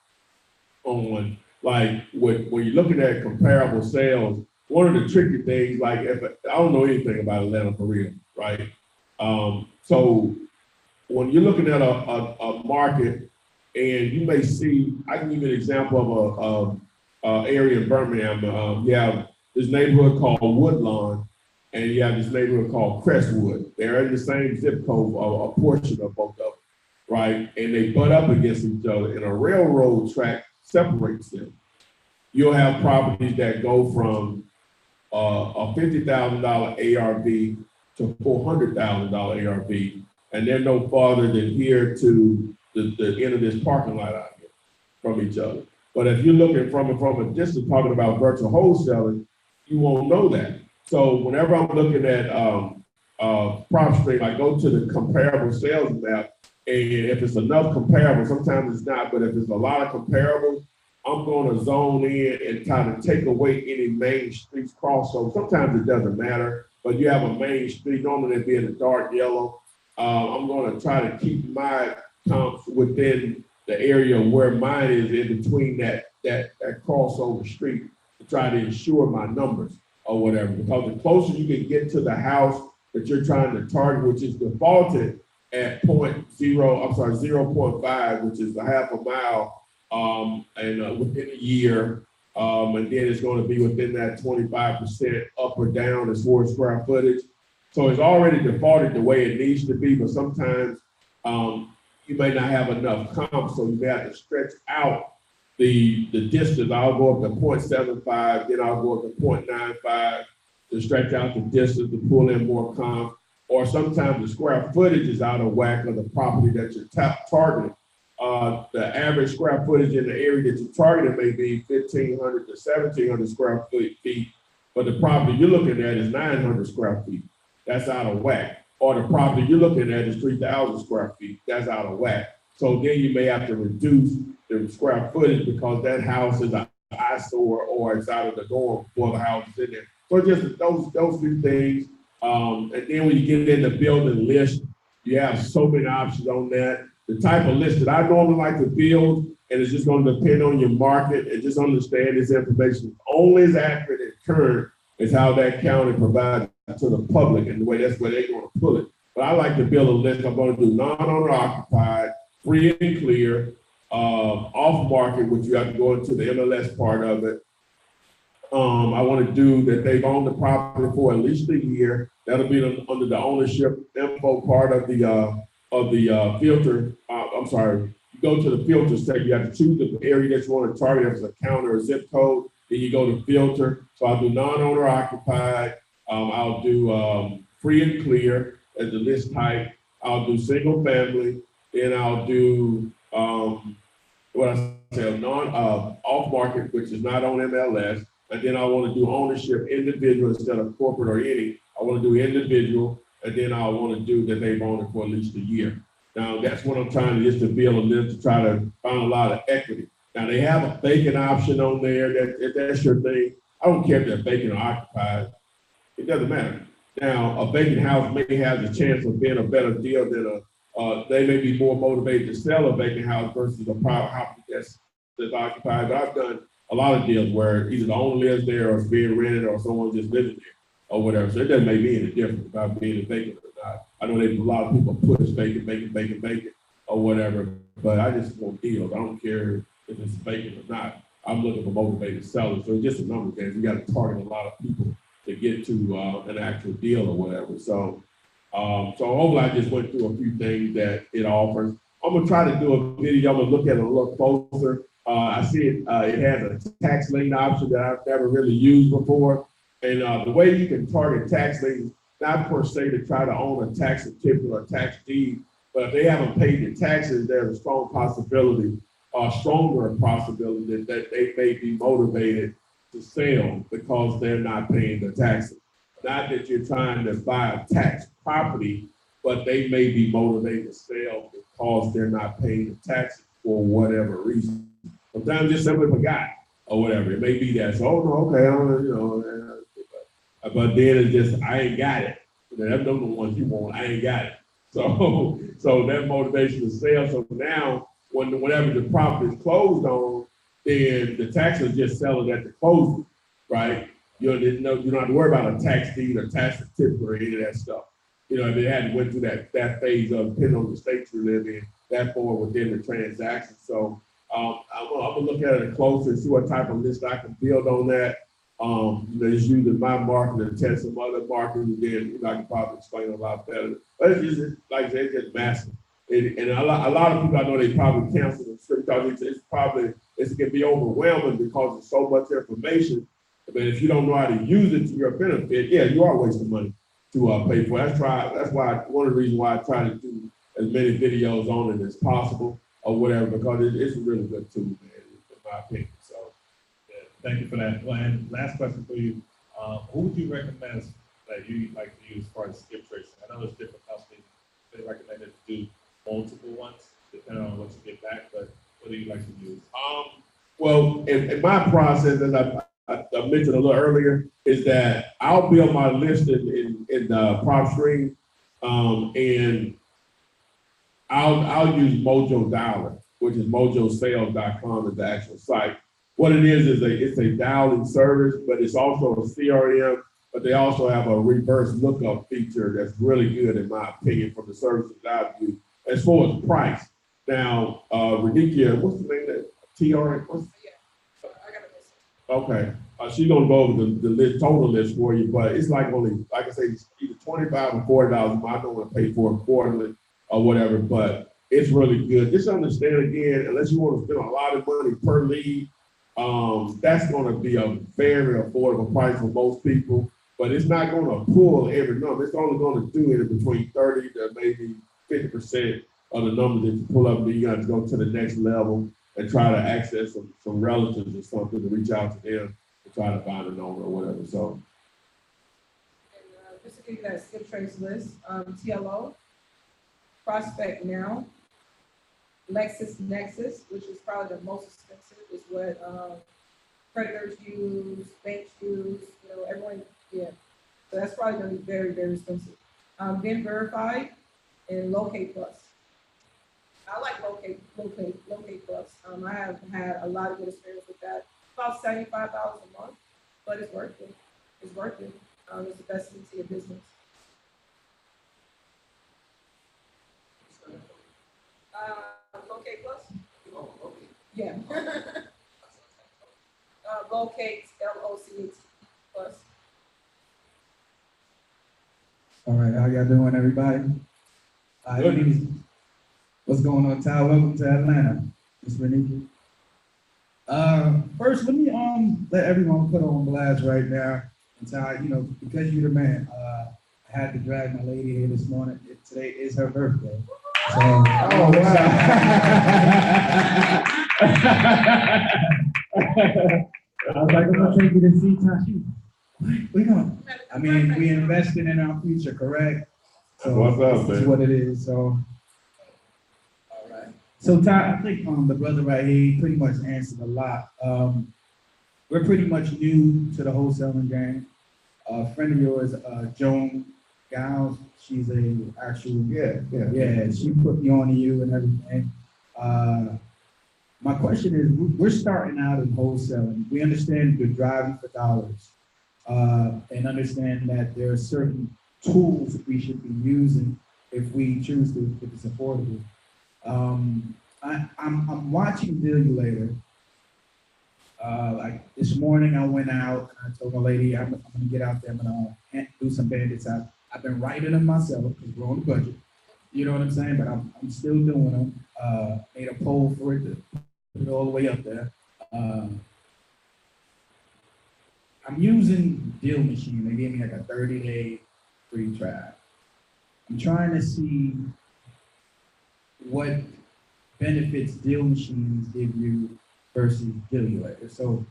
on, like, when you're looking at comparable sales, one of the tricky things, like, if I don't know anything about Atlanta for real, right? So when you're looking at a market, and you may see, I can give you an example of a area in Birmingham. You have this neighborhood called Woodlawn, and you have this neighborhood called Crestwood. They're in the same zip code, a portion of both of them, right? And they butt up against each other, and a railroad track separates them. You'll have properties that go from a $50,000 ARV to $400,000 ARV, and they're no farther than here to the end of this parking lot out here from each other. But if you're looking from a distance, talking about virtual wholesaling, you won't know that. So whenever I'm looking at prop stream, I go to the comparable sales map, and if it's enough comparable, sometimes it's not, but if there's a lot of comparables, I'm going to zone in and try to take away any main streets crossover. Sometimes it doesn't matter, but you have a main street, normally it'd be in a dark yellow. I'm going to try to keep my comps within the area where mine is in between that crossover street to try to ensure my numbers or whatever. Because the closer you can get to the house that you're trying to target, which is defaulted at 0.5, which is a half a mile, and within a year, and then it's going to be within that 25% up or down as far as square footage. So it's already defaulted the way it needs to be, but sometimes you may not have enough comps, so you may have to stretch out the distance. I'll go up to 0.75, then I'll go up to 0.95 to stretch out the distance to pull in more comps. or sometimes the square footage is out of whack of the property that you're targeting. The average square footage in the area that you're targeting may be 1,500 to 1,700 square feet, but the property you're looking at is 900 square feet. That's out of whack. Or the property you're looking at is 3,000 square feet. That's out of whack. So then you may have to reduce the square footage because that house is an eyesore or it's out of the norm for the houses in there. So just those few things. And then when you get in the building list, you have so many options on that. The type of list that I normally like to build, and it's just going to depend on your market, and just understand this information only as accurate and current as how that county provides to the public, and the way that's where they're going to pull it. But I like to build a list. I'm going to do non-owner occupied, free and clear, off market, which you have to go into the MLS part of it. I want to do that they've owned the property for at least a year. That'll be under the ownership info part of the filter. I'm sorry, you go to the filter section. You have to choose the area that you want to target as a county or zip code. Then you go to filter. So I'll do non-owner occupied. I'll do free and clear as the list type. I'll do single family. Then I'll do what I say, off market, which is not on MLS. And then I want to do ownership individual instead of corporate or any. I want to do individual, and then I want to do that they've owned it for at least a year. Now that's what I'm trying to just to build a list to try to find a lot of equity. Now they have a vacant option on there. If that's your thing, I don't care if they're vacant or occupied. It doesn't matter. Now a vacant house may have the chance of being a better deal than they may be more motivated to sell a vacant house versus a private house that's occupied. But I've done a lot of deals where either the owner lives there or it's being rented or someone just living there or whatever. So it doesn't make any difference about being a vacant or not. I know there's a lot of people push vacant or whatever, but I just want deals. I don't care if it's vacant or not. I'm looking for motivated sellers. So it's just a number of things. You got to target a lot of people to get to an actual deal or whatever. So hopefully I just went through a few things that it offers. I'm gonna try to do a video. I'm gonna look at it a little closer. I see it has a tax lien option that I've never really used before. And the way you can target tax liens, not per se to try to own a tax certificate or a tax deed, but if they haven't paid the taxes, there's a strong possibility, stronger possibility that they may be motivated to sell because they're not paying the taxes. Not that you're trying to buy a tax property, but they may be motivated to sell because they're not paying the taxes for whatever reason. Sometimes just simply forgot or whatever. It may be that. So, okay, but then it's just, I ain't got it. That's the ones you want. I ain't got it. So that motivation to sell. So now, whenever the property is closed on, then the taxes just sell it at the closing, right? You don't have to worry about a tax deed or tax certificate or any of that stuff. You know, if it hadn't went through that phase of depending on the state you live in, that far within the transaction. So I'm gonna look at it closer and see what type of list I can build on that. Just using my market to test some other markets, and then I can probably explain a lot better. But it's just like I said, it's just massive. And a lot of people I know they probably cancel the script because it can be overwhelming because of so much information. But if you don't know how to use it to your benefit, yeah, you are wasting money to pay for it. That's why one of the reasons why I try to do as many videos on it as possible or whatever, because it's a really good tool, man, in my opinion. So, yeah, thank you for that. Well, and last question for you: who would you recommend that you like to use as far as skip tracing? I know there's different companies they recommend to do multiple ones depending on what you get back, but what do you like to use? Well, in my process, as I mentioned a little earlier, is that I'll build my list in PropStream, and I'll use Mojo Dialer, which is mojosales.com is the actual site. What it is it's a dialing service, but it's also a CRM, but they also have a reverse lookup feature that's really good in my opinion from the services that I've used. As far as price, now, Radikia, what's the name of that? TRN? Okay, she's gonna go over the list, total list for you, but it's like only, like I say, it's either $25 or $40. I don't want to pay for it quarterly or whatever, but it's really good. Just understand again, unless you want to spend a lot of money per lead, that's going to be a very affordable price for most people. but it's not gonna pull every number. It's only gonna do it in between 30 to maybe 50% of the numbers that you pull up, and then you got to go to the next level and try to access some relatives or something to reach out to them to try to find an owner or whatever. So And just to give you that skip trace list, TLO, Prospect Now, LexisNexis, which is probably the most expensive, is what creditors use, banks use, everyone, yeah. So that's probably gonna be very, very expensive. Then Verified and Locate Plus. I like Locate Plus. I have had a lot of good experience with that. About $75 a month, but it's worth it. It's worth it. It's the best thing to your business. Locate Plus? Oh, okay. Yeah. Locate, LOCATE Plus. All right, how y'all doing, everybody? What's going on, Ty? Welcome to Atlanta, Ms. Renee. First, let me let everyone put on blast right now. And Ty, because you're the man, I had to drag my lady here this morning. Today is her birthday. So, oh wow. I was like, I'm gonna take you to see Tashi. We going. I mean, we invested in our future, correct? So What's up, this is man? what it is. So, all right. So Ty, I think the brother right here he pretty much answered a lot. We're pretty much new to the wholesaling game. A friend of yours, Joan Giles, she's a actual yeah. She put me on to you and everything. My question is, we're starting out in wholesaling. We understand you're driving for dollars, and understand that there are certain tools we should be using if we choose to, if it's affordable. I'm watching Deal You Later. Like this morning, I went out and I told my lady, I'm gonna get out there, I'm gonna do some bandits. I've been writing them myself because we're on the budget. You know what I'm saying? But I'm still doing them. Made a poll for it to put it all the way up there. I'm using Deal Machine. They gave me like a 30-day free trial. I'm trying to see what benefits Deal Machines give you versus Deal You Later. So,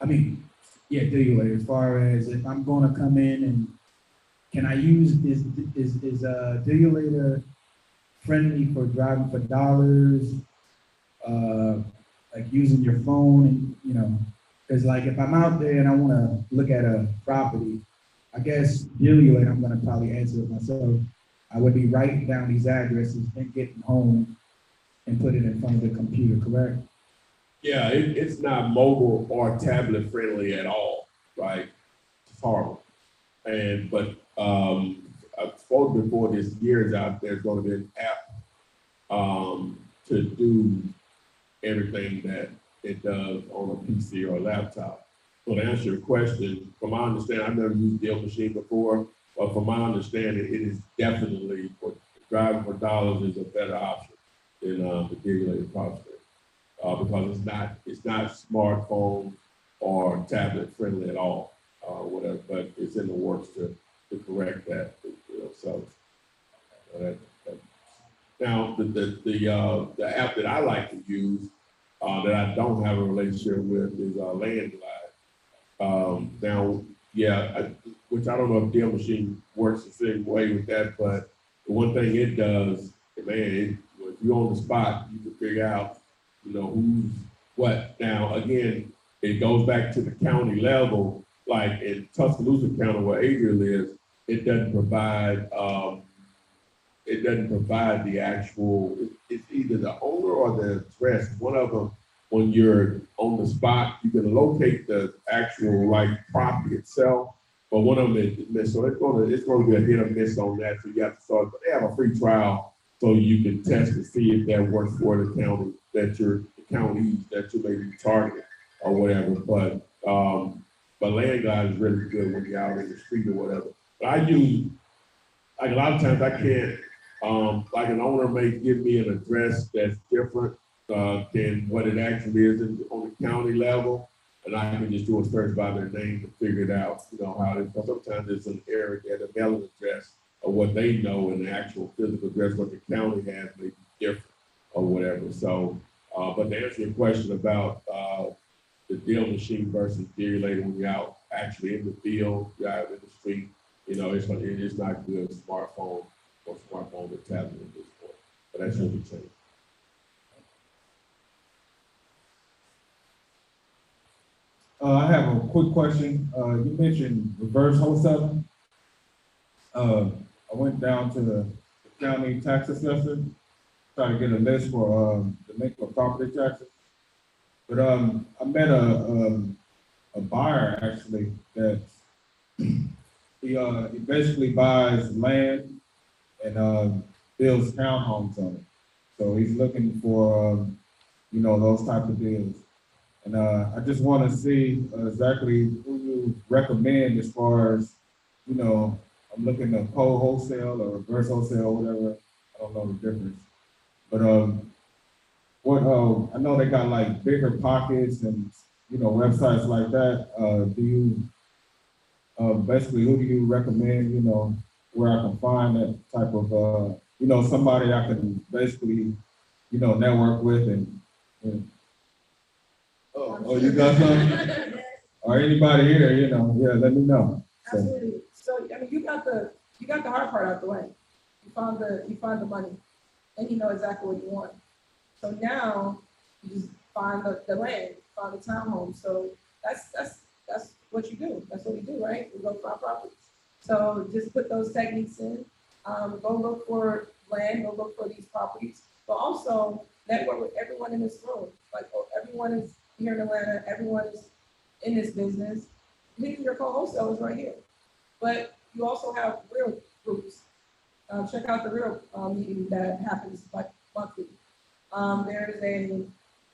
I mean, yeah, Deal You Later. As far as if I'm going to come in and can I use is Deal You Later friendly for driving for dollars? Like using your phone and because like if I'm out there and I want to look at a property, I guess Deal You Later, I'm going to probably answer it myself. I would be writing down these addresses and getting home and put it in front of the computer, correct? Yeah, it's not mobile or tablet friendly at all, right? It's horrible. But I've spoken before this year's out, there's going to be an app to do everything that it does on a PC or a laptop. So to answer your question, from my understanding, I've never used Deal Machine before, but from my understanding, it is definitely for driving for dollars is a better option than the Deal Later Prospect. Because it's not smartphone or tablet friendly at all, whatever. But it's in the works to correct that. So now the app that I like to use that I don't have a relationship with is Landglide. Now, yeah, which I don't know if Deal Machine works the same way with that, but the one thing it does, man, if you're on the spot, you can figure out who's what. Now, again, it goes back to the county level, like in Tuscaloosa County where Adriel lives, it doesn't provide the actual, it's either the owner or the address. One of them, when you're on the spot, you can locate the actual property itself, but one of them is missed. So it's going to be a hit or miss on that. So you have to start, but they have a free trial so you can test to see if that works for the county the counties that you may be targeting or whatever. But Landglide is really good when you're out in the street or whatever. But I use, a lot of times I can't, an owner may give me an address that's different than what it actually is on the county level. and I can just do a search by their name to figure it out, you know, how it, because sometimes it's an error at a mailing address or what they know and the actual physical address, what the county has may be different or whatever. So, but to answer your question about, the deal machine versus deal later when you're out actually in the field, you're out in the street, you know, it's not good smartphone or tablet at this point, but that's really changed. I have a quick question. You mentioned reverse wholesaling. I went down to the county tax assessor, trying to get a list for, the link for property taxes. But, I met a buyer actually that he basically buys land and, builds townhomes on it. So he's looking for, you know, those type of deals. And I just want to see exactly who you recommend as far as, you know, I'm looking at wholesale or reverse wholesale, whatever. I don't know the difference. But what I know they got like bigger pockets and, you know, websites like that. Do you basically who do you recommend? You know, where I can find that type of you know, somebody I can basically, you know, network with and Oh, you got some? Or anybody here, you know, yeah, let me know. So, Absolutely. So, I mean, you got the hard part out the way. You found the money, and you know exactly what you want. So now you just find the land, find the townhome. So that's what you do. That's what we do, right? We go find properties. So just put those techniques in. Go look for land. Go look for these properties. But also network with everyone in this room. Like everyone is here in Atlanta. Everyone is in this business. Leave your co-wholesalers right here. But you also have real groups. Check out the real meeting that happens like monthly. There's a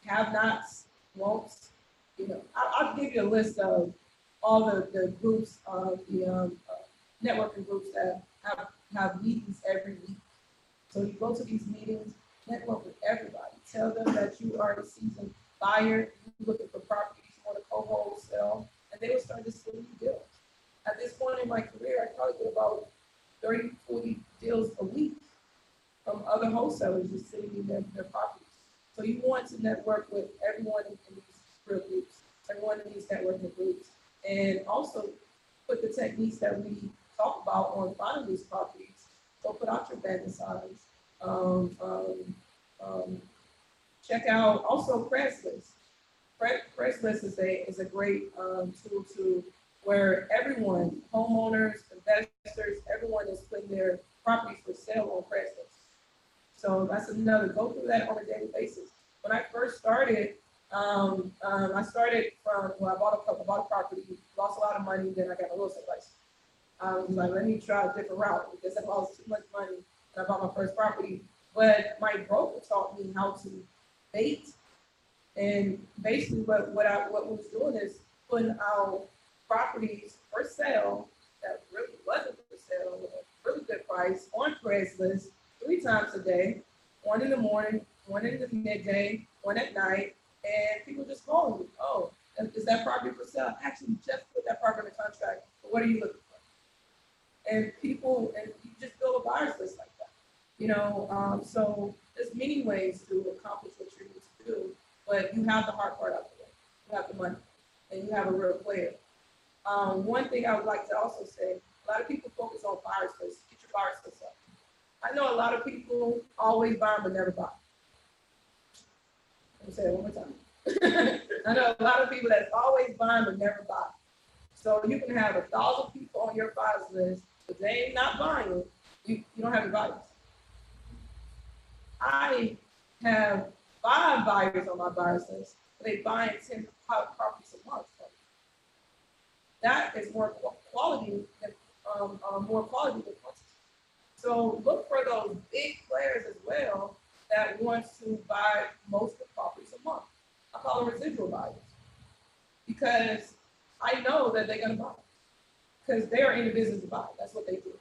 have-nots, won'ts. You know, I'll give you a list of all the groups of the networking groups that have meetings every week. So you go to these meetings, network with everybody. Tell them that you are a seasoned buyer, you're looking for properties, you want to co-wholesale, and they will start to send you deals. At this point in my career, I probably get about 30, 40 deals a week from other wholesalers just sitting in their properties. So you want to network with everyone in these real groups, everyone in these networking groups, and also put the techniques that we talk about on finding these properties. So put out your banner signs. Check out also Craigslist. Craigslist is a great tool to where everyone, homeowners, investors, everyone is putting their properties for sale on Craigslist. So that's another, go through that on a daily basis. When I first started, I started from, well, I bought a property, lost a lot of money, then I got a real estate license. I was like, let me try a different route because I lost too much money and I bought my first property. But my broker taught me how to bait. And basically what we was doing is putting out properties for sale that really wasn't for sale at a really good price on Craigslist 3 times a day, 1 in the morning, 1 in the midday, 1 at night, and people just calling me, oh, is that property for sale? Actually, just put that property in the contract, but what are you looking for? And people, and you just build a buyer's list like that, you know, so there's many ways to accomplish what you need to do, but you have the hard part out the way, you have the money, and you have a real player. One thing I would like to also say, a lot of people focus on buyer's list, get your buyer's list up. I know a lot of people always buy but never buy. Let me say it one more time. I know a lot of people that's always buying but never buy. So you can have 1,000 people on your buyer's list, but they ain't not buying. You don't have any buyers. I have 5 buyers on my buyer's list, but they buy 10 properties a month. That is more quality than quantity. So look for those big players as well that wants to buy most of the properties a month. I call them residual buyers because I know that they're going to buy because they are in the business to buy. That's what they do.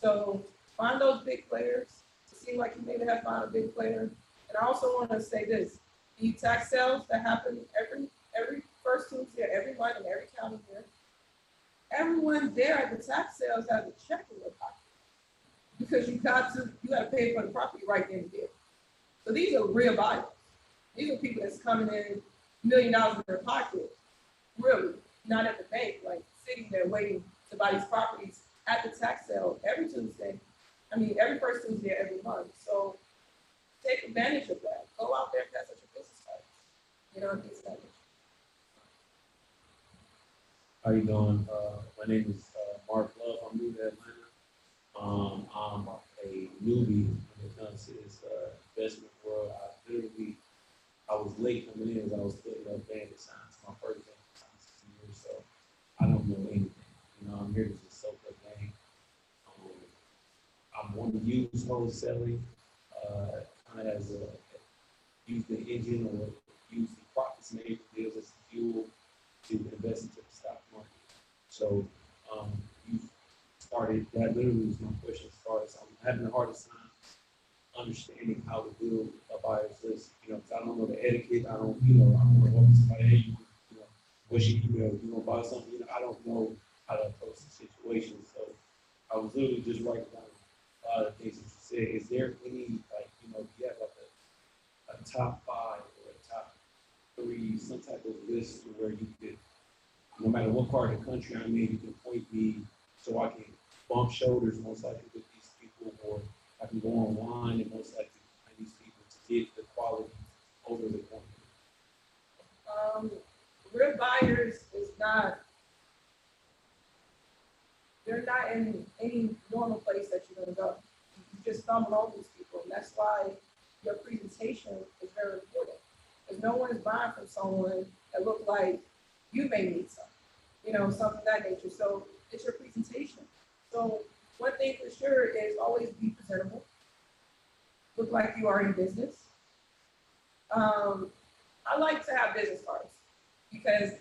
So find those big players. It seems like you maybe have found a big player. And I also want to say this: the tax sales that happen every first Tuesday of every month in every county here. Everyone there at the tax sales has a check in their pocket because you got to pay for the property right then and there. So these are real buyers. These are people that's coming in $1 million in their pocket, really, not at the bank, like sitting there waiting to buy these properties at the tax sale every Tuesday. Every first Tuesday of every month. So take advantage of that. Go out there and pass out your business cards. Things like that. How you doing? My name is Mark Love. I'm new to Atlanta. I'm a newbie when it comes to this investment world. I was late coming in as I was putting up bandit signs. My first bandit signs in years, so I don't know anything. I'm here to just soak up game. I'm want to use wholesaling kind of as use the engine or use the profits made deals as fuel to invest into the stock market. So you started, that literally was my question as far as I'm having the hardest time understanding how to build a buyer's list, because I don't know the etiquette. I don't want to walk to somebody, hey, what should you do? You want to buy something? I don't know how to approach the situation. So I was literally just writing down a lot of things that you said. Is there any, do you have a top 5 or a top 3, some type of list where you could, no matter what part of the country I'm in, you can point me so I can bump shoulders most likely with these people, or I can go online and most likely find these people to get the quality over the quantity? Real buyers is not, they're not in any normal place that you're gonna go. You just stumble over these people, and that's why your presentation is very important. Because no one is buying from someone that look like you may need something, something of that nature. So it's your presentation. So one thing for sure is always be presentable. Look like you are in business. I like to have business cards because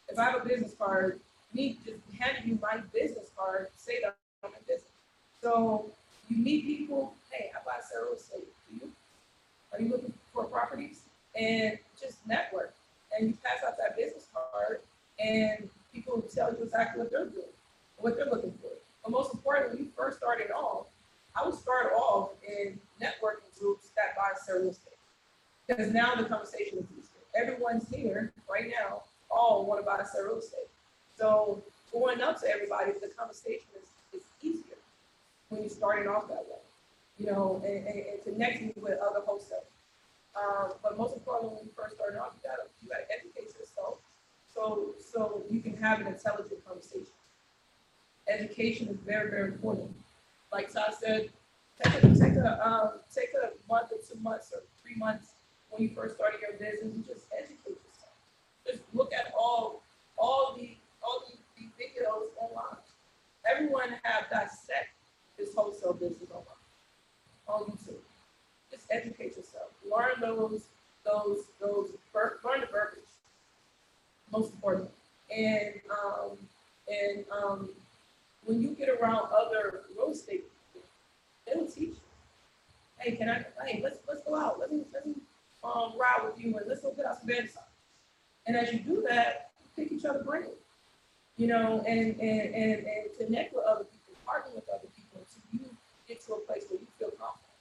if I have a business card, me just handing you my business card, say that I'm in business. So you meet people, hey, I buy real estate. Do you? Are you looking for properties? And just network. And you pass out that business card, and people will tell you exactly what they're doing, what they're looking for. But most importantly, when you first started off, I would start off in networking groups that buy real estate. Because now the conversation is easier. Everyone's here right now, all want to buy real estate. So going up to everybody, the conversation is easier when you're starting off that way, and connecting with other wholesalers. But most importantly, when you first start off, you gotta educate yourself so you can have an intelligent conversation. Education is very, very important. Like Todd said, take a month or 2 months or 3 months when you first started your business and just educate yourself. Just look at all the videos online. Everyone have dissect this wholesale business online on YouTube. Just educate yourself. Learn learn the verbiage. Most important. And when you get around other real estate people, they will teach you. Hey, let's go out. Let me ride with you, and let's go get out some bed signs. And as you do that, you pick each other brain, and connect with other people, partner with other people until you get to a place where you feel confident.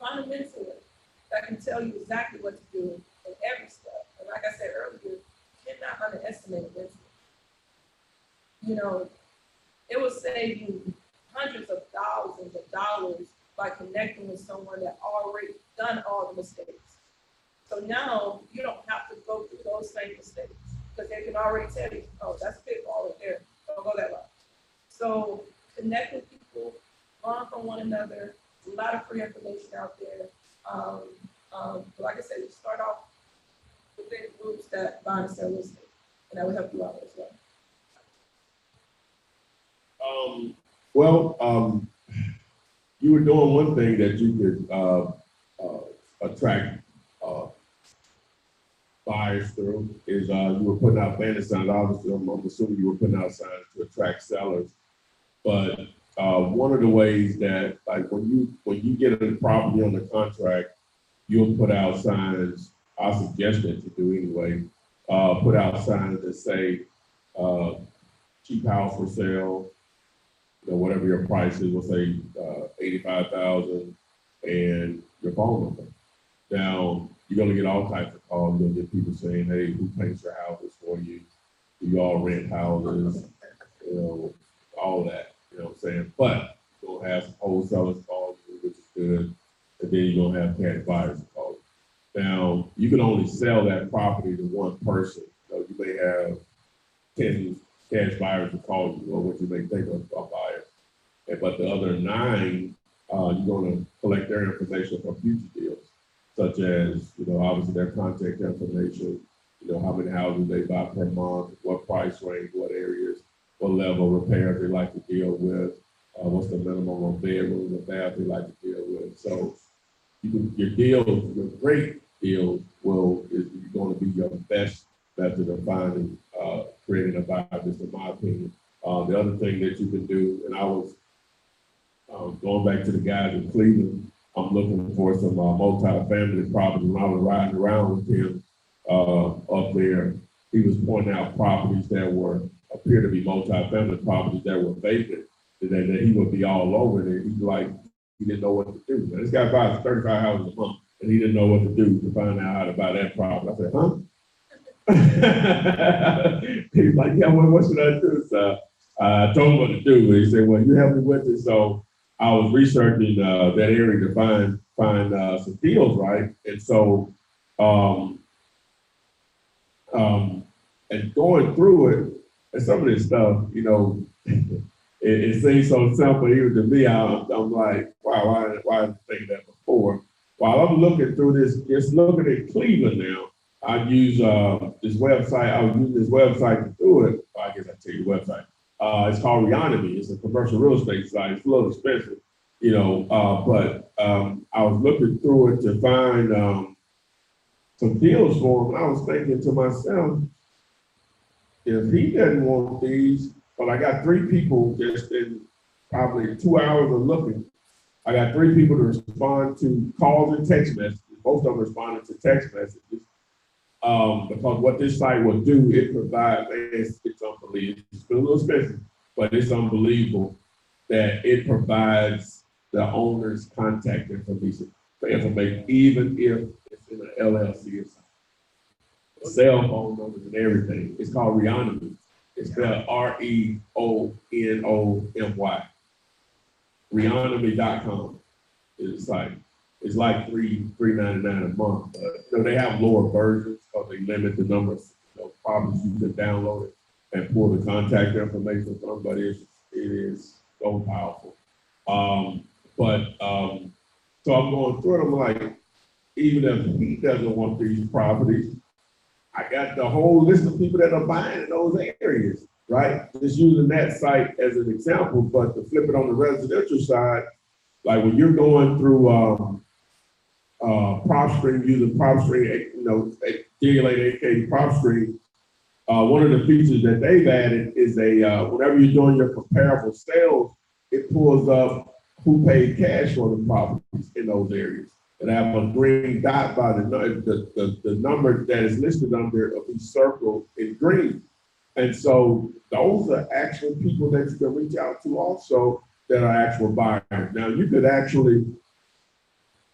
Find a mentor that can tell you exactly what to do in every step. And like I said earlier, you cannot underestimate a mentor. It will save you hundreds of thousands of dollars by connecting with someone that already done all the mistakes. So now you don't have to go through those same mistakes because they can already tell you, oh, that's a pitfall right there. Don't go that way. So connect with people, learn from one another. There's a lot of free information out there. But like I said, you start off within groups that buy and sell real estate, and that will help you out as well. You were doing one thing that you could attract buyers through is you were putting out banner signs. Obviously, I'm assuming you were putting out signs to attract sellers. But one of the ways that, like, when you get a property on the contract, you'll put out signs. I suggest that you do anyway. put out signs that say, cheap house for sale, you know, whatever your price is, we'll say, 85,000 and your phone number. Now, you're gonna get all types of calls. You're gonna get people saying, hey, who paints your houses for you? Do you all rent houses? You know, all that, you know what I'm saying? But you're gonna have some wholesalers call you, which is good. And then you're gonna have cash buyers call you. Now, you can only sell that property to one person. So you may have 10 cash buyers to call you, or what you may think of a buyer. But the other 9, you're gonna collect their information for future deals, such as, you know, obviously their contact information, you know, how many houses they buy per month, what price range, what areas, what level of repairs they like to deal with, what's the minimum of bedrooms or bath they like to deal with. So your deals, your great deals is going to be your best method of finding, creating a buyer, just in my opinion. The other thing that you can do, and I was going back to the guys in Cleveland, I'm looking for some multi-family properties. When I was riding around with him up there, he was pointing out properties that appear to be multi-family properties that were vacant, that he would be all over there. He didn't know what to do. Now, this guy buys 35 houses a month, and he didn't know what to do to find out how to buy that property. I said, huh? He's like, yeah, well, what should I do? So I told him what to do. He said, well, you help me with it. So I was researching that area to find some deals, right? And so, and going through it, and some of this stuff, you know, it seems so simple. Even to me, I'm like, wow, why didn't I think of that before? While I'm looking through this, just looking at Cleveland now, I use this website. I was using this website to do it. Well, I guess I tell you the website. It's called Reonomy. It's a commercial real estate site. It's a little expensive, you know, but I was looking through it to find some deals for him. I was thinking to myself, if he doesn't want these, but I got 3 people just in probably 2 hours of looking. I got 3 people to respond to calls and text messages. Most of them responded to text messages. Because what this site will do, it provides, it's unbelievable. It's a little expensive, but it's unbelievable that it provides the owner's contact information, even if it's in an LLC or something. Cell phone numbers and everything. It's called Reonomy. It's spelled REONOMY. Reonomy.com. It's like $3.99 a month. You know, they have lower versions because they limit the number of properties you can download it and pull the contact information from, but it is so powerful. So I'm going through it, I'm like, even if he doesn't want these properties, I got the whole list of people that are buying in those areas, right? Just using that site as an example, but to flip it on the residential side, like when you're going through PropStream, using PropStream, you know, DLA, aka PropStream, one of the features that they've added is whenever you're doing your comparable sales, it pulls up who paid cash for the properties in those areas. And have a green dot by the number that is listed under of each circle in green. And so those are actual people that you can reach out to also that are actual buyers. Now you could actually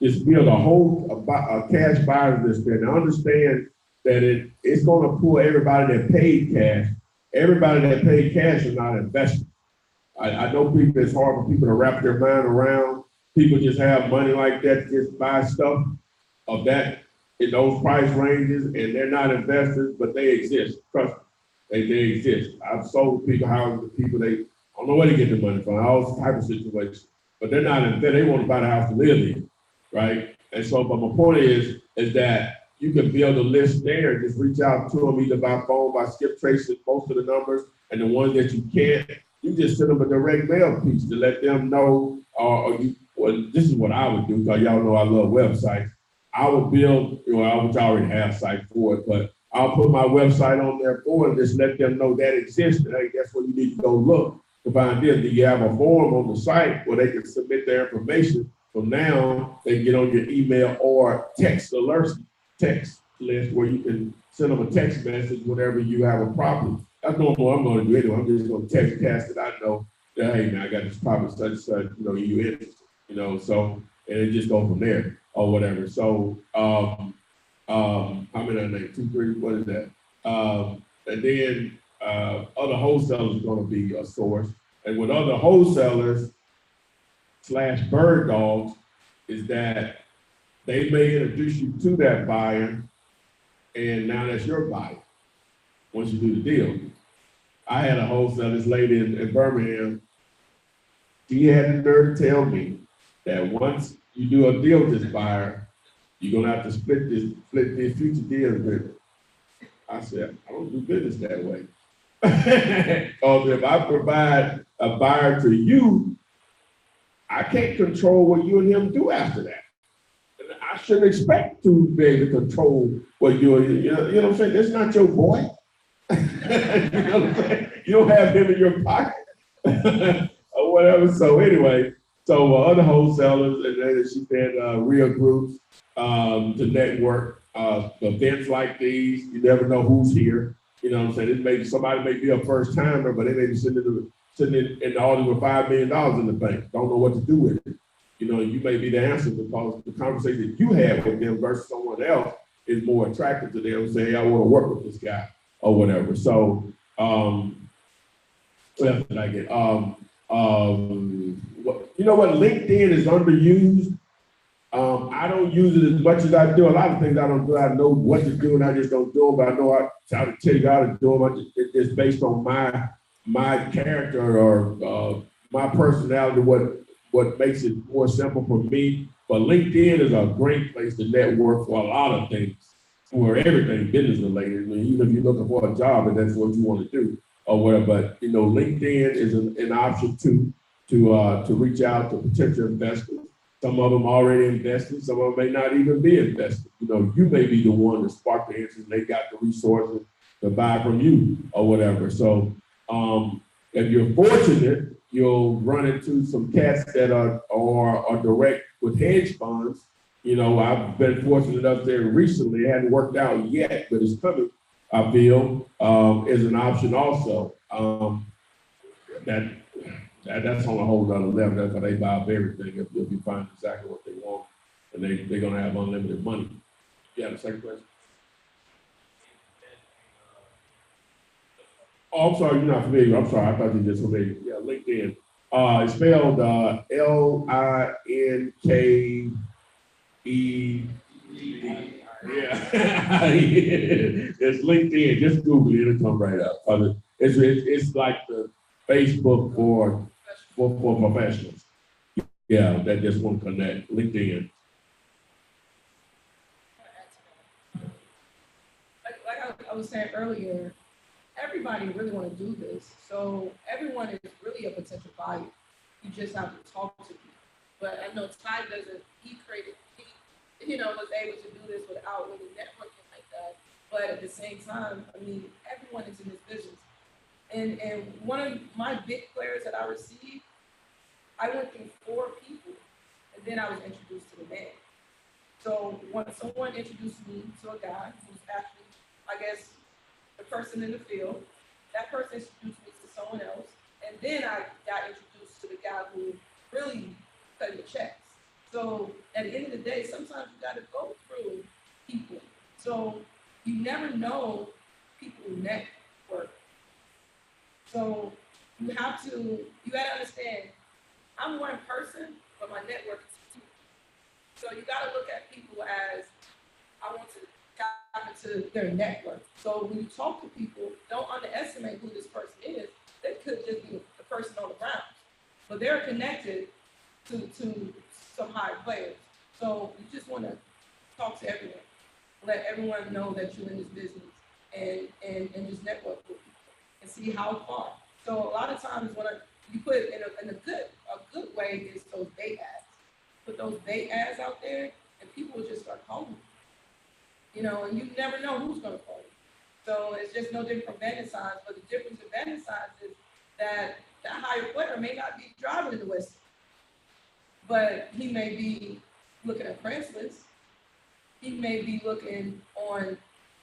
just build a cash buyer list there. Now understand that it's going to pull everybody that paid cash. Everybody that paid cash are not investors. I know people, it's hard for people to wrap their mind around. People just have money like that to just buy stuff of that in those price ranges, and they're not investors, but they exist. Trust me, they exist. I've sold people houses to people, I don't know where they get the money from, all type of situations, but they're not investors. They want to buy the house to live in, right? And so, but my point is that you can build a list there and just reach out to them either by phone, by skip tracing most of the numbers, and the ones that you can't, you just send them a direct mail piece to let them know, well, this is what I would do, because y'all know I love websites. I would build, which I already have site for it, but I'll put my website on there for it and just let them know that exists. And hey, that's where you need to go look to find this. Do you have a form on the site where they can submit their information? From now, they can get on your email or text alerts, text list where you can send them a text message whenever you have a property. That's normal I'm gonna do anyway. I'm just gonna text cast that I know that, hey man, I got this property such and such, you know, you interested, you know, so, and it just go from there or whatever. So, how many I name? 2, 3, what is that? And then, other wholesalers are gonna be a source. And with other wholesalers / bird dogs is that they may introduce you to that buyer, and now that's your buyer once you do the deal. I had a wholesaler, this lady in Birmingham, she had the nerve to tell me that once you do a deal with this buyer, you're gonna have to split this future deals with her. I said, I don't do business that way. Because if I provide a buyer to you, I can't control what you and him do after that. And I shouldn't expect to be able to control what you know what I'm saying? That's not your boy. You know what I'm saying? You don't have him in your pocket or whatever. So anyway, so other wholesalers, and then she said real groups to network, events like these. You never know who's here. You know what I'm saying? It may somebody may be a first timer, but they may be sitting in the audience with $5 million in the bank. Don't know what to do with it. You know, you may be the answer because the conversation that you have with them versus someone else is more attractive to them. Say, I want to work with this guy or whatever. So, what else did I get? You know what? LinkedIn is underused. I don't use it as much as I do. A lot of things I don't do. I know what to do and I just don't do them, but I know how to tell you how to do them. It's based on my character or my personality, what makes it more simple for me. But LinkedIn is a great place to network for a lot of things, for everything business related. I mean, even if you're looking for a job and that's what you want to do or whatever. But you know, LinkedIn is an option too to reach out to potential investors. Some of them already invested, some of them may not even be invested. You know, you may be the one to spark the interest and they got the resources to buy from you or whatever. So if you're fortunate, you'll run into some cats that are direct with hedge funds. You know, I've been fortunate enough there recently. It hadn't worked out yet, but it's coming, I feel, is an option also. That's on a whole other level. That's how they buy up everything if you find exactly what they want, and they're gonna have unlimited money. Yeah, the second question. Oh, I'm sorry, you're not familiar. I'm sorry, I thought you were just familiar. Yeah, LinkedIn. It's spelled LINKE. Yeah, it's LinkedIn. Just Google it; it'll come right up. It's like the Facebook for professionals. Yeah, that just want to connect. LinkedIn. Like I was saying earlier, everybody really want to do this. So everyone is really a potential buyer. You just have to talk to people. But I know Ty doesn't, he was able to do this without really networking like that. But at the same time, I mean, everyone is in this business. And one of my big players that I received, I went through 4 people, and then I was introduced to the man. So when someone introduced me to a guy who's actually, I guess, the person in the field, that person introduced me to someone else, and then I got introduced to the guy who really cut the checks. So at the end of the day, sometimes you got to go through people. So you never know people's network. So you got to understand, I'm one person, but my network is 2. So you got to look at people as, I want to tap into their network. So when you talk to people, don't underestimate who this person is. They could just be the person on the ground, but they're connected to some higher players. So you just want to talk to everyone, let everyone know that you're in this business, and just network with people and see how far. So a lot of times when you put it in a good way is those bait ads. Put those bait ads out there, and people will just start calling. You know, and you never know who's going to call you. So it's just no different from vending signs, but the difference in vending signs is that higher player may not be driving in the West, but he may be looking at Craigslist. He may be looking on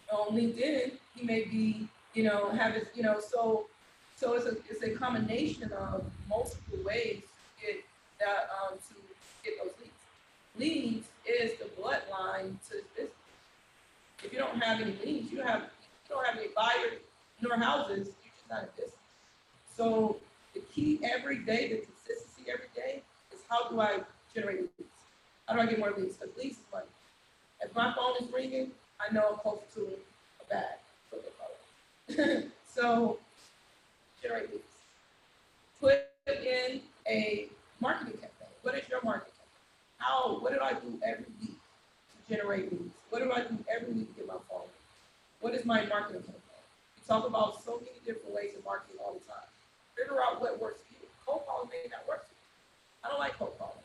LinkedIn. He may be, have his, so it's a combination of multiple ways to get that, to get those leads. Leads is the bloodline to this business. If you don't have any leads, you don't have any buyers nor houses, you're just not in business. So the key every day, the consistency every day, is how do I generate leads? How do I get more leads? Because leads is money. If my phone is ringing, I know I'm close to a bag. That's what they call it. So generate leads. Put in a marketing campaign. What is your marketing campaign? What do I do every week to generate leads? What do I do every week to get my phone? What is my marketing campaign? We talk about so many different ways of marketing all the time. Figure out what works for you. Cold calling may not work for you. I don't like cold calling.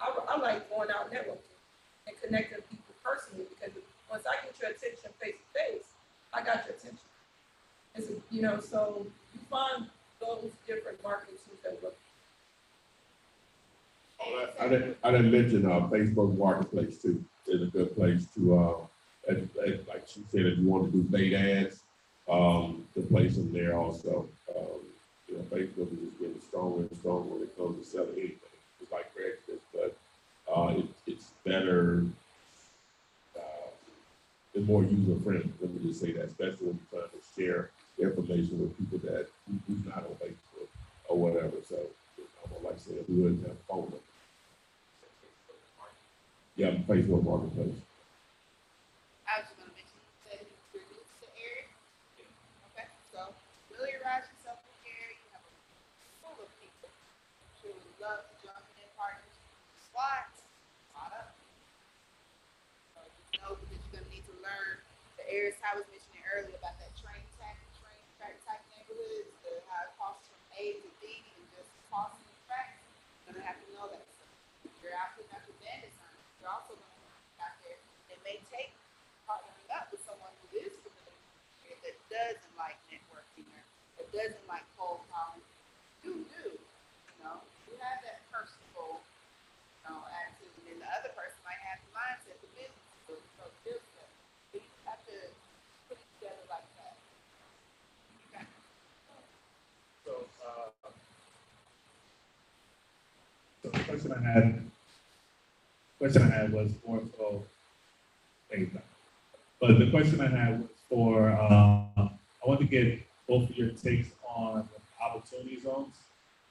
I like going out networking and connecting with people personally, because once I get your attention face to face, I got your attention. So you find those different marketing tools that work. I didn't mention Facebook Marketplace too. Is a good place to, like she said, if you want to do paid ads, to place them there also. Facebook is just getting stronger and stronger when it comes to selling anything. It's like Craigslist, but it's better, and more user friendly. Let me just say that, especially when you're trying to share information with people that who's not on Facebook or whatever. So, like I said, we wouldn't have phone number. Yeah, Facebook Marketplace. I was just gonna mention that you're new to the area. Okay, so familiarize yourself with the area. You have a full of people who would love to jump in partners. Slots, spot up. So you know that you're gonna need to learn the areas I was mentioning earlier about that train track type neighborhoods, how it costs from A to B and just crossing the tracks. You're gonna have to know that. So you're out putting out your bandit sign. You're also going to be out there. It may take partnering up with someone who is familiar, that doesn't like networking or that doesn't like cold calling. You have that personal, attitude, and then the other person might have the mindset, the business, so business. So you have to put it together like that. Okay. So the question I had was more so, but the question I had was for, I want to get both of your takes on opportunity zones,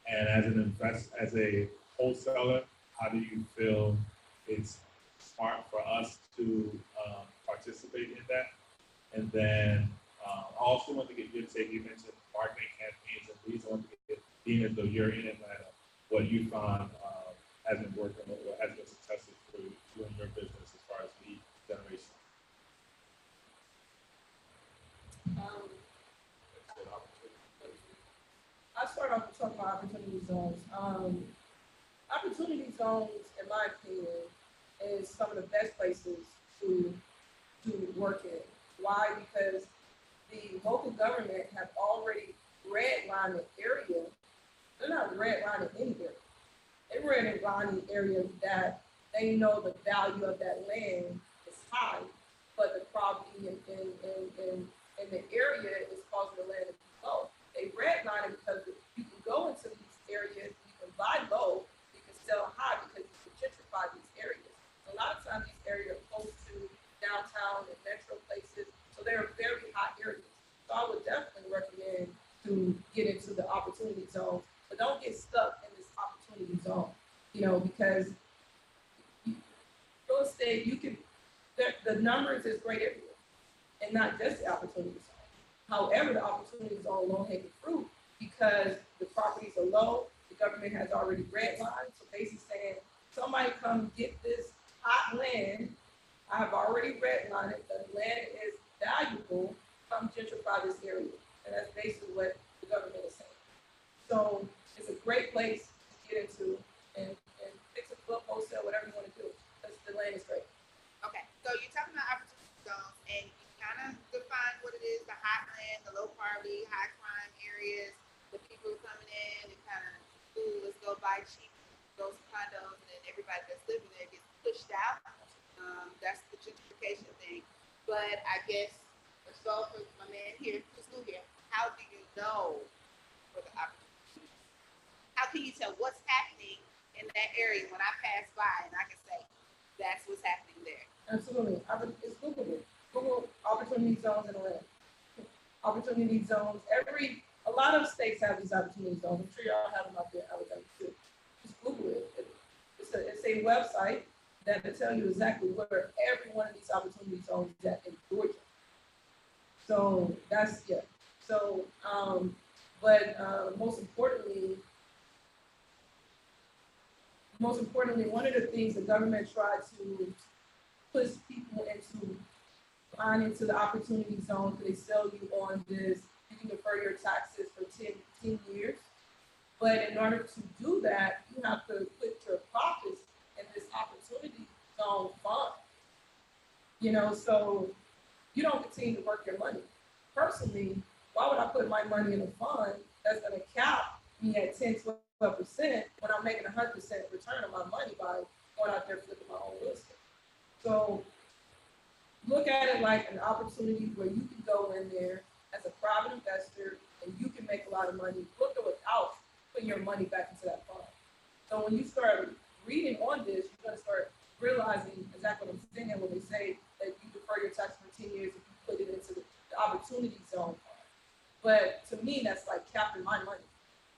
and as a wholesaler, how do you feel it's smart for us to participate in that? And then I also want to get your take. You mentioned marketing campaigns and leads. I want to get, being as though you're in Atlanta, what you find has been working or has been successful for you and your business as far as lead generation. I start off with talking about opportunity zones. Opportunity zones, in my opinion, is some of the best places to work in. Why? Because the local government have already redlined the area. They're not redlining any area. They redlining areas that they know the value of that land is high, but the property in the area is causing the land to be low. They redline it because you can go into these areas, you can buy low, you can sell high because you can gentrify these areas. A lot of times these areas are close to downtown and metro places, so they're very hot areas. So I would definitely recommend to get into the opportunity zones, but don't get stuck in this opportunity zone, because real estate, the numbers is great everywhere, and not just the opportunity zone. However, the opportunity zone low hanging fruit, because the properties are low, the government has already redlined, so basically saying, somebody come get this hot land, I've already redlined it, the land is valuable, come gentrify this area. And that's basically what the government is saying. So it's a great place to get into and fix a flip, wholesale, whatever you want to do, because the land is great. Okay, so you're talking about opportunity zones, and you kind of define what it is: the hot land, the low poverty, high crime areas, the people coming in and kind of, ooh, let's go buy cheap those condos, and then everybody that's living there gets pushed out. That's the gentrification thing. But I guess, so for my man here, who's new here, how do you know for the opportunity? How can you tell what's happening in that area when I pass by and I can say, that's what's happening there? Absolutely. It's Google. Google opportunity zones in Atlanta. Opportunity zones. A lot of states have these opportunity zones. I'm sure y'all have them out there. I would think too. Just Google it. It's a website that will tell you exactly where every one of these opportunity zones is at in Georgia. So that's, yeah. So, but most importantly, one of the things the government tried to push people into the opportunity zone, because they sell you on this, you can defer your taxes for 10 years. But in order to do that, you have to put your profits in this opportunity zone fund. So you don't continue to work your money. Personally, why would I put my money in a fund that's going to cap me at 10, 12% when I'm making 100% return on my money by going out there flipping my own real estate? So look at it like an opportunity where you can go in there as a private investor and you can make a lot of money, look at without putting your money back into that fund. So when you start reading on this, you're going to start realizing exactly what I'm saying when they say that you defer your tax for 10 years if you put it into the opportunity zone fund. But to me, that's like capping my money,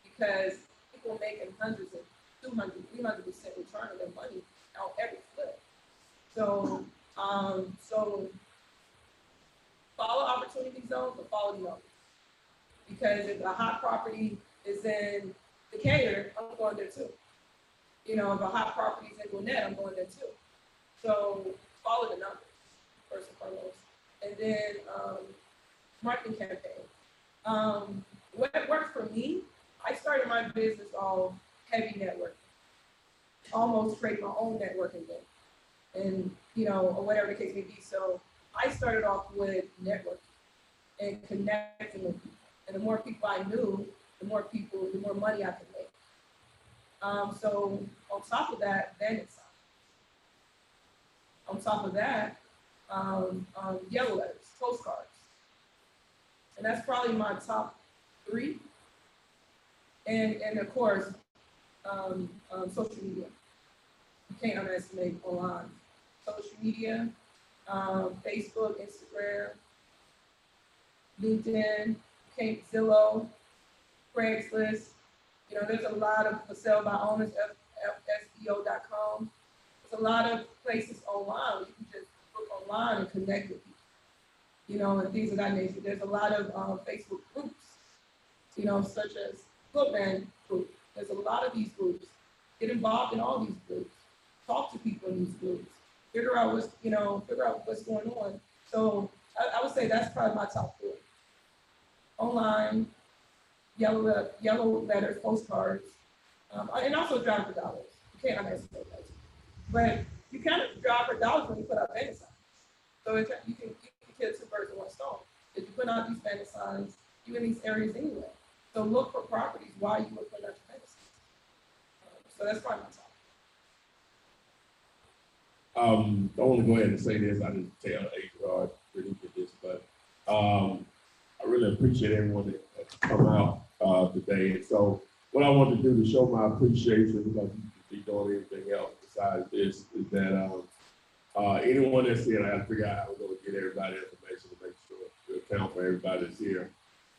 because people are making hundreds and 200, 300% return on their money on every flip. So follow opportunity zones, but follow the numbers. Because if a hot property is in Decatur, I'm going there too. If a hot property is in Gwinnett, I'm going there too. So follow the numbers, first and foremost. And then marketing campaign. What worked for me, I started my business all heavy networking. Almost create my own networking thing. And, or whatever the case may be. So I started off with networking and connecting with people. And the more people I knew, the more money I could make. So on top of that, then it's on top of that, yellow letters, postcards. And that's probably my top 3. And of course, social media. You can't underestimate online. Social media, Facebook, Instagram, LinkedIn, Zillow, Craigslist. There's a lot of for sale by owners, SEO.com. There's a lot of places online where you can just look online and connect with people, and things of that nature. There's a lot of Facebook groups, such as Flippinar group. There's a lot of these groups. Get involved in all these groups. Talk to people in these groups. Figure out what's going on. So I would say that's probably my top 4. Online, yellow letters, postcards, and also drive for dollars. You can't underestimate that. But you kind of drive for dollars when you put out bandit signs. So you can kill 2 birds with 1 stone. If you put out these bandit signs, you're in these areas anyway. So look for properties while you would put out your bandit signs. So that's probably my top. I want to go ahead and say this. I didn't tell HR really did this, but I really appreciate everyone that come out today. And so what I want to do to show my appreciation, because you be doing anything else besides this, is that anyone that's here, I got to figure out how we're going to get everybody information to make sure to account for everybody that's here.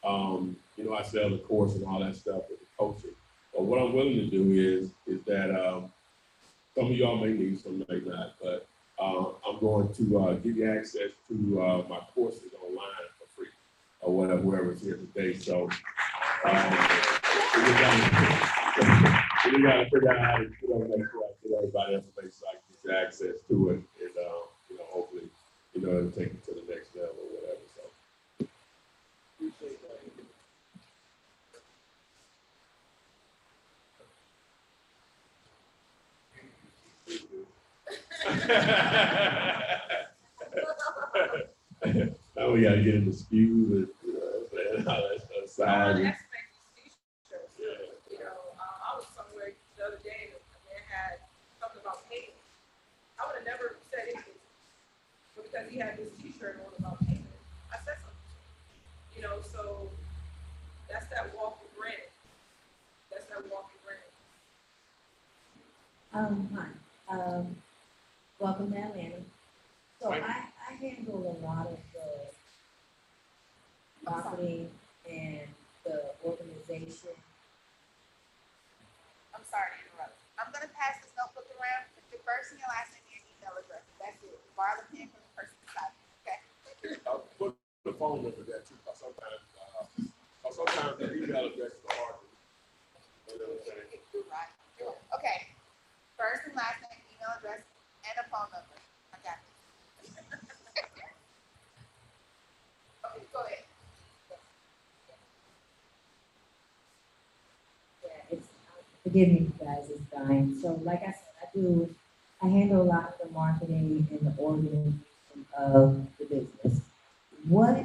I sell the course and all that stuff with the coaching. But what I'm willing to do is that some of y'all may need, some may not, but I'm going to give you access to my courses online for free, or whatever, whoever is here today. So we got to figure out how to make sure I get everybody information so I can get access to it, and hopefully, it'll take it to the next level or whatever. So. Appreciate that. Now we gotta get in the SKUs and all that stuff. Size. I was somewhere the other day and the man had something about pain. I would have never said anything to he had this T-shirt on about payment, I said something. You know, so that's that walk for granted. That's that walk for granted. Hi, welcome to Atlanta. So I handle a lot of the marketing and the organization. I'm sorry to interrupt. I'm gonna pass this notebook around, put your first and your last name and your email address. That's it. Borrow the pen from the person beside you, okay? Put the phone number there too, because sometimes the email address is hard to. You know what I'm saying? Right. Okay. First and last name, email address, and a phone number. I got this. Okay, go ahead. Yeah, forgive me, guys, it's dying. So like I said, I handle a lot of the marketing and the organization of the business. What?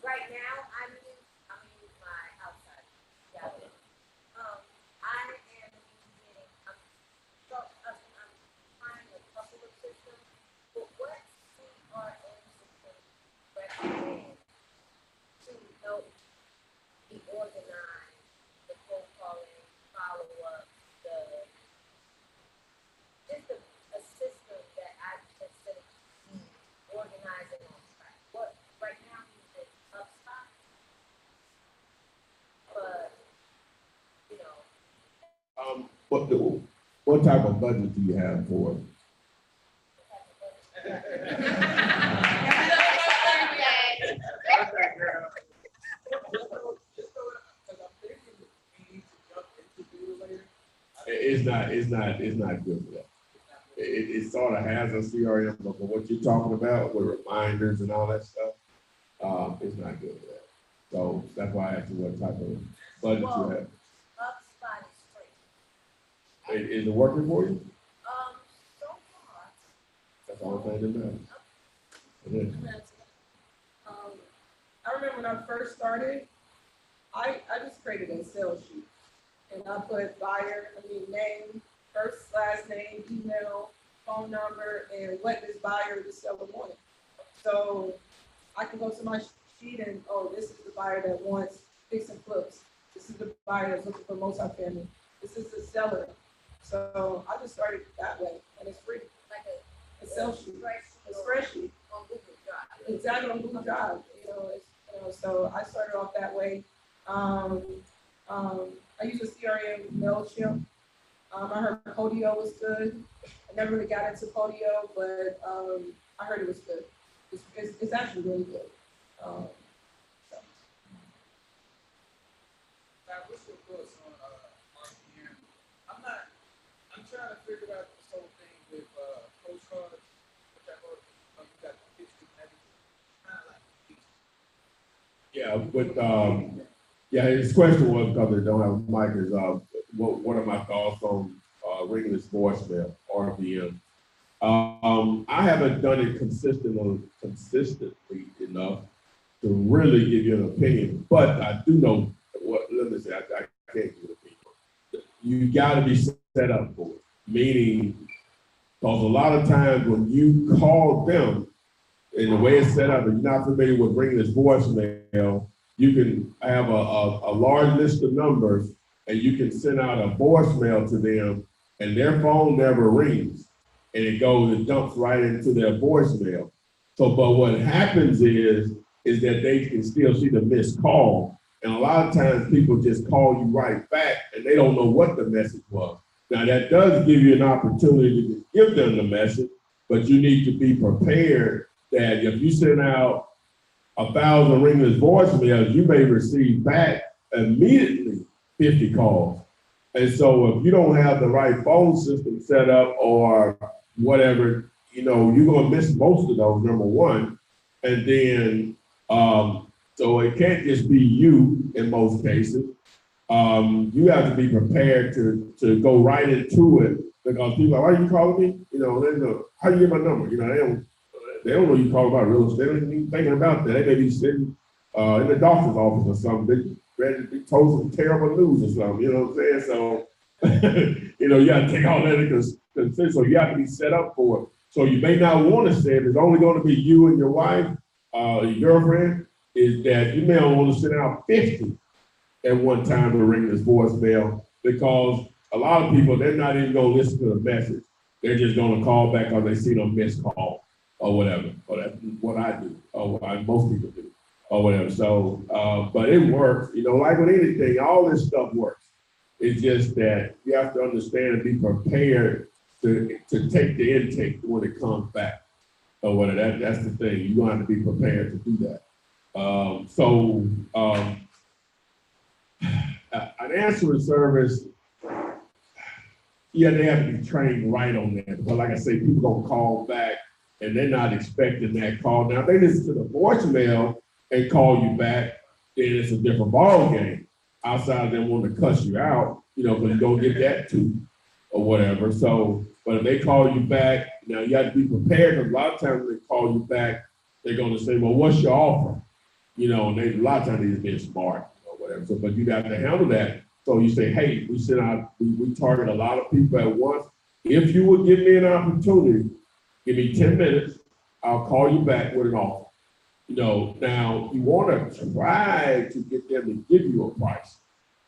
Right now, I'm using my outside. Yeah. I am using, I'm trying a couple of systems, but what CRM system recommend to help be organized, the phone calling, follow up, just a system that I consider organizing on track. What right now I'm using HubSpot, but you know. What type of budget do you have for it? It's not good for that. It sort of has a CRM, but for what you're talking about with reminders and all that stuff, it's not good for that. So that's why I asked you what type of budget you have. HubSpot is free. Is it working for you? So far. That's all the thing that matters. It is. I remember when I first started, I just created a sales sheet. And I put name, first, last name, email, phone number, and what this buyer, the seller wanted. So I can go to my sheet and, oh, this is the buyer that wants fix and flips. This is the buyer that's looking for multifamily. This is the seller. So I just started that way, and it's free. Like a sales sheet, a spreadsheet. On Google Drive. Exactly, on Google Drive. So I started off that way. I use a CRM MailChimp. I heard Podio was good. I never really got into Podio, but I heard it was good. It's actually really good. Now, what's your thoughts on RPM? I'm trying to figure out this whole thing with postcards, which I've already, you got the pictures and everything, kind of like Yeah, his question was, because they don't have a mic, is what are my thoughts on ringless voicemail, RPM? I haven't done it consistently enough to really give you an opinion, but I do know what, let me say, I can't give you an opinion. You gotta be set up for it, meaning, because a lot of times when you call them, and the way it's set up, if you're not familiar with ringless voicemail, you can have a large list of numbers and you can send out a voicemail to them and their phone never rings and it goes and dumps right into their voicemail. So, but what happens is that they can still see the missed call. And a lot of times people just call you right back and they don't know what the message was. Now that does give you an opportunity to give them the message, but you need to be prepared that if you send out 1,000 ringless voicemails, you may receive back immediately 50 calls. And so if you don't have the right phone system set up or whatever, you're gonna miss most of those, number one. And then, so it can't just be you in most cases. You have to be prepared to go right into it because people are like, why are you calling me? They go, how do you get my number? They don't know you call about real estate. They don't even thinking about that. They may be sitting in the doctor's office or something. They ready to be told some terrible news or something. You know what I'm saying? So You know, you gotta take all that into consideration, so you have to be set up for it. So you may not wanna say it, it's only gonna be you and your wife, your girlfriend, is that you may wanna send out 50 at one time to ring this voicemail, because a lot of people, they're not even gonna listen to the message. They're just gonna call back or they see them missed call or whatever. Or that's what I do, or what most people do, or whatever. So, but it works, you know, like with anything, all this stuff works. It's just that you have to understand and be prepared to take the intake when it comes back. Or whatever, that's the thing. You're going to have to be prepared to do that. An answering service, yeah, they have to be trained right on that. But like I say, people gonna call back and they're not expecting that call. Now, if they listen to the voicemail and call you back, then it's a different ball game. Outside of them wanting to cuss you out, you know, because you don't get that too, or whatever. So, but if they call you back, now you have to be prepared, because a lot of times when they call you back, they're gonna say, well, what's your offer? You know, and a lot of times they're being smart or whatever. So, but you got to handle that. So you say, hey, we send out, we target a lot of people at once. If you would give me an opportunity, give me 10 minutes, I'll call you back with an offer. You know, now you want to try to get them to give you a price.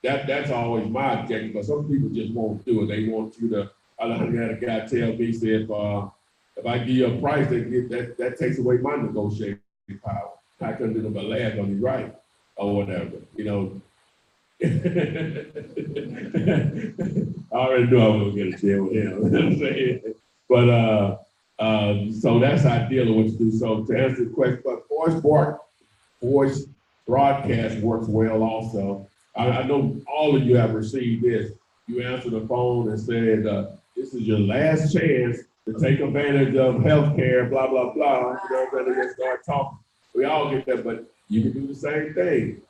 That's always my objective, but some people just won't do it. They want you to, I had a guy tell me, said, if I give you a price, that takes away my negotiating power. I couldn't do them but laugh on you, right? Or whatever, you know. I already knew I was gonna get a deal with him. You know what I'm saying? But so that's ideal of what you do. So to answer the question, but voice broadcast works well also. I know all of you have received this. You answer the phone and said, this is your last chance to take advantage of healthcare, blah, blah, blah. You know, then they start talking. We all get that, but you can do the same thing.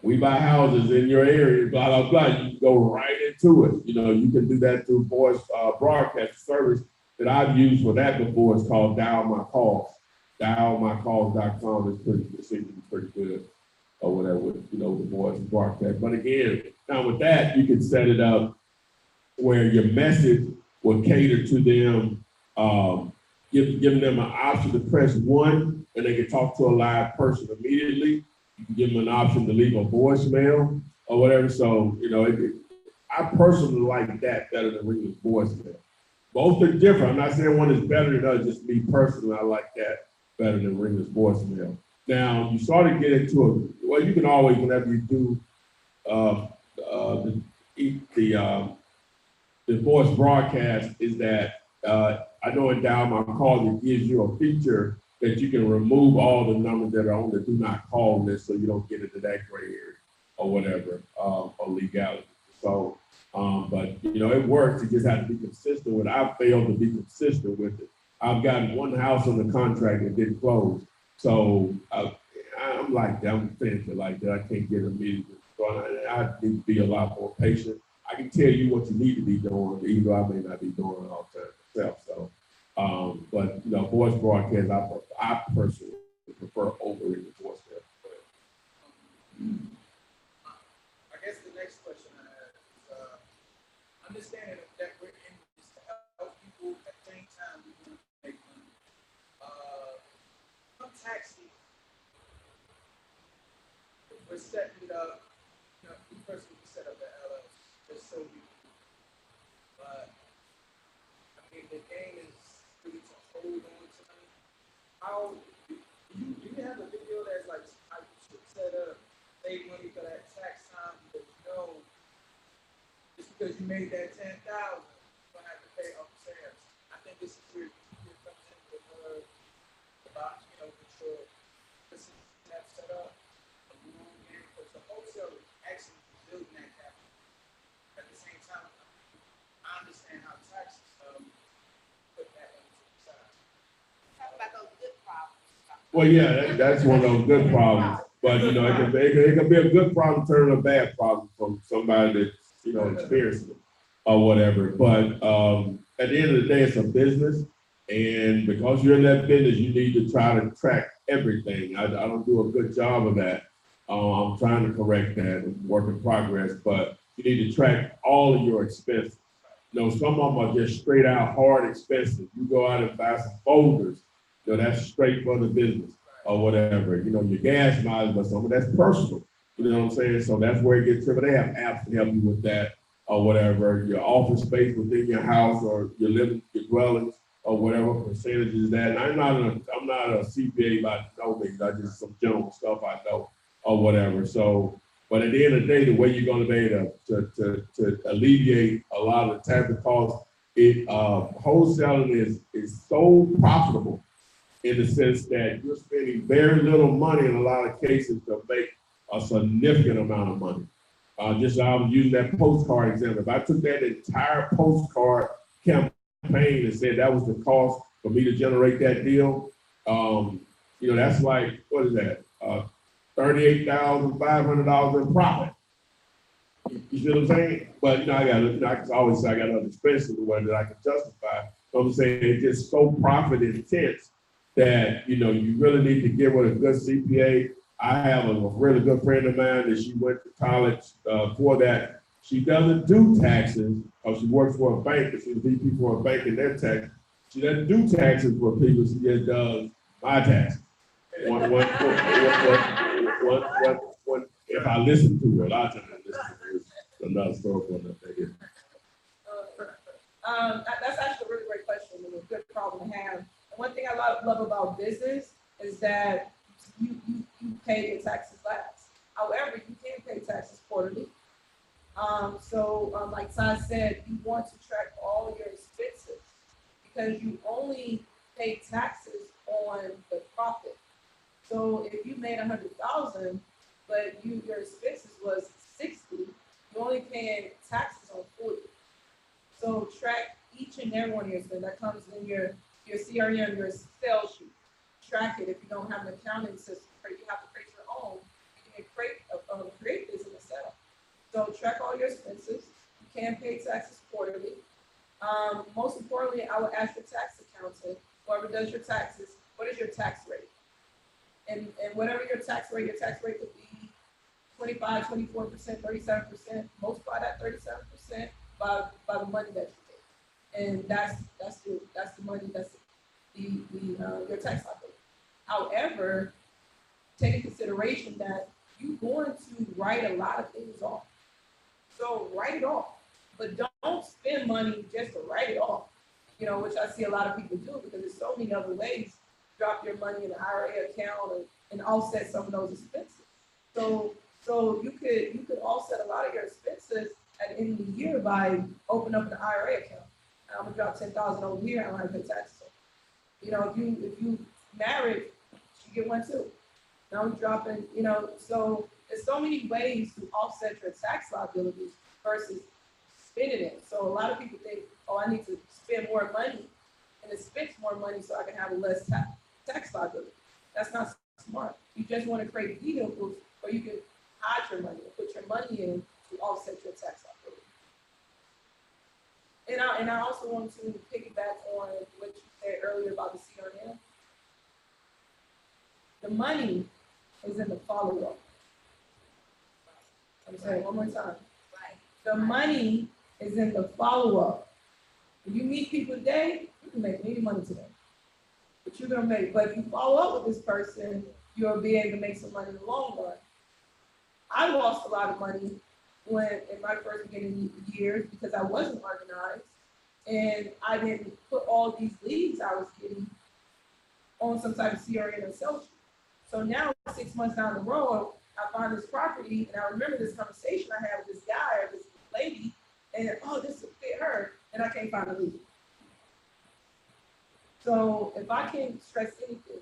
We buy houses in your area, blah, blah, blah. You can go right into it. You know, you can do that through voice broadcast service that I've used for that before. It's called Dial My Calls. Dialmycalls.com it seems to be pretty good, or whatever, with, you know, the voice broadcast. But again, now with that, you can set it up where your message will cater to them, giving them an option to press 1 and they can talk to a live person immediately. You can give them an option to leave a voicemail or whatever. So, you know, I personally like that better than ringing voicemail. Both are different. I'm not saying one is better than the other, just me personally, I like that better than ringing voicemail. Now, you sort of get into well, you can always, whenever you do the voice broadcast, is that I know in Dial My Call, it gives you a feature that you can remove all the numbers that are on the do not call list, so you don't get into that gray area or whatever, or legality. So, but you know, it works. You just have to be consistent with it. I failed to be consistent with it. I've gotten one house on the contract that didn't close. So I'm like that. I'm finished like that. I can't get immediately. So I need to be a lot more patient. I can tell you what you need to be doing, even though I may not be doing it all the time myself. So, but you know, voice broadcast, I personally prefer over in the voice broadcast. I guess the next question I have is understanding that we're in this to help people at the same time we want to make money. Some tax season, we're setting it up. You know, we personally set up the LLC just so we. But I mean, the game is really to hold on to money. How do you have a video that's like how you should set up, save money for that tax time, because you know, just because you made that 10,000, you're gonna have to pay off sales. I think this is where you come in with about, you know, control. This is that set up. Because the wholesaler actually building that capital. At the same time, I understand how taxes put that into the side. Talk about those good problems. Well, yeah, that's one of those good problems. But you know, it can be a good problem turning a bad problem from somebody that's, you know, experienced it or whatever. But at the end of the day, it's a business, and because you're in that business, you need to try to track everything. I don't do a good job of that. I'm trying to correct that, work in progress. But you need to track all of your expenses. You know, some of them are just straight out hard expenses. You go out and buy some folders, you know, that's straight for the business or whatever. You know, your gas mileage, but some of that's personal. You know what I'm saying? So that's where it gets tricky. They have apps to help you with that or whatever. Your office space within your house or your living, your dwellings or whatever percentage is that. And I'm not a CPA by no means. I just some general stuff I know or whatever. So, but at the end of the day, the way you're going to be able to alleviate a lot of the type of costs, wholesaling is so profitable in the sense that you're spending very little money in a lot of cases to make a significant amount of money. I was using that postcard example. If I took that entire postcard campaign and said that was the cost for me to generate that deal, you know, that's like, what is that? $38,500 in profit. You see what I'm saying? But you know, I can always say I got other expenses the way that I can justify. So I'm saying it's just so profit intense that you know you really need to get with a good CPA. I have a really good friend of mine that she went to college for that. She doesn't do taxes, or she works for a bank, she's a VP for a bank in their tax. She doesn't do taxes for people, she just does my taxes. If I listen to her, a lot of times I listen to her. It's another story for another day. That's actually a really great question and a good problem to have. And one thing I love about business is that you pay your taxes last. However, you can pay taxes quarterly. Like Ty said, you want to track all your expenses because you only pay taxes on the profit. So if you made 100,000, but your expenses was 60, you're only paying taxes on 40. So track each and every one of your expenses. That comes in your CRM, your sales sheet. Track it. If you don't have an accounting system, you have to create your own. You can create this in Excel. So track all your expenses. You can pay taxes quarterly. Most importantly, I would ask the tax accountant, whoever does your taxes, what is your tax rate? And whatever your tax rate could be 25, 24%, 37%, multiply that 37% by the money that you get. And that's the money, that's your tax liability. However, take into consideration that you're going to write a lot of things off. So write it off, but don't spend money just to write it off, you know, which I see a lot of people do because there's so many other ways to drop your money in an IRA account and offset some of those expenses. So you could offset a lot of your expenses at the end of the year by opening up an IRA account. I'm gonna drop $10,000 over here. I don't have to pay taxes. You know, if you married, you get one too. Now I'm dropping. You know, so there's so many ways to offset your tax liabilities versus spending it. So a lot of people think, oh, I need to spend more money and expense more money so I can have a less tax liability. That's not smart. You just want to create vehicles where you can hide your money and put your money in to offset your tax liability. And I also want to piggyback on what you said earlier about the CRM. The money is in the follow-up. I'm saying one more time. The money is in the follow-up. If you meet people today, you can make any money today. But you're gonna make, but if you follow up with this person, you'll be able to make some money in the long run. I lost a lot of money in my first beginning years because I wasn't organized and I didn't put all these leads I was getting on some type of CRM and sales sheet. So now 6 months down the road, I found this property and I remember this conversation I had with this guy or this lady and this will fit her and I can't find a lead. So if I can stress anything,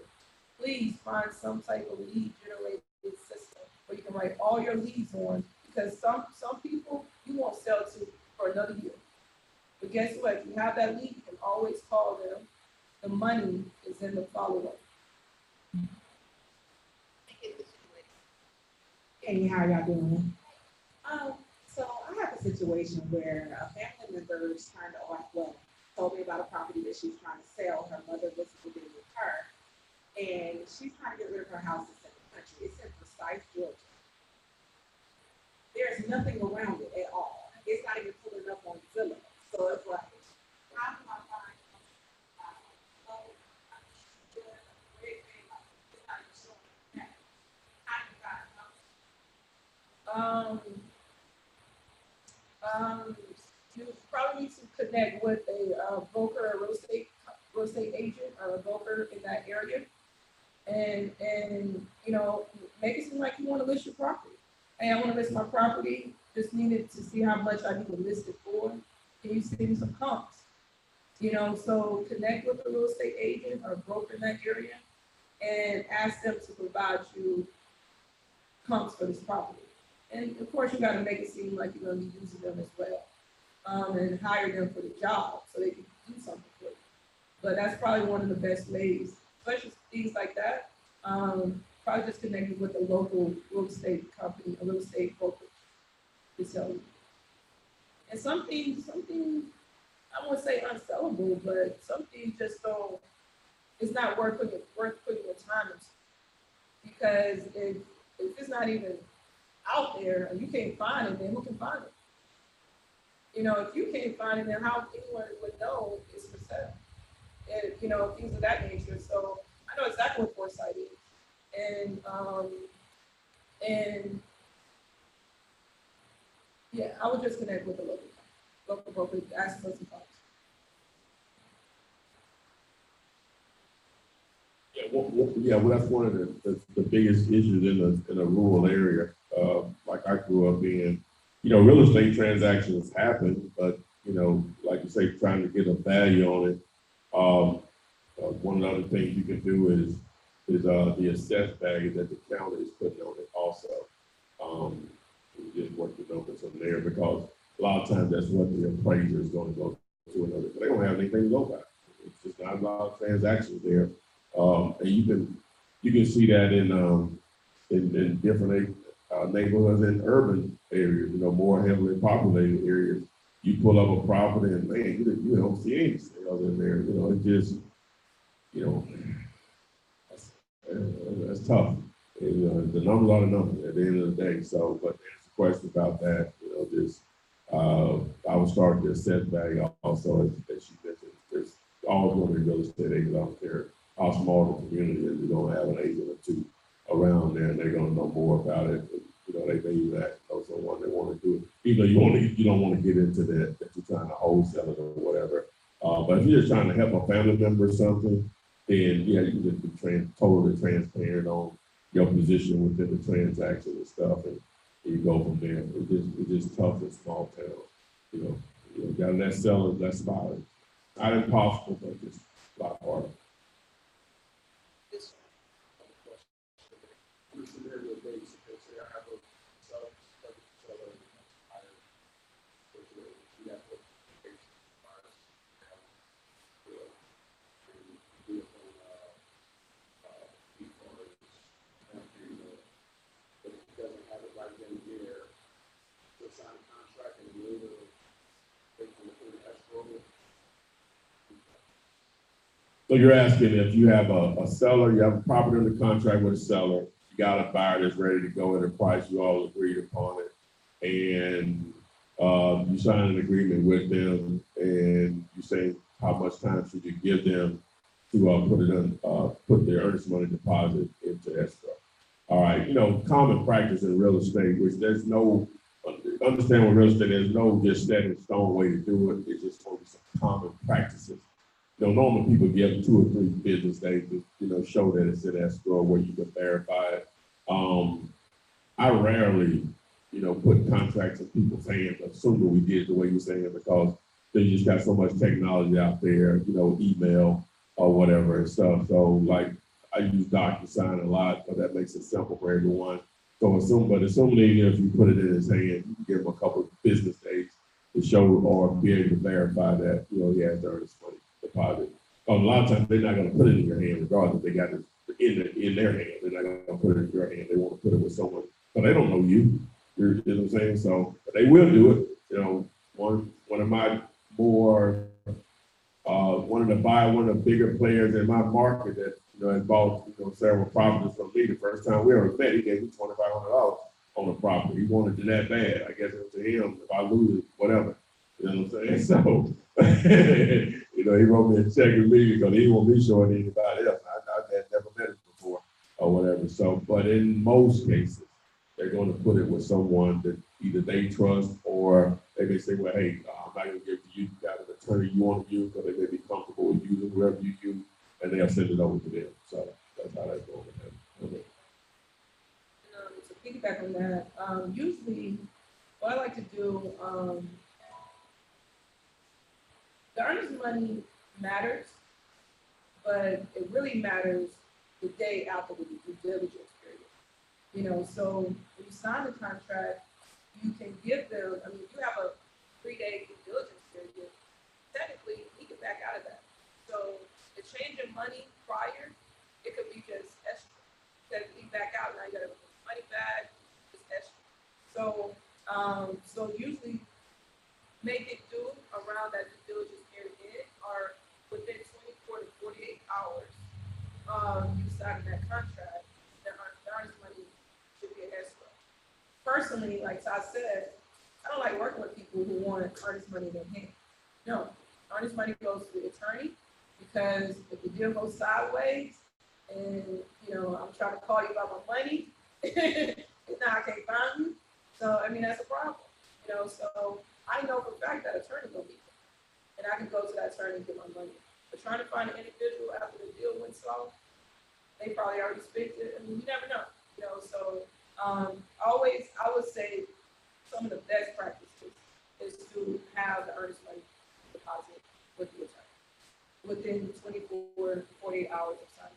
please find some type of lead generated system where you can write all your leads on because some people you won't sell to for another year. But guess what? If you have that lead, you can always call them. The money is in the follow-up. Hey, how y'all doing? So I have a situation where a family member is trying to, told me about a property that she's trying to sell. Her mother was living with her, and she's trying to get rid of her house in the country. It's in Precise, Georgia. There's nothing around it at all. You probably need to connect with a broker, a real estate agent, or a broker in that area, and you know, make it seem like you want to list your property. Hey, I want to list my property. Just needed to see how much I need to list it for. Can you send me some comps? You know, so connect with a real estate agent or broker in that area, and ask them to provide you comps for this property. And of course, you got to make it seem like you're going to be using them as well. And hire them for the job so they can do something for you. But that's probably one of the best ways, especially things like that. Probably just connecting with a local real estate company, a real estate broker to sell you. And something, I won't say unsellable, but some things just don't, it's not worth putting your time into. Because if it's not even out there and you can't find it, then who can find it? You know, if you can't find it, then how anyone would know it's for sale? And, you know, things of that nature. So I know exactly what foresight is. And yeah, I would just connect with the local broker, ask for some calls. Well, that's one of the biggest issues in a rural area, like I grew up in. You know, real estate transactions happen, but, you know, like you say, trying to get a value on it. One of the other things you can do is the assessed value that the county is putting on it also. You just work the numbers from there, because a lot of times that's what the appraiser is going to go to another. They don't have anything to go by. It's just not a lot of transactions there. And you can see that in different neighborhoods in urban areas, you know, more heavily populated areas. You pull up a property and man, you don't see any sales in there. You know, it just, you know, that's tough. And, you know, the numbers are the numbers at the end of the day. So, but there's a question about that. You know, just I would start the assessed value also, as she mentioned. There's always going to be real estate agents out there. How small the community is, you're going to have an agent or two around there, and they're going to know more about it. And, you know, they may even know someone they want to do it. Even though you don't want to get into that you're trying to wholesale it or whatever. But if you're just trying to help a family member or something, then yeah, you can just be totally transparent on your position within the transaction and stuff, and you go from there. It's just tough in small towns. You know, got less sellers, less buyers. Not impossible, but just a lot harder. So you're asking if you have a seller, you have a property under contract with a seller, you got a buyer that's ready to go at a price you all agreed upon it, and you sign an agreement with them, and you say how much time should you give them to put their earnest money deposit into escrow. All right, you know, common practice in real estate, which there's no, understand what real estate, there's no just set in stone way to do it. It's just only some common practices. You know, normally people give 2 or 3 business days to, you know, show that it's in escrow where you can verify it. I rarely, you know, put contracts in people's hands, assuming we did the way you're saying it, because they just got so much technology out there, you know, email or whatever and stuff. So like I use DocuSign a lot, because that makes it simple for everyone. So assuming if you put it in his hand, you can give him a couple of business days to show or be able to verify that, you know, he has to earn his money deposit. A lot of times they're not going to put it in your hand, regardless. They got it in their hand. They're not going to put it in your hand. They want to put it with someone, but they don't know you. You know what I'm saying? So but they will do it. You know, one of my more one of the bigger players in my market that, you know, has bought, you know, several properties from me. The first time we ever met, he gave me $2,500 on the property. He wanted it that bad. I guess it was to him. If I lose it, whatever. You know what I'm saying? So, you know, he wrote me a check immediately because he won't be showing anybody else. I had never met him before or whatever. So, but in most cases, they're going to put it with someone that either they trust or they're may say, well, hey, I'm not gonna give it to you, you got an attorney you want to use, or they may be comfortable with using whoever you use, and they'll send it over to them. So that's how that goes. Okay. To piggyback on that, usually what I like to do, the earnest money matters, but it really matters the day after the due diligence period. You know, so when you sign the contract, you can give them, I mean, if you have a 3-day due diligence period, technically, he can back out of that. So the change in money prior, it could be just extra. That he back out, now you gotta put the money back, just extra. So, so usually make it due around that due diligence period end, or within 24 to 48 hours, you sign that contract, the earnest money should be an escrow. Personally, like I said, I don't like working with people who want earnest money in their hand. No, earnest money goes to the attorney, because if the deal goes sideways and, you know, I'm trying to call you about my money, and now I can't find you. So, I mean, that's a problem, you know, so I know for a fact that attorney will be there, and I can go to that attorney and get my money. But trying to find an individual after the deal went south, they probably already speak it. I mean, you never know, you know, so always, I would say some of the best practices is to have the earnest money deposit with the attorney within 24 to 48 hours of signing.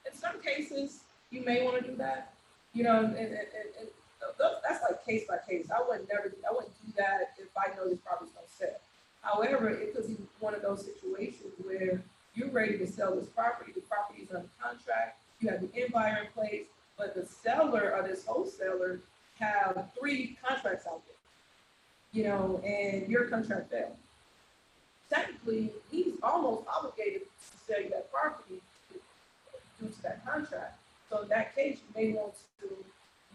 In some cases, you may want to do that, you know, and that's like case by case. I wouldn't do that if I know this property's gonna sell. However, it could be one of those situations where you're ready to sell this property, the property is under contract, you have the end buyer in place, but the seller or this wholesaler have 3 contracts out there, you know, and your contract failed. Technically, he's almost obligated to sell you that property due to that contract. So in that case, you may want to,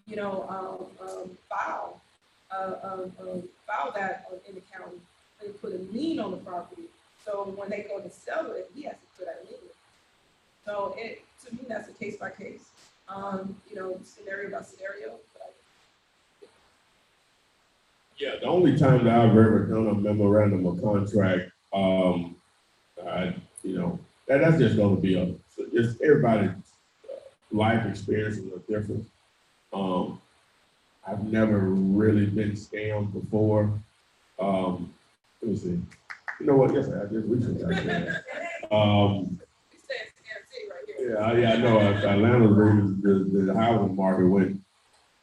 you know, file that in the county and put a lien on the property. So when they go to sell it, he has to put that lien. So to me, that's a case by case, you know, scenario by scenario. Yeah, the only time that I've ever done a memorandum of contract, you know, that's just going to be just everybody's life experiences are different. I've never really been scammed before. Let me see. You know what? Yes, I just recently. Yeah, I know. Atlanta, the housing market went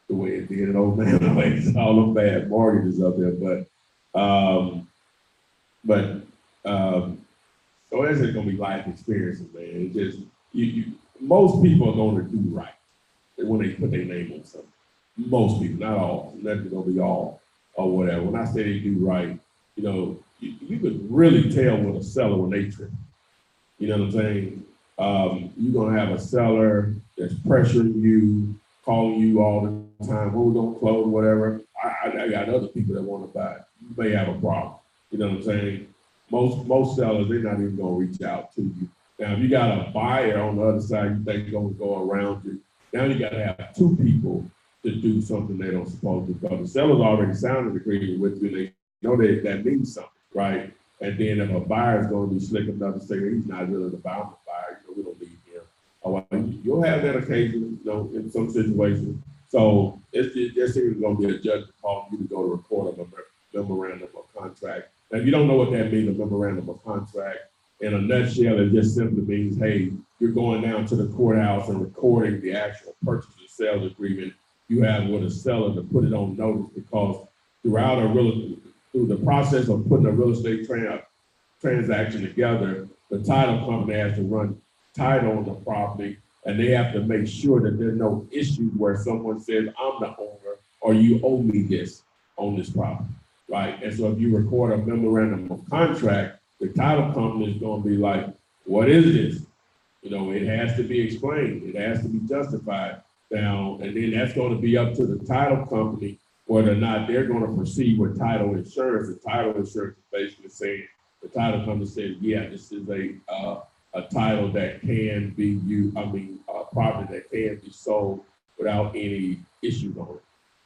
the way it did. An old man, all them bad mortgages up there, so that's just gonna be life experiences, man. It just most people are gonna do right when they put their name on something. Most people, not all. That's gonna be all or whatever. When I say they do right, you know, you could really tell with a seller when they trip. You know what I'm saying? You're gonna have a seller that's pressuring you, calling you all the time. When we gonna close, whatever. I got other people that want to buy. You may have a problem. You know what I'm saying? Most sellers, they're not even gonna reach out to you. Now, if you got a buyer on the other side, you think gonna go around you. Now you gotta have 2 people to do something they don't supposed to, because the seller's already signed an agreement with you. They know that means something, right? And then if a buyer's gonna be slick enough to say he's not really the buyer, you know, we don't need him. Or you'll have that occasion, you know, in some situations. So there's even gonna be a judgment call you to go to record a memorandum of contract. Now, if you don't know what that means, a memorandum of contract, in a nutshell, it just simply means, hey, you're going down to the courthouse and recording the actual purchase and sales agreement you have with a seller to put it on notice, because through the process of putting a real estate transaction together, the title company has to run title on the property, and they have to make sure that there's no issues where someone says, I'm the owner, or you owe me this on this property, right? And so if you record a memorandum of contract, the title company is going to be like, what is this? You know, it has to be explained, it has to be justified now, and then that's gonna be up to the title company whether or not they're gonna proceed with title insurance. The title insurance is basically saying, the title company says, yeah, this is a title that can be used, a property that can be sold without any issues on it,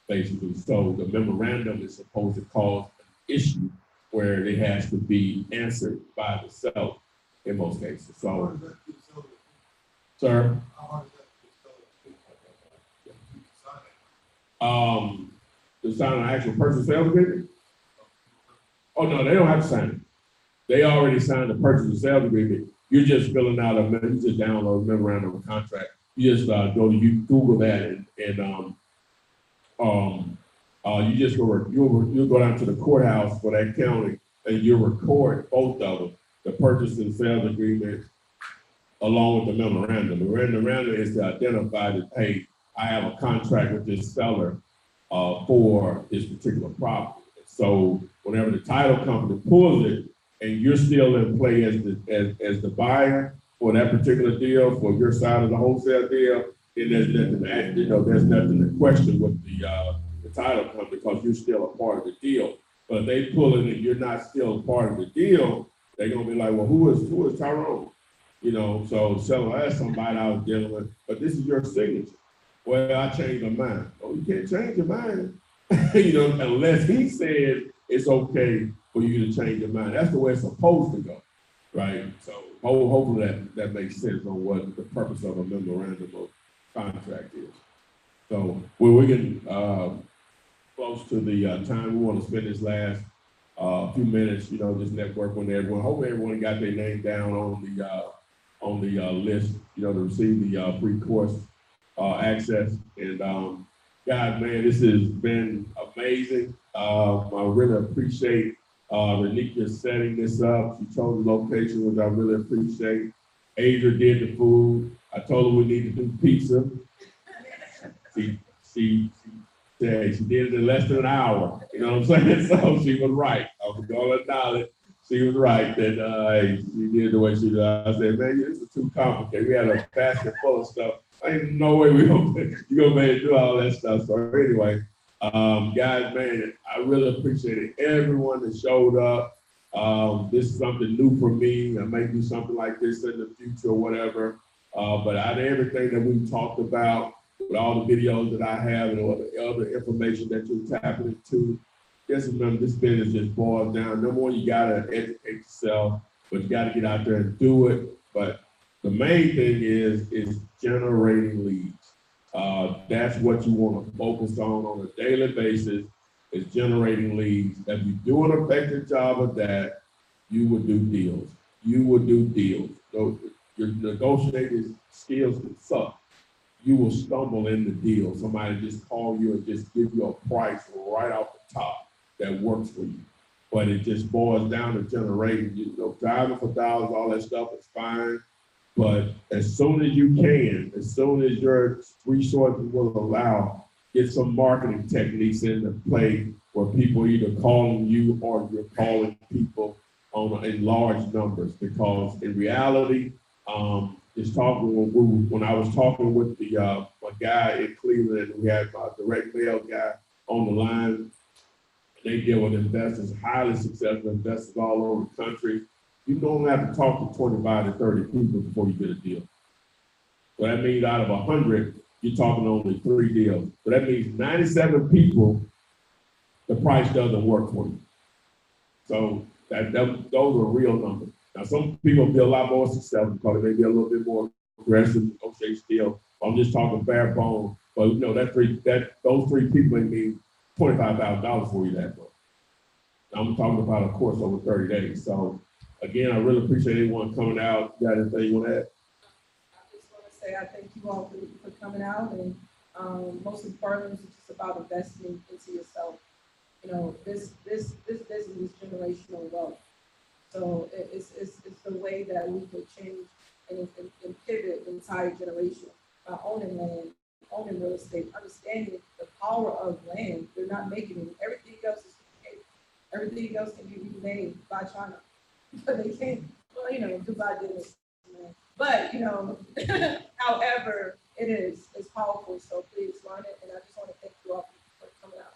basically. So the memorandum is supposed to cause an issue where it has to be answered by the seller in most cases. So, sir, to sign an actual purchase sales agreement? Oh, no, they don't have to sign it. They already signed the purchase and sales agreement. You're just filling out you just download a memorandum of contract. You just go to Google that and you just you'll go down to the courthouse for that county and you'll record both of them, the purchase and sales agreement along with the memorandum. The memorandum is to identify that, hey, I have a contract with this seller for this particular property. So whenever the title company pulls it and you're still in play as the buyer for that particular deal, for your side of the wholesale deal, then there's nothing to question with the title company because you're still a part of the deal. But if they pull it and you're not still a part of the deal, they're gonna be like, well, who is Tyrone? You know, so that's somebody I was dealing with, but this is your signature. Well, I changed my mind. Oh, you can't change your mind. You know, unless he said it's okay for you to change your mind. That's the way it's supposed to go, right? So hopefully that makes sense on what the purpose of a memorandum of contract is. So we're getting close to the time. We want to spend this last few minutes, you know, just network with everyone. Hopefully everyone got their name down on the list, you know, to receive the free course access. And God, man, this has been amazing. I really appreciate Renika setting this up. She chose the location, which I really appreciate. Adria did the food. I told her we need to do pizza. She did it in less than an hour. You know what I'm saying? So she was right. I was going to acknowledge she was right that she did the way she did. I said, man, this is too complicated. We had a basket full of stuff. Ain't no way you're gonna be able to do all that stuff. So anyway, guys, man, I really appreciate everyone that showed up. This is something new for me. I may do something like this in the future or whatever. But out of everything that we talked about, with all the videos that I have and all the other information that you're tapping into, just remember this business just boils down. Number one, you gotta educate yourself, but you gotta get out there and do it. But the main thing is generating leads. That's what you want to focus on a daily basis, is generating leads. If you do an effective job of that, you will do deals. You will do deals. So your negotiating skills can suck. You will stumble in the deal. Somebody just call you and just give you a price right off the top that works for you. But it just boils down to generating, you know, driving for dollars, all that stuff is fine. But as soon as you can, as soon as your resources will allow, get some marketing techniques into play where people are either calling you or you're calling people in large numbers. Because in reality, when I was talking with the my guy in Cleveland, we had my direct mail guy on the line. They deal with investors, highly successful investors all over the country. You don't have to talk to 25 to 30 people before you get a deal. So that means out of 100, you're talking only 3 deals. So that means 97 people, the price doesn't work for you. So those are real numbers. Now, some people be a lot more successful because they may be a little bit more aggressive, negotiate deal. I'm just talking bare bone. But you know, those 3 people may mean $25,000 for you that month. I'm talking about a course over 30 days. So again, I really appreciate everyone coming out. You got anything you want to add? I just want to say I thank you all for coming out, and most importantly, it's just about investing into yourself. You know, this business is generational wealth. So it's the way that we can change and pivot the entire generation by owning land, owning real estate, understanding the power of land. They're not making it. Everything else is made. Everything else can be remade by China. But they can't, well, you know, Dubai did it. But, you know, however, it's powerful, so please learn it, and I just want to thank you all for coming out.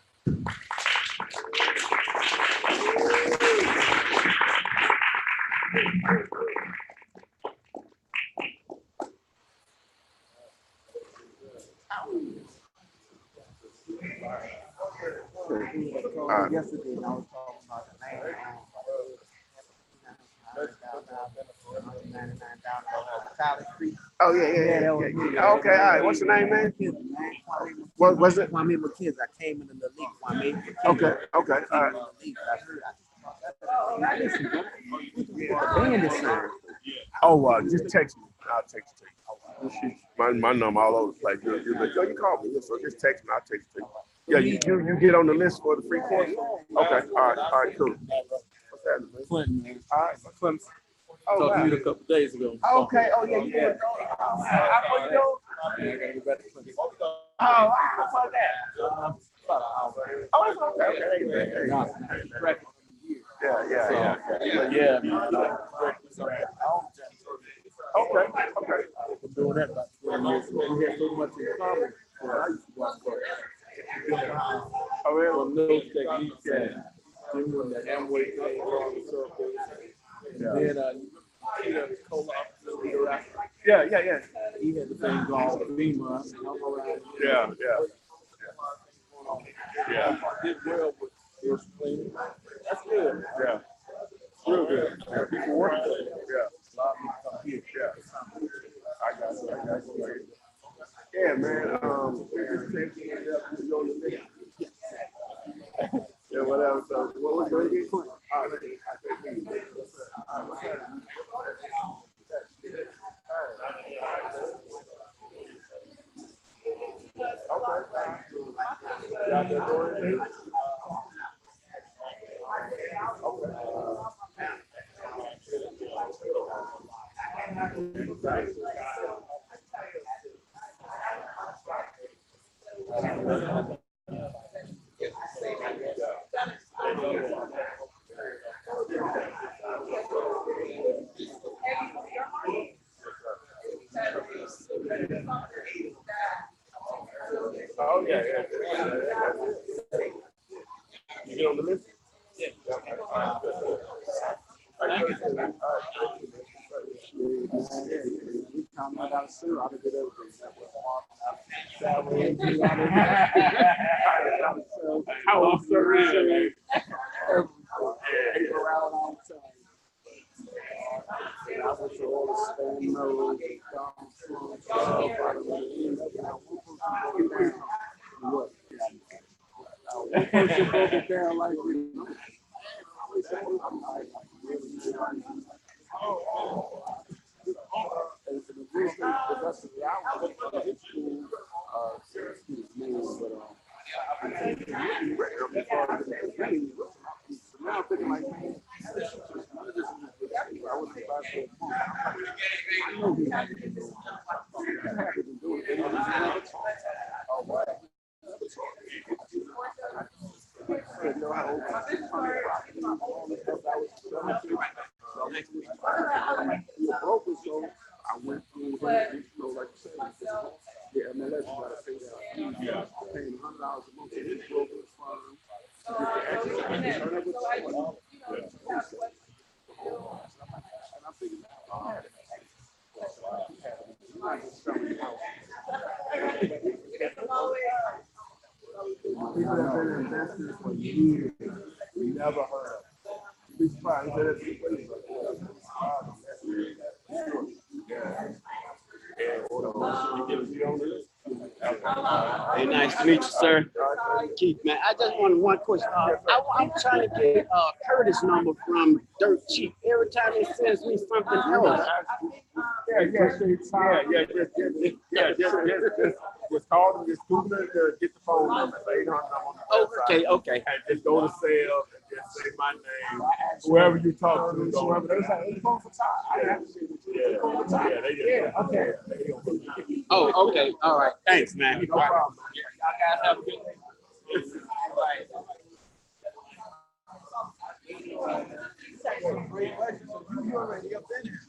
Yesterday, and I was talking about the land. Oh yeah. Okay, all right. What's your name, man? What was it? Kwame McKenzie. I came in the league. Kwame. Okay. All right. Oh, just text me. I'll text you. My number all over the place. You call me. So just text me. I'll text you. Yeah, you get on the list for the free course. Okay. All right. Cool. What's that, man? Clinton, man. All right. Clemson. Oh, Talked wow. to you a couple days ago. Okay. Oh, yeah. Yeah. How you doing? Yeah, I gotta get back to Clemson. Oh, how about that? Oh, it's okay. Yeah. Okay. Been doing that about 20 years. We had so much in common. I used to watch Oh, really? on those techniques and then when the Amway thing on the circle. Then Cola leader after. Yeah. He had the thing called Beamer. Yeah. Did well with first cleaning. That's good. Yeah. Real good. Yeah, people work there. Yeah. A lot of people come here. Yeah. I got you. Yeah, man. Yeah, whatever. So, what was going to get? Oh, yeah. You get on the list? Yeah. I got a sir. I did How old sir is? around all the time. I went to all the stone nose, one person broke it down like we People have been investors for years. We never heard of it. Be surprised. Hey, nice to meet you, sir. Keith, man, I just wanted one question. I'm trying to get Curtis' number from Dirt Cheap. Every time he sends me something else. Just call them, just Google it, get the phone number, 800 on the website. Okay. And just go to sales and just say my name. Whoever you talk to, whoever they say, okay. Oh, okay. All right. Thanks, man. No problem. Y'all guys have a good day. Great questions. So you already up in here.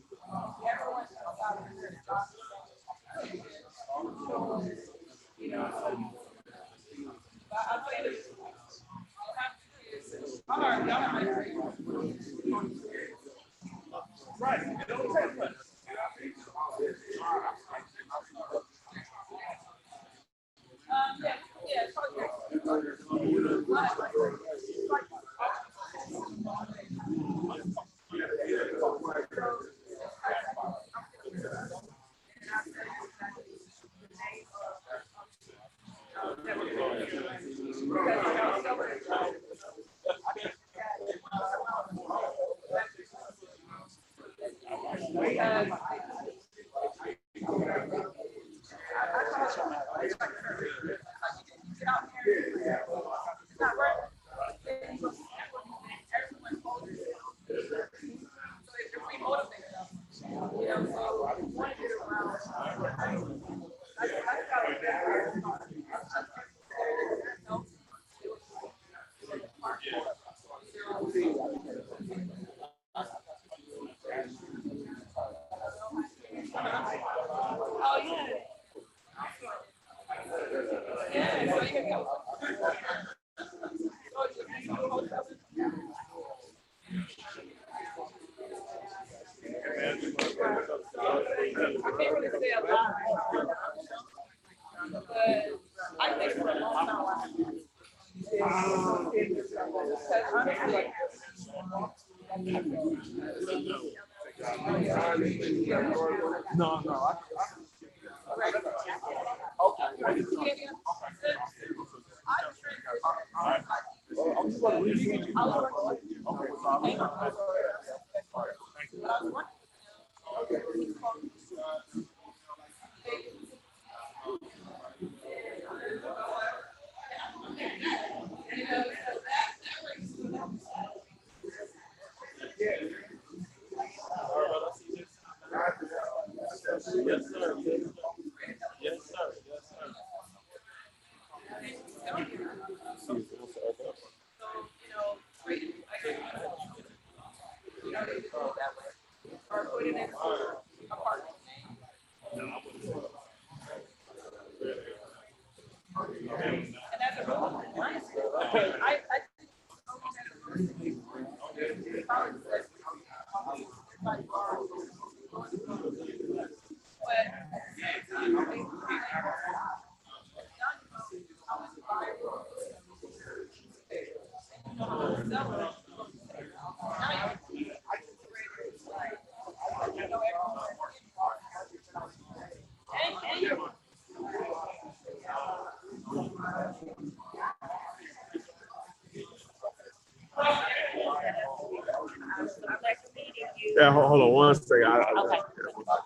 Yeah, hold on one second. Okay.